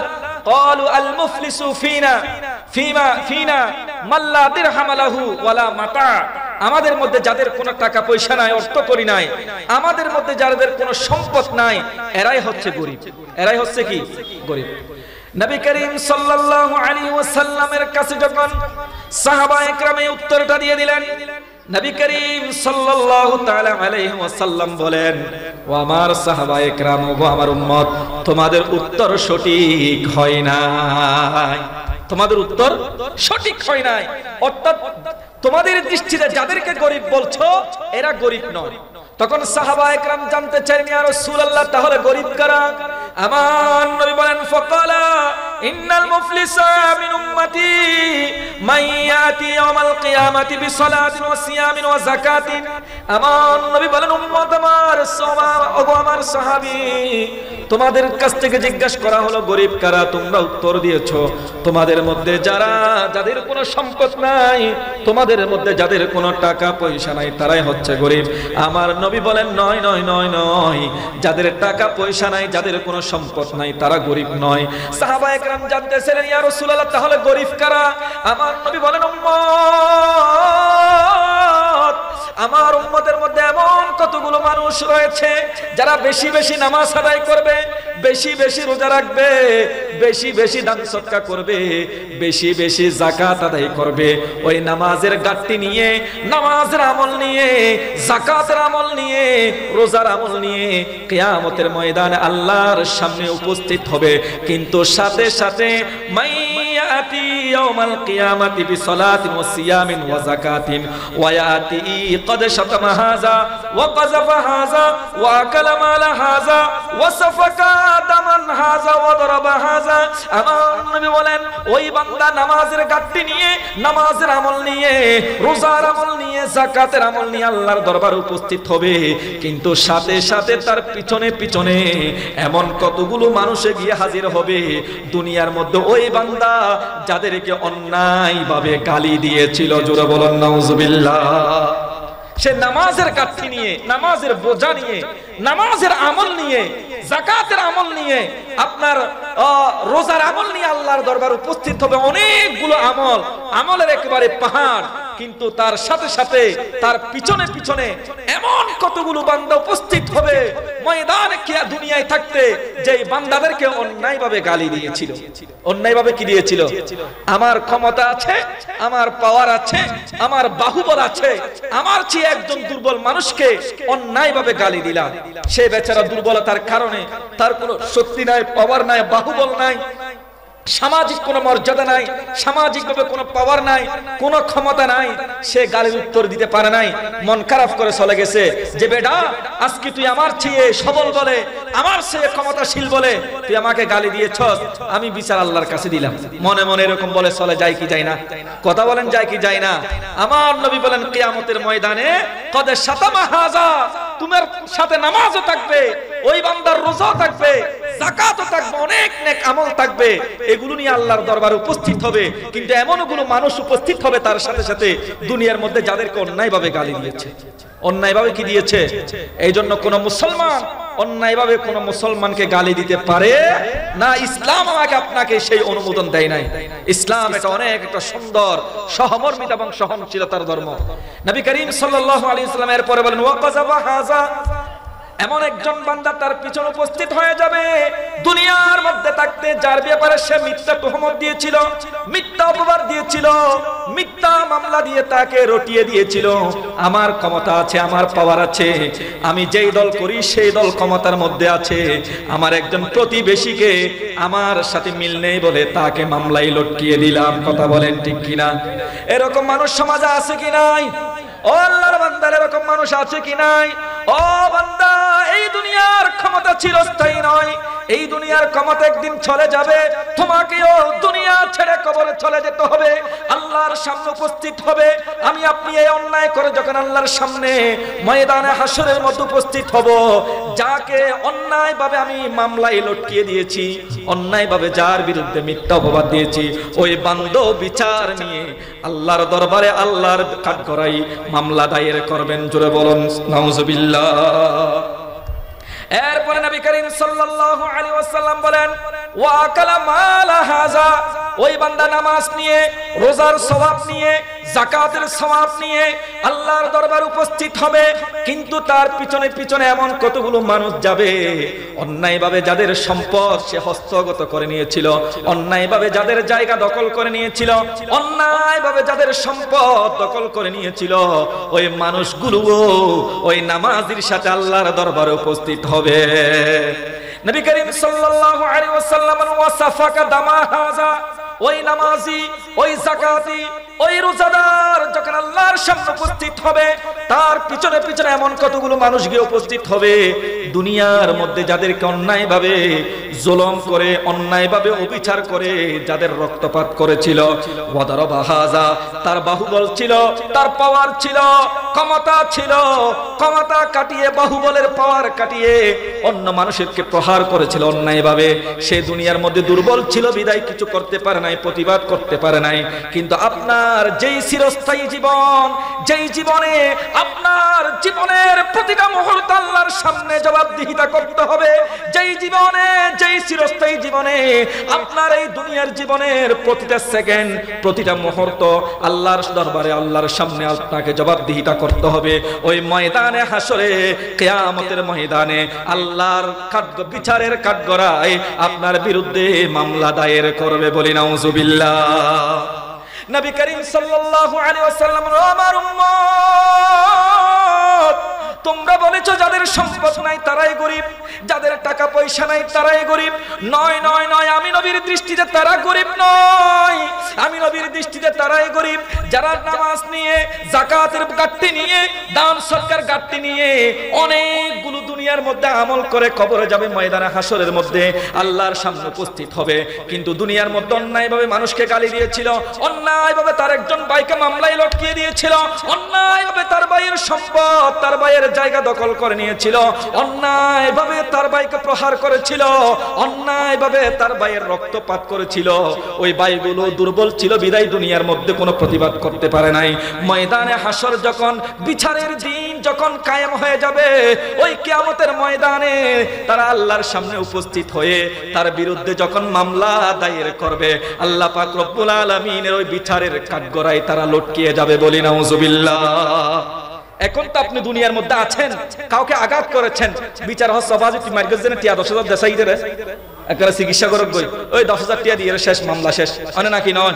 ক্বালু আল মুফলিসু ফীনা মাল্লা দিরহাম লাহু ওয়ালা মাতা। আমাদের মধ্যে যাদের কোনো টাকা পয়সা নাই, অর্থ করি নাই, আমাদের মধ্যে যাদের কোনো সম্পদ নাই, এরাই হচ্ছে গরীব। এরাই হচ্ছে কি? গরীব। নবী করিম সাল্লাল্লাহু আলাইহি ওয়াসাল্লামের কাছে যখন সাহাবায়ে কেরাম এই উত্তরটা দিয়ে দিলেন, নবী করিম সাল্লাল্লাহু তাআলা আলাইহি ওয়াসাল্লাম বলেন, ও আমার সাহাবায়ে কেরাম, ও আমার উম্মত, তোমাদের উত্তর সঠিক হয় নাই। তোমাদের উত্তর সঠিক হয় নাই। অর্থাৎ তোমাদের দৃষ্টিতে যাদেরকে গরীব বলছো এরা গরীব নয়। তখন সাহাবায়ে কেরাম জানতে চাইলেন, ইয়া রাসূলুল্লাহ, তাহলে গরীব কারা? আমার নবী বলেন, ফাকালা ইন্নাল মুফলিসা মিন উম্মতি মান ইয়াতি ইয়াওমাল কিয়ামাতি বিসালাতিন ওয়া সিয়ামিন ওয়া যাকাতিন। আমার নবী বলেন, উম্মত আমার, আমার সাহাবী, তোমাদের কাছ থেকে জিজ্ঞাসা করা হলো গরীব কারা, তোমরা উত্তর দিয়েছো তোমাদের মধ্যে যাদের কোনো সম্পদ নাই, তোমাদের মধ্যে যাদের কোনো টাকা পয়সা নাই, তারাই হচ্ছে গরীব। আমার নবী বলেন, নয় নয় নয় নয়, যাদের টাকা পয়সা নাই, যাদের কোনো সম্পদ নাই, তারা গরীব নয়। সাহাবায়ে কেরাম জানতেছিলেন, ইয়া রাসূলুল্লাহ, তাহলে গরীব কারা? আমার নবী বলেন, উম্মত, আমার উম্মতের মধ্যে এমন কতগুলো মানুষ রয়েছে যারা বেশি বেশি নামাজ আদায় করবে, বেশি বেশি রোজা রাখবে, বেশি বেশি দান সদকা করবে, বেশি বেশি যাকাত আদায় করবে। ওই নামাজের গাট্টি নিয়ে, নামাজের আমল নিয়ে, যাকাতের আমল নিয়ে, রোজার আমল নিয়ে কিয়ামতের ময়দানে আল্লাহর সামনে উপস্থিত হবে। কিন্তু সাথে সাথে মাইয়াতি ইয়াউমাল কিয়ামাতি বিসালাতিন ওয়া সিয়ামিন ওয়া যাকাতিন ওয়া ইয়াতি قد شتم هذا وقذف هذا واكل مال هذا وسفك دم هذا وضرب هذا। আমার নবী বলেন, ওই বান্দা নামাজের গাট্টি নিয়ে, নামাজের আমল নিয়ে, রোজার আমল নিয়ে, যাকাতের আমল নিয়ে আল্লাহর দরবারে উপস্থিত হবে, কিন্তু সাথে সাথে তার পিছনে পিছনে এমন কতগুলো মানুষে গিয়ে হাজির হবে দুনিয়ার মধ্যে ওই বান্দা যাদেরকে অন্যায়ভাবে গালি দিয়েছিল। জোরে বলেন নাউজুবিল্লাহ। সে নামাজের কাঠি নিয়ে, নামাজের বোঝা নিয়ে, নামাজের আমল নিয়ে, যাকাতের আমল নিয়ে, আপনার রোজার আমল নিয়ে আল্লাহর দরবার উপস্থিত হবে। অনেকগুলো আমল, আমলের একেবারে পাহাড়, কিন্তু তার সাথে সাথে তার পিছনে পিছনে এমন কতগুলো বান্দা উপস্থিত হবে ময়দানে কিয়া দুনিয়ায় থাকতে, যে বান্দাদেরকে অন্যায়ভাবে গালি দিয়েছিল। অন্যায়ভাবে কি দিয়েছিল? আমার ক্ষমতা আছে, আমার পাওয়ার আছে, আমার বাহুবল আছে, আমার চেয়ে একজন দুর্বল মানুষকে অন্যায়ভাবে গালি দিলাম। সে বেচারা দুর্বলতার কারণে তার কোনো শক্তি নাই, পাওয়ার নাই, বাহুবল নাই, সামাজিক কোনো মর্যাদা নাই, সামাজিকভাবে কোনো পাওয়ার নাই, কোনো ক্ষমতা নাই, সে গালির উত্তর দিতে পারে নাই। মন খারাপ করে চলে গেছে যে, বেটা, আজকে তুই আমার চেয়ে সবল বলে, আমার চেয়ে ক্ষমতাশীল বলে তুই আমাকে গালি দিয়েছস, আমি বিচার আল্লাহর কাছে দিলাম। মনে মনে এরকম বলে চলে যায় কি যায় না? কথা বলেন, যায় কি যায় না? আমার নবী বলেন, কিয়ামতের ময়দানে কদে শাতামা হাযা, তোমার সাথে নামাজও থাকবে, ওই বান্দার রোজাও থাকবে, যাকাতও থাকবে, অনেক নেক আমল থাকবে, এগুলো নিয়ে আল্লাহর দরবারে উপস্থিত হবে। কিন্তু এমনগুলো মানুষ উপস্থিত হবে তার সাথে সাথে দুনিয়ার মধ্যে যাদেরকে অন্যায়ভাবে গালি দিয়েছে। অন্যায়ভাবে কি দিয়েছে? এই জন্য কোন মুসলমান অন্যায়ভাবে কোন মুসলমানকে গালি দিতে পারে না। ইসলাম আমাকে আপনাকে সেই অনুমোদন দেয় নাই। ইসলাম এটা অনেক একটা সুন্দর, সহমর্মিতা এবং সহনশীলতার ধর্ম। নবী করিম সাল্লাল্লাহু আলাইহি ওয়াসাল্লাম এর পরে বলেন, ওয়াকাযাবা হাযা, এমন একজন বান্দা তার পিছনে উপস্থিত হয়ে যাবে দুনিয়ার মধ্যে থাকতে, যার ব্যাপারে সে মিথ্যা তুহমত দিয়েছিল, মিথ্যা অপবাদ দিয়েছিল, মিথ্যা মামলা দিয়ে তাকে রটিয়ে দিয়েছিল। আমার ক্ষমতা আছে, আমার পাওয়ার আছে, আমি যেই দল করি সেই দল ক্ষমতার মধ্যে আছে, আমার একজন প্রতিবেশীকে আমার সাথে মিল নেই বলে তাকে মামলায় লটকিয়ে দিলাম। কথা বলেন ঠিক কিনা? এরকম মানুষ সমাজে আছে কি নাই? ও আল্লাহর বান্দারা, এরকম মানুষ আছে কি নাই? ও বান্দা, এই দুনিয়ার ক্ষমতা চিরস্থায়ী নয়, এই দুনিয়ার ক্ষমতা একদিন চলে যাবে। তোমাকেও দুনিয়া ছেড়ে কবরে চলে যেতে হবে, আল্লাহর সামনে উপস্থিত হবে। আমি আপনি এই অন্যায় করে যখন আল্লাহর সামনে ময়দানে হাসরের মধ্যে উপস্থিত হব, যাকে অন্যায়ভাবে আমি মামলায় লটকিয়ে দিয়েছি, অন্যায়ভাবে যার বিরুদ্ধে মিথ্যা অপবাদ দিয়েছি, ওই বান্দা বিচার নিয়ে আল্লাহর দরবারে আল্লাহর কাঠগড়াই মামলা দায়ের করবেন। জোরে বলুন নাউজুবিল্লাহ। এরপরে নবী করিম সাল্লাল্লাহু আলাইহি ওয়াসাল্লাম বলেন, ওয়া আকালা মালা হাযা, ওই বান্দা নামাজ নিয়ে, রোজার সওয়াব নিয়ে, যাকাতের সওয়াব নিয়ে আল্লাহর দরবারে উপস্থিত হবে, কিন্তু তার পিছনে পিছনে এমন কতগুলো মানুষ যাবে অন্যায়ভাবে যাদের সম্পদ সে হস্তগত করে নিয়েছিল, অন্যায়ভাবে যাদের জায়গা দখল করে নিয়েছিল, অন্যায়ভাবে যাদের সম্পদ দখল করে নিয়েছিল, ওই মানুষগুলো ওই নামাজীর সাথে আল্লাহর দরবারে উপস্থিত হবে। নবী করিম সাল্লাল্লাহু আলাইহি ওয়াসাল্লাম ওয়াসাফাকা দামা হাযা, ওই নামাজি, ওই যাকাতি, ওই রোজাদার যখন আল্লাহর সামনে উপস্থিত হবে, তার পিছনে পিছনে এমন কতগুলো মানুষ গিয়ে উপস্থিত হবে দুনিয়ার মধ্যে যাদেরকে অন্যায়ভাবে জুলুম করে, অন্যায়ভাবে অবিচার করে যাদের রক্তপাত করেছিল। ওয়াদারাবা হাযা, তার বাহুবল ছিল, তার পাওয়ার ছিল, ক্ষমতা ছিল, ক্ষমতা কাটিয়ে, বাহুবলের পাওয়ার কাটিয়ে অন্য মানুষকে প্রহার করেছিল অন্যায়ভাবে। সে দুনিয়ার মধ্যে দুর্বল ছিল বিদায় কিছু করতে পারে নাই, প্রতিবাদ করতে পারে নাই। কিন্তু আপনার যেই চিরস্থায়ী জীবন, যেই জীবনে আপনার জীবনের প্রতিটা মুহূর্ত আল্লাহর সামনে জবাবদিহিতা করতে হবে, যেই জীবনে, যেই চিরস্থায়ী জীবনে আপনার এই দুনিয়ার জীবনের প্রতিটা সেকেন্ড, প্রতিটা মুহূর্ত আল্লাহর দরবারে, আল্লাহর সামনে আপনাকে জবাবদিহিতা করতে হবে। ওই ময়দানে হাসরে, কিয়ামতের ময়দানে আল্লাহর বিচারের কাঠগড়ায় আপনার বিরুদ্ধে মামলা দায়ের করবে। বলি নাউজুবিল্লাহ। নবী করিম সাল্লাল্লাহু আলাইহি ওয়াসাল্লাম, আমার উম্মত, তোমরা বলেছো যাদের সম্পদ নাই তারাই গরিব, যাদের টাকা পয়সা নাই তারাই গরিব। নয় নয় নয়, আমি নবীর দৃষ্টিতে তারা গরিব নয়, আমি নবীর দৃষ্টিতে তারাই গরিব যারা নামাজ নিয়ে, যাকাতের ঘাটতি নিয়ে, দান সদকার ঘাটতি নিয়ে অনেকগুলো দুনিয়ার মধ্যে আমল করে কবরে যাবে, ময়দানে হাসরের মধ্যে আল্লাহর সামনে উপস্থিত হবে। কিন্তু দুনিয়ার মধ্যে অন্যায়ভাবে মানুষকে গালি দিয়েছিল, অন্যায়ভাবে তার একজন ভাইকে মামলায় লটকিয়ে দিয়েছিল, অন্যায়ভাবে তার ভাইয়ের সম্পদ, তার ভাইয়ের জায়গা দখল করে নিয়েছিল, অন্যায়ভাবে তার ভাইকে প্রহার করেছিল, অন্যায়ভাবে তার ভাইয়ের রক্তপাত করেছিল। ওই ভাইগুলো দুর্বল ছিল বিদায় দুনিয়ার মধ্যে কোনো প্রতিবাদ করতে পারে নাই। ময়দানে হাসর যখন, বিচারের দিন যখন কায়েম হয়ে যাবে, ওই কিয়ামতের ময়দানে তারা আল্লাহর সামনে উপস্থিত হয়ে তার বিরুদ্ধে যখন মামলা দায়ের করবে, আল্লাহ পাক রব্বুল আলামিনের ওই বিচারের কাঠগড়ায় তারা লটকিয়ে যাবে। বলি নাউজুবিল্লাহ। এখন তো আপনি দুনিয়ার মধ্যে আছেন, কাউকে আঘাত করেছেন, বিচার হস সবাজ তুই মার্কেট জেনে টিয়া 10,000 দেশাই দেবে, একটা চিকিৎসা করব গই, ওই 10,000 টিয়া দিয়ে শেষ, মামলা শেষ। অনে নাকি নয়,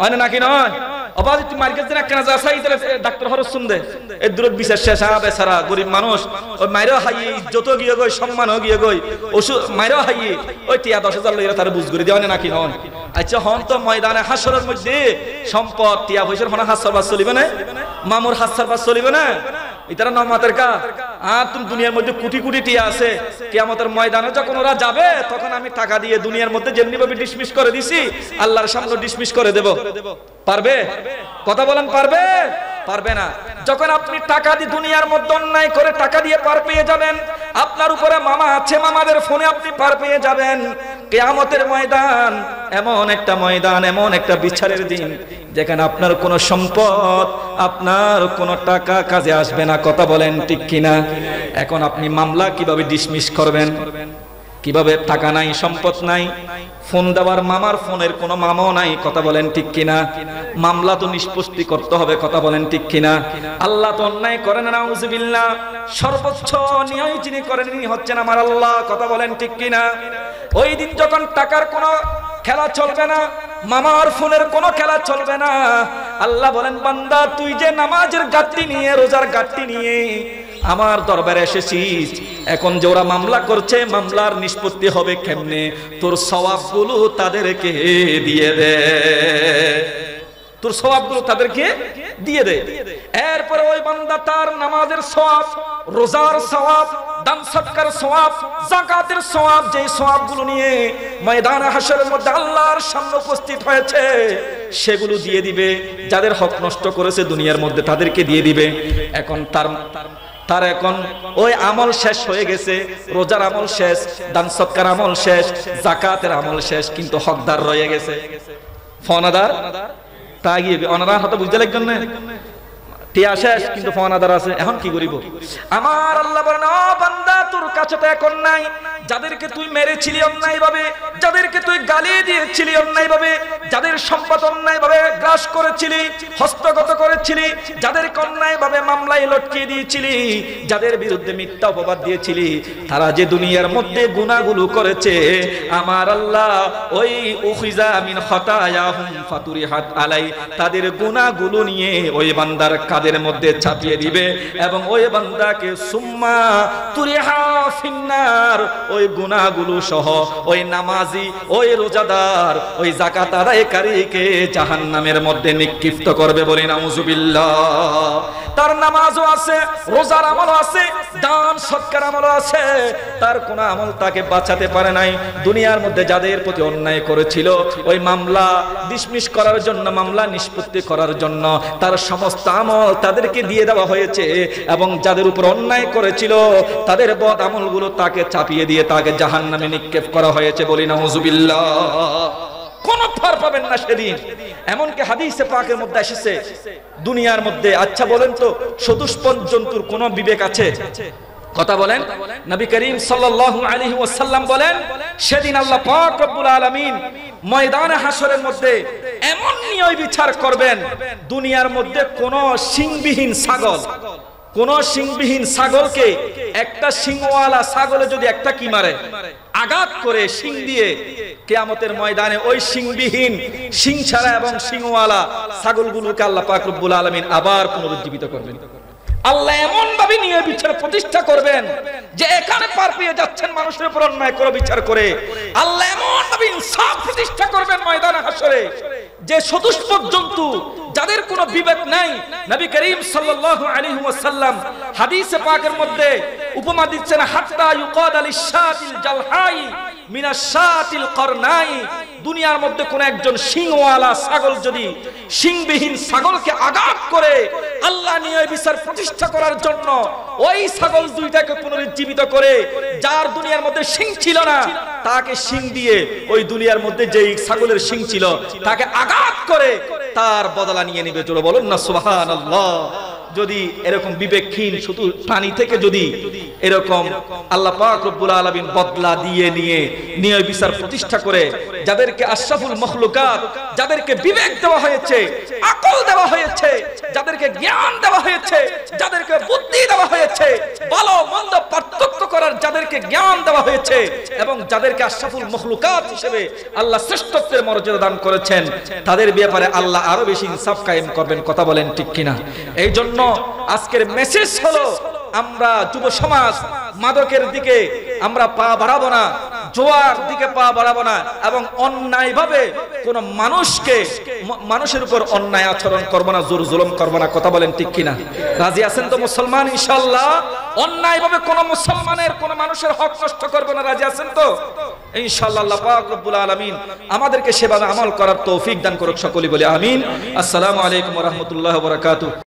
অনে নাকি নয়, অবাজ তুই মার্কেট জেনে একটা দেশাই দেবে, ডাক্তার হরস শুনদে এই দূর বিচার শেষ। বেচারা গরিব মানুষ, ওই মাইরও হাইয়ে, যত গিয়ে গই, সম্মানও গিয়ে গই, ওষুধ মাইরও হাইয়ে, ওই টিয়া 10,000 লইরা তার বুঝ করে দিয়ে, অনে নাকি নয়। আচ্ছা হন তো ময়দানে হাসরের মধ্যে সম্পদ, টিয়া পয়সার হন হাত সরবাস চলিবে না, মামুর হাত সরবাস চলিবে না, ইতারা নমাতের কা। আর তুমি দুনিয়ার মধ্যে কোটি কোটি টিয়া আছে, কিয়ামতের ময়দানে যখন ওরা যাবে তখন আমি টাকা দিয়ে দুনিয়ার মধ্যে যেমনি ভাবে ডিসমিস করে দিছি, আল্লাহর সামনে ডিসমিস করে দেব। পারবে? কথা বলেন, পারবে? পারবে না। যখন আপনি টাকা দিয়ে দুনিয়ার মধ্যে অন্যায় করে টাকা দিয়ে পার পেয়ে যাবেন, আপনার উপরে মামা আছে, মামাদের ফোনে আপনি পার পেয়ে যাবেন। কিয়ামতের ময়দান এমন একটা ময়দান, এমন একটা বিচারের দিন যেখানে আপনার কোনো সম্পদ, আপনার কোনো টাকা কাজে আসবে না। কথা বলেন ঠিক কিনা? এখন আপনি মামলা কিভাবে ডিসমিস করবেন? কিভাবে? টাকা নাই, সম্পদ নাই, ফোন দেওয়ার মামার ফোনের কোনো মামাও নাই। কথা বলেন ঠিক কিনা? মামলা তো নিষ্পত্তি করতে হবে। কথা বলেন ঠিক কিনা? আল্লাহ তো অন্যায় করেন না, নাউজুবিল্লাহ। সর্বোচ্চ নিয়ম যিনি করেন তিনি হচ্ছেন আমার আল্লাহ। কথা বলেন ঠিক কিনা? ওই দিন যখন টাকার কোনো খেলা চলবে না, মামার ফোনের কোনো খেলা চলবে না। আল্লাহ বলেন, বান্দা তুই যে নামাজের ঘাটতি নিয়ে, রোজার ঘাটতি নিয়ে আমার দরবারে এসেছিস, এখন যে ওরা মামলা করছে, মামলার নিষ্পত্তি হবে কেমনে? তোর সওয়াবগুলো তাদেরকে দিয়ে দে। তোর সওয়াবগুলো তাদেরকে দিয়ে দে। এরপরে ওই বান্দা তার নামাজের সওয়াব, রোজার সওয়াব, দান সদকার সওয়াব, যাকাতের সওয়াব, যেই সওয়াবগুলো নিয়ে ময়দানে হাশরের মধ্যে আল্লাহর সামনে উপস্থিত হয়েছে সেগুলো দিয়ে দিবে। যাদের হক নষ্ট করেছে দুনিয়ার মধ্যে তাদেরকে দিয়ে দিবে। এখন তার এখন ওই আমল শেষ হয়ে গেছে, রোজার আমল শেষ, দান সদকার আমল শেষ, যাকাতের আমল শেষ, কিন্তু হকদার রয়ে গেছে। ফনাদার তা গিয়ে অনাদার হয়তো বুঝতে লাগবেন না, টিয়া শেষ কিন্তু ফনাদার আছে। এখন কি করিব? আমার আল্লাহ বলেন, ও বান্দা তোর কাছে তো এখন নাই, যাদেরকে তুই মেরেছিলি অন্যায় ভাবে, যাদেরকে তুই গালি দিয়েছিলি অন্যায় ভাবে, যাদের সম্পদ অন্যায় ভাবে গ্রাস করেছিলি, হস্তগত করেছিলি, যাদেরকে অন্যায় ভাবে মামলায় লটকিয়ে দিয়েছিলি, যাদের বিরুদ্ধে মিথ্যা অপবাদ দিয়েছিলি, তারা যে দুনিয়ার মধ্যে গুনাহগুলো করেছে, আমার আল্লাহ ওই উখিজা মিন খাতায়াহুম ফাতুরিহাত আলাই, তাদের গুনাহগুলো নিয়ে ওই বান্দার কাদের মধ্যে চাপিয়ে দিবে এবং ওই বান্দাকে সুম্মা তুরিহা ফিন্নার, ওই গুনাহগুলো সহ ওই নামাজি, ওই রোজাদার, ওই যাকাত আদায়কারীকে জাহান্নামের মধ্যে নিক্ষিপ্ত করবে। বলি নাউজুবিল্লাহ। তার নামাজও আছে, রোজার আমলও আছে, দান সদকার আমলও আছে, তার কোন আমল তাকে বাঁচাতে পারে নাই। দুনিয়ার মধ্যে যাদের প্রতি অন্যায় করেছিল ওই মামলা ডিসমিস করার জন্য, মামলা নিষ্পত্তি করার জন্য তার সমস্ত আমল তাদেরকে দিয়ে দেওয়া হয়েছে এবং যাদের উপর অন্যায় করেছিল তাদের বদ আমলগুলো তাকে চাপিয়ে দিয়ে তাকে জাহান্নামে নিক্ষেপ করা হয়েছে। বলি নাউজুবিল্লাহ। কোন ফার পাবেন না সেদিন। এমনকি হাদিসে পাকের মধ্যে এসেছে দুনিয়ার মধ্যে, আচ্ছা বলেন তো চতুষ্পদ জন্তুর কোন বিবেক আছে? কথা বলেন। নবী করিম সাল্লাল্লাহু আলাইহি ওয়াসাল্লাম বলেন, সেদিন আল্লাহ পাক রব্বুল আলামিন ময়দানে হাশরের মধ্যে এমন নিয়ম বিচার করবেন, দুনিয়ার মধ্যে কোন শিংবিহীন ছাগল, কোন শিংবিহীন ছাগলকে একটা শিংওয়ালা ছাগলে যদি একটা কি মারে, আঘাত করে শিং দিয়ে, কিয়ামতের ময়দানে ওই শিংবিহীন, শিং ছাড়া এবং শিংওয়ালা ছাগলগুলোকে আল্লাহ পাক রব্বুল আলামিন আবার পুনরুজ্জীবিত করবেন। আল্লাহ এমন ভাবে নিয়ে বিচার প্রতিষ্ঠা করবেন যে এখানে পার পেয়ে যাচ্ছেন মানুষের উপর অন্যায় করে বিচার করে, আল্লাহ এমন ভাবে ইনসাফ প্রতিষ্ঠা করবেন ময়দানে হাশরে যে চতুষ্পদ জন্তু যাদের কোনো বিবেক নাই। নবী করিম সাল্লাল্লাহু আলাইহি ওয়াসাল্লাম হাদিসে পাকের মধ্যে উপমা দিচ্ছেন, হাত্তা ইউকাদ আলিশ শাতিল জালহাই মিনাশ শাতিল করনাই, দুনিয়ার মধ্যে কোন একজন শিংওয়ালা ছাগল যদি শিংবিহীন ছাগলকে আঘাত করে আল্লাহ নিয়ে বিচার প্রতিষ্ঠা করার জন্য ওই ছাগল দুইটাকে পুনরুজ্জীবিত করে, যার দুনিয়ার মধ্যে শিং ছিল না তাকে শিং দিয়ে, ওই দুনিয়ার মধ্যে যেই ছাগলের শিং ছিল তাকে আঘাত করে তার বদলা নিয়ে নিবে। চলো বলুন না সুবহানাল্লাহ। যদি এরকম বিবেকহীন শুধু প্রাণী থেকে যদি এরকম আল্লাহ পাক রব্বুল আলামিন বদলা দিয়ে নিয়ে ন্যায় বিচার প্রতিষ্ঠা করে, যাদেরকে আশরাফুল মাখলুকাত, যাদেরকে বিবেক দেওয়া হয়েছে, আকল দেওয়া হয়েছে, যাদেরকে জ্ঞান দেওয়া হয়েছে, যাদেরকে বুদ্ধি দেওয়া হয়েছে, ভালো মন্দ পার্থক্য করার যাদেরকে জ্ঞান দেওয়া হয়েছে এবং যাদেরকে আশরাফুল মাখলুকাত হিসেবে আল্লাহ শ্রেষ্ঠত্বের মর্যাদা দান করেছেন, তাদের ব্যাপারে আল্লাহ আরো বেশি ইনসাফ কায়েম করবেন। কথা বলেন ঠিক কিনা? এই জন্য আজকের মেসেজ হলো, আমরা যুব সমাজ মাদকের দিকে আমরা পা বাড়াবো না, জোয়ার দিকে পা বাড়াবো না এবং অন্যায় ভাবে কোন মানুষের উপর অন্যায় আচরণ করবো না, জোর জুলুম করবো না। কথা বলেন ঠিক কিনা? রাজি আছেন তো মুসলমান? ইনশাআল্লাহ অন্যায় ভাবে কোন মুসলমানের কোন মানুষের হক নষ্ট করবে না। রাজি আছেন তো? ইনশাআল্লাহ আল্লাহ পাক রব্বুল আলামিন আমাদেরকে সেভাবে আমল করার তৌফিক দান করুক। সকলেই বলি আমিন। আসসালামু আলাইকুম ওয়া রাহমাতুল্লাহি ওয়া বারাকাতুহু।